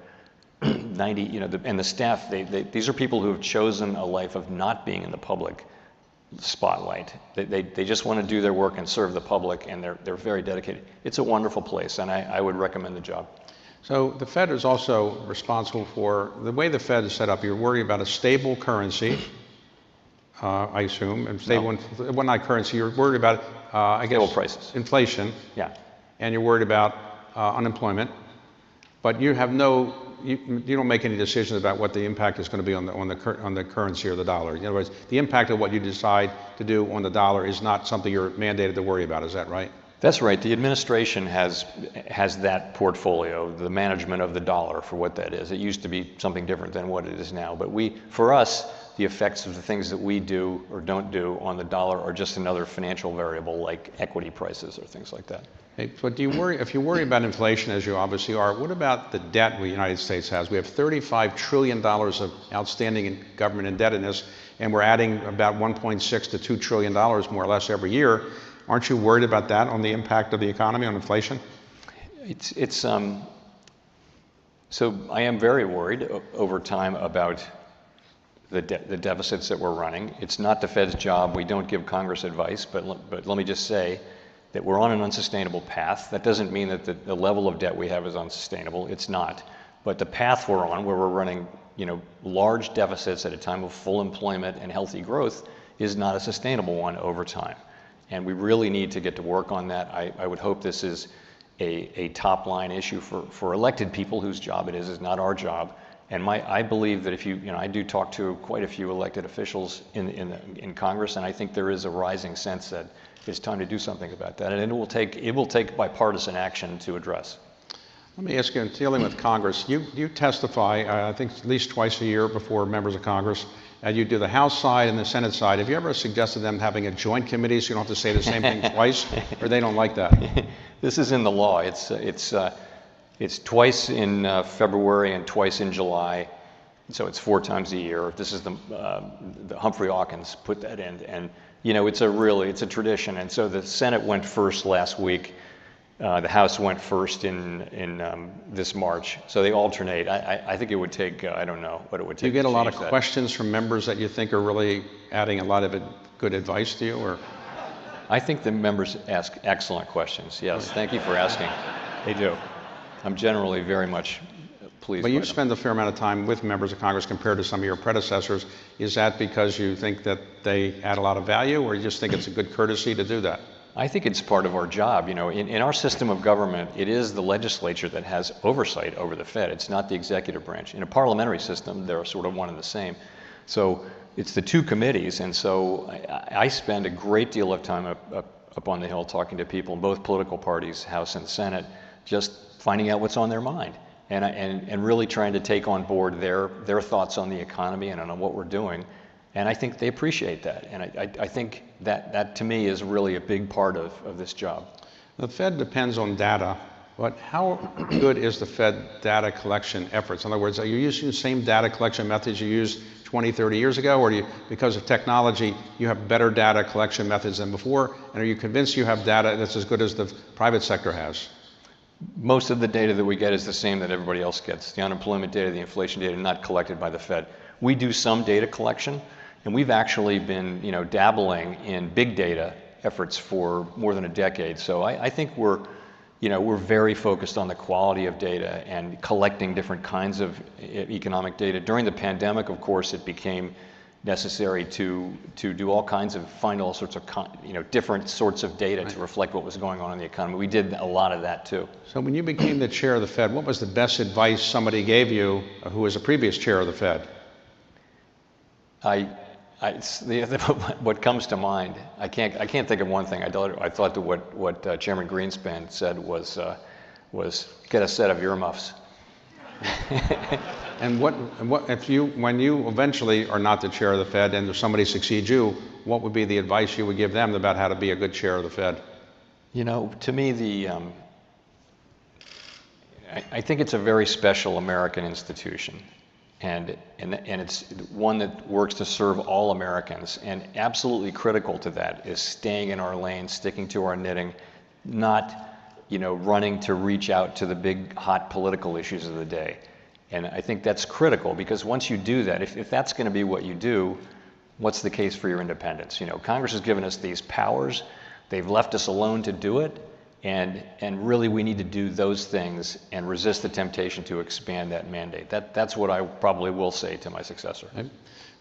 and the staff, these are people who have chosen a life of not being in the public spotlight. They just want to do their work and serve the public, and they're very dedicated. It's a wonderful place, and I would recommend the job. So the Fed is also responsible for, the way the Fed is set up, you're worried about a stable currency, I assume, and stable, well, not currency, you're worried about, stable prices. Inflation. Yeah. And you're worried about unemployment, but you have you don't make any decisions about what the impact is going to be on the currency or the dollar. In other words, the impact of what you decide to do on the dollar is not something you're mandated to worry about. Is that right? That's right. The administration has that portfolio, the management of the dollar, for what that is. It used to be something different than what it is now. But for us, the effects of the things that we do or don't do on the dollar are just another financial variable, like equity prices or things like that. Hey, but if you worry about inflation, as you obviously are, what about the debt the United States has? We have $35 trillion of outstanding in government indebtedness, and we're adding about $1.6 to $2 trillion more or less every year. Aren't you worried about that on the impact of the economy on inflation? So I am very worried over time about the deficits that we're running. It's not the Fed's job. We don't give Congress advice, but let me just say that we're on an unsustainable path. That doesn't mean that the level of debt we have is unsustainable. It's not. But the path we're on, where we're running large deficits at a time of full employment and healthy growth, is not a sustainable one over time. And we really need to get to work on that. I would hope this is a top line issue for elected people whose job it is not our job. And I believe that if I do talk to quite a few elected officials in Congress, and I think there is a rising sense that it's time to do something about that, and it will take bipartisan action to address. Let me ask you, in dealing with Congress, you testify, I think at least twice a year before members of Congress, and you do the House side and the Senate side. Have you ever suggested them having a joint committee so you don't have to say the same thing twice, or they don't like that? This is in the law. It's twice in February and twice in July, so it's 4 times a year. This is the Humphrey Hawkins put that in, and it's a tradition. And so the Senate went first last week. The House went first in this March, so they alternate. I think it would take, I don't know what it would take. Do you get a lot of questions from members that you think are really adding a lot of good advice to you, or? I think the members ask excellent questions. Yes, thank you for asking. They do. I'm generally very much pleased. But you spend a fair amount of time with members of Congress compared to some of your predecessors. Is that because you think that they add a lot of value, or you just think it's a good courtesy to do that? I think it's part of our job. In our system of government, it is the legislature that has oversight over the Fed. It's not the executive branch. In a parliamentary system, they're sort of one and the same. So it's the two committees, and so I spend a great deal of time up on the Hill talking to people in both political parties, House and Senate, just finding out what's on their mind, and really trying to take on board their thoughts on the economy and on what we're doing. And I think they appreciate that, and I think that to me is really a big part of this job. The Fed depends on data, but how good is the Fed data collection efforts? In other words, are you using the same data collection methods you used 20, 30 years ago, or do you, because of technology, you have better data collection methods than before, and are you convinced you have data that's as good as the private sector has? Most of the data that we get is the same that everybody else gets. The unemployment data, the inflation data, not collected by the Fed. We do some data collection, and we've actually been, dabbling in big data efforts for more than a decade. So I think we're very focused on the quality of data and collecting different kinds of economic data. During the pandemic, of course, it became necessary to do all kinds of, find all sorts of, different sorts of data to reflect what was going on in the economy. We did a lot of that too. So when you became the chair of the Fed, what was the best advice somebody gave you who was a previous chair of the Fed? What comes to mind, I can't think of one thing. I thought that what Chairman Greenspan said was get a set of earmuffs. And when you eventually are not the chair of the Fed and if somebody succeeds you, what would be the advice you would give them about how to be a good chair of the Fed? To me, I think it's a very special American institution. And it's one that works to serve all Americans, and absolutely critical to that is staying in our lane, sticking to our knitting, not running to reach out to the big hot political issues of the day. And I think that's critical, because once you do that, if that's going to be what you do, what's the case for your independence? Congress has given us these powers, they've left us alone to do it. And really we need to do those things and resist the temptation to expand that mandate. That's what I probably will say to my successor.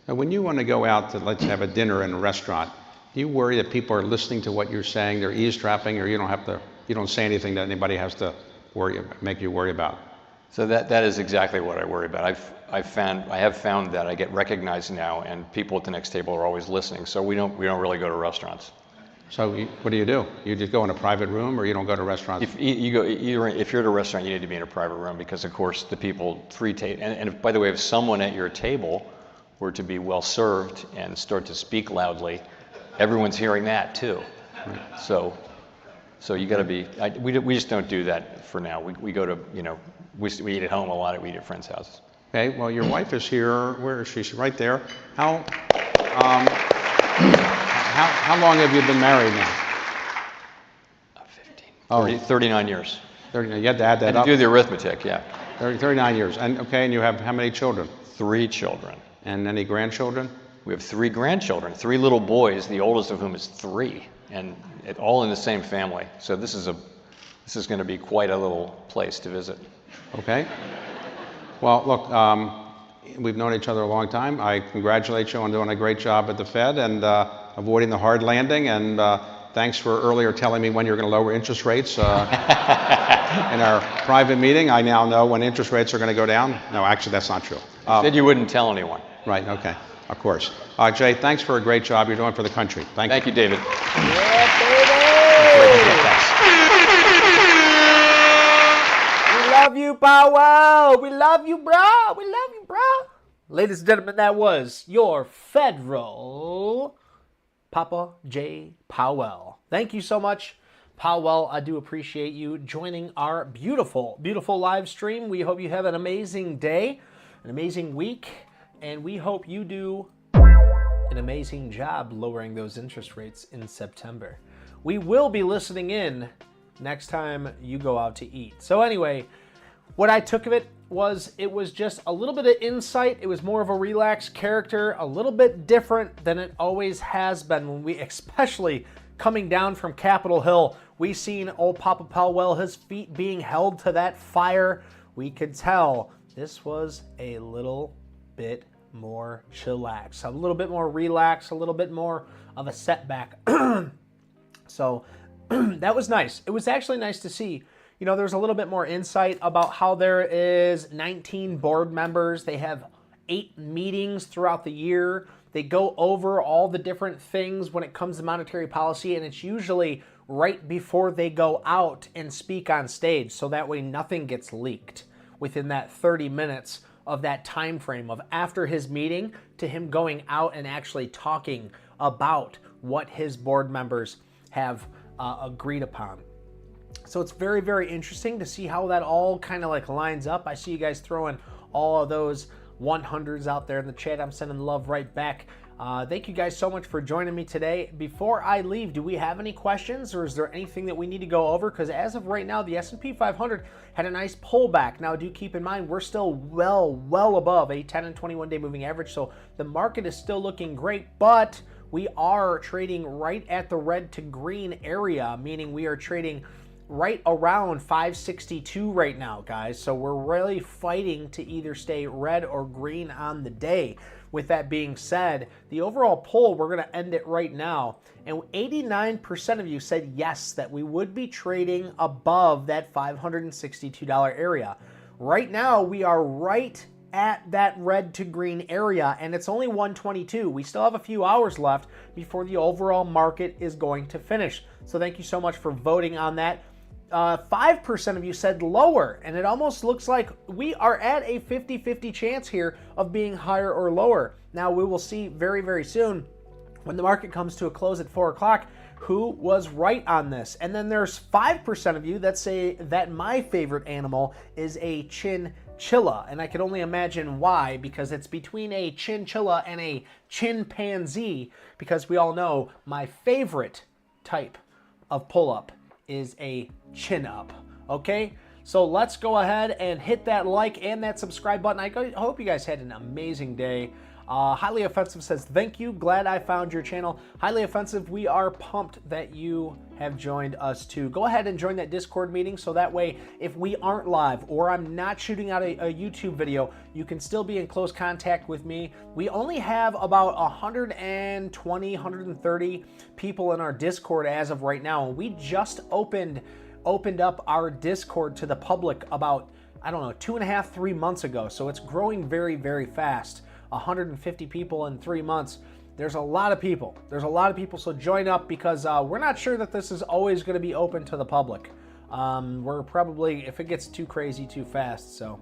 Now, when you want to go out to, let's have a dinner in a restaurant, do you worry that people are listening to what you're saying, they're eavesdropping, or you don't say anything that anybody has to make you worry about? So that is exactly what I worry about. I have found that I get recognized now, and people at the next table are always listening. So we don't really go to restaurants. So what do? You just go in a private room, or you don't go to restaurants? If you're at a restaurant, you need to be in a private room, because of course the people and by the way, if someone at your table were to be well served and start to speak loudly, everyone's hearing that too. Right. So you got to be. We just don't do that for now. We go to we eat at home a lot. We eat at friends' houses. Okay. Well, your wife is here. Where is she? She's right there. How long have you been married now? 39 years. 39, you had to add that I up. do the arithmetic, yeah. 39 years. And you have how many children? 3 children. And any grandchildren? We have 3 grandchildren, 3 little boys, the oldest of whom is 3, and all in the same family. So this is going to be quite a little place to visit. Okay. Well, look, we've known each other a long time. I congratulate you on doing a great job at the Fed and avoiding the hard landing. And thanks for earlier telling me when you're going to lower interest rates in our private meeting. I now know when interest rates are going to go down. No, actually, that's not true. You said you wouldn't tell anyone. Right, okay, of course. Jay, thanks for a great job you're doing for the country. Thank you, David. Yeah, baby! We love you, Powell. We love you, bro. We love you, bro. Ladies and gentlemen, that was your Federal Papa J. Powell. Thank you so much, Powell. I do appreciate you joining our beautiful, beautiful live stream. We hope you have an amazing day, an amazing week, and we hope you do an amazing job lowering those interest rates in September. We will be listening in next time you go out to eat. So anyway, what I took of it was just a little bit of insight. It was more of a relaxed character, a little bit different than it always has been when we, especially coming down from Capitol Hill, we seen old Papa Powell, his feet being held to that fire. We could tell this was a little bit more chillax, a little bit more relaxed, a little bit more of a setback. So that was nice. It was actually nice to see. There's a little bit more insight about how there is 19 board members. They have 8 meetings throughout the year. They go over all the different things when it comes to monetary policy, and it's usually right before they go out and speak on stage, so that way nothing gets leaked within that 30 minutes of that time frame of after his meeting to him going out and actually talking about what his board members have agreed upon. So it's very, very interesting to see how that all kind of like lines up. I see you guys throwing all of those 100s out there in the chat. I'm sending love right back. Thank you guys so much for joining me today. Before I leave, do we have any questions, or is there anything that we need to go over? Because as of right now, the S&P 500 had a nice pullback. Now, do keep in mind, we're still well above a 10 and 21-day moving average, so the market is still looking great, but we are trading right at the red to green area, meaning we are trading right around 562 right now, guys. So we're really fighting to either stay red or green on the day. With that being said, the overall poll, we're going to end it right now. And 89% of you said yes, that we would be trading above that $562 area. Right now, we are right at that red to green area, and it's only 122. We still have a few hours left before the overall market is going to finish. So thank you so much for voting on that. 5% of you said lower, and it almost looks like we are at a 50-50 chance here of being higher or lower. Now, we will see very, very soon when the market comes to a close at 4 o'clock who was right on this. And then there's 5% of you that say that my favorite animal is a chinchilla, and I can only imagine why, because it's between a chinchilla and a chimpanzee, because we all know my favorite type of pull-up is a chin up. Okay, so let's go ahead and hit that like and that subscribe button. I hope you guys had an amazing day. Highly Offensive says, thank you, glad I found your channel. Highly Offensive, we are pumped that you have joined us too. Go ahead and join that Discord meeting, so that way if we aren't live or I'm not shooting out a YouTube video, you can still be in close contact with me. We only have about 120, 130 people in our Discord as of right now, and we just opened up our Discord to the public about, I don't know, 2.5, 3 months ago. So it's growing very, very fast. 150 people in 3 months. There's a lot of people. So join up, because we're not sure that this is always going to be open to the public. We're probably, if it gets too crazy too fast. So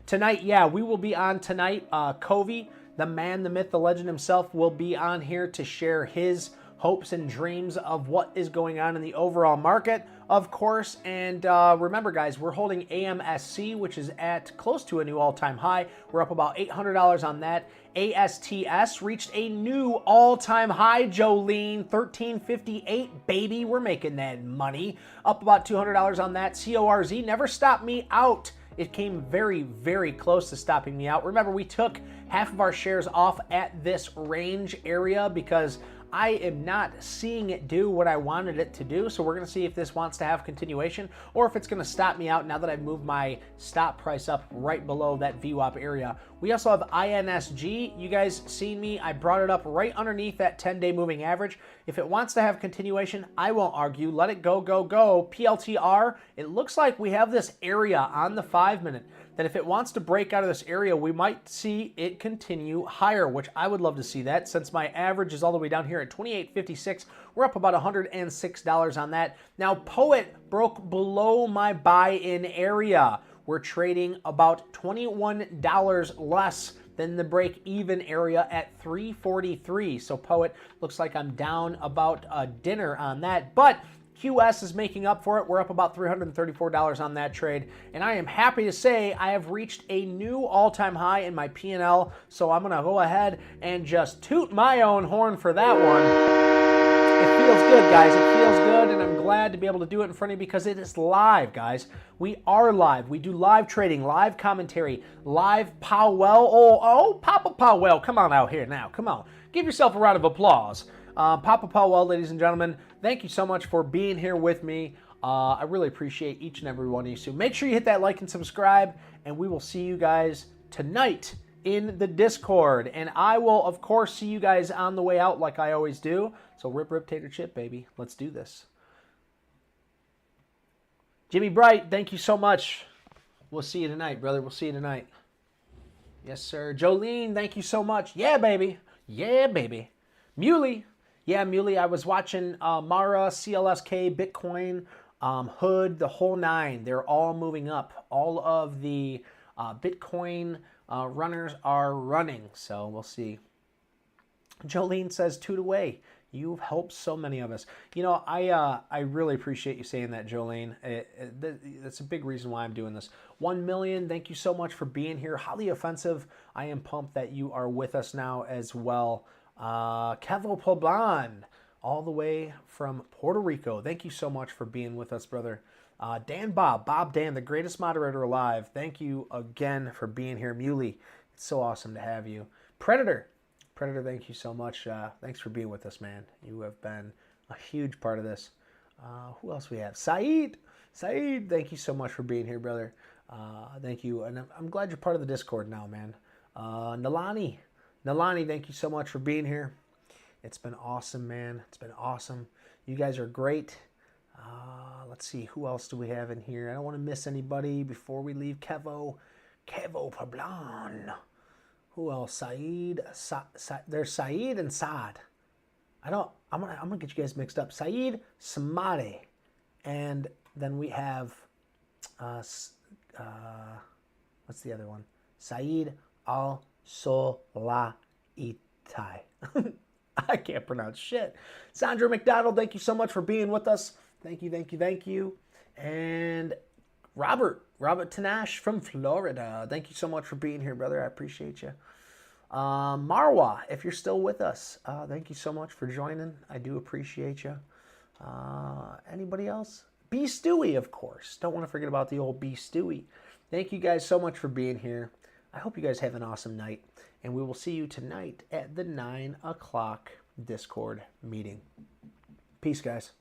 tonight, yeah, we will be on tonight. Covey, the man, the myth, the legend himself, will be on here to share his hopes and dreams of what is going on in the overall market, of course. And remember, guys, we're holding AMSC, which is at close to a new all-time high. We're up about $800 on that. ASTS reached a new all-time high, Jolene, 1358, baby. We're making that money. Up about $200 on that. CORZ never stopped me out. It came very, very close to stopping me out. Remember, we took half of our shares off at this range area because I am not seeing it do what I wanted it to do. So we're going to see if this wants to have continuation or if it's going to stop me out now that I've moved my stop price up right below that VWAP area. We also have INSG. You guys seen me. I brought it up right underneath that 10-day moving average. If it wants to have continuation, I won't argue. Let it go, go, go. PLTR, it looks like we have this area on the 5-minute that if it wants to break out of this area, we might see it continue higher, which I would love to see that. Since my average is all the way down here at 28.56, we're up about $106 on that. Now, Poet broke below my buy-in area. We're trading about $21 less than the break-even area at 343. So Poet, looks like I'm down about a dinner on that, but QS is making up for it. We're up about $334 on that trade. And I am happy to say I have reached a new all-time high in my P&L. So I'm going to go ahead and just toot my own horn for that one. It feels good, guys. It feels good, and I'm glad to be able to do it in front of you because it is live, guys. We are live. We do live trading, live commentary, live Powell. Oh, Papa Powell, come on out here now. Come on. Give yourself a round of applause. Papa Powell, ladies and gentlemen, thank you so much for being here with me. I really appreciate each and every one of you. So make sure you hit that like and subscribe, and we will see you guys tonight in the Discord. And I will, of course, see you guys on the way out like I always do. So rip, rip, tater chip, baby. Let's do this. Jimmy Bright, thank you so much. We'll see you tonight, brother. We'll see you tonight. Yes, sir. Jolene, thank you so much. Yeah, baby. Yeah, baby. Muley. Yeah, Muley, I was watching Mara, CLSK, Bitcoin, Hood, the whole nine. They're all moving up. All of the Bitcoin runners are running. So we'll see. Jolene says 2 to way. You've helped so many of us. You know, I really appreciate you saying that, Jolene. That's a big reason why I'm doing this. 1 million, thank you so much for being here. Highly offensive. I am pumped that you are with us now as well. Kevo Poblan, all the way from Puerto Rico. Thank you so much for being with us, brother. Bob Dan, the greatest moderator alive. Thank you again for being here. Muley, it's so awesome to have you. Predator, thank you so much. Thanks for being with us, man. You have been a huge part of this. Who else we have? Saeed, thank you so much for being here, brother. Thank you. And I'm glad you're part of the Discord now, man. Nalani, thank you so much for being here. It's been awesome, man. It's been awesome. You guys are great. Let's see, who else do we have in here? I don't want to miss anybody before we leave. Kevo Pablan. Who else? Saeed. There's Saeed and Saad. I'm gonna get you guys mixed up. Saeed Samade, and then we have what's the other one? Saeed Al Solaitai. I can't pronounce shit. Sandra McDonald, thank you so much for being with us. Thank you. And Robert Tanash from Florida. Thank you so much for being here, brother. I appreciate you. Marwa, if you're still with us, thank you so much for joining. I do appreciate you. Anybody else? B. Stewie, of course. Don't want to forget about the old B. Stewie. Thank you guys so much for being here. I hope you guys have an awesome night. And we will see you tonight at the 9 o'clock Discord meeting. Peace, guys.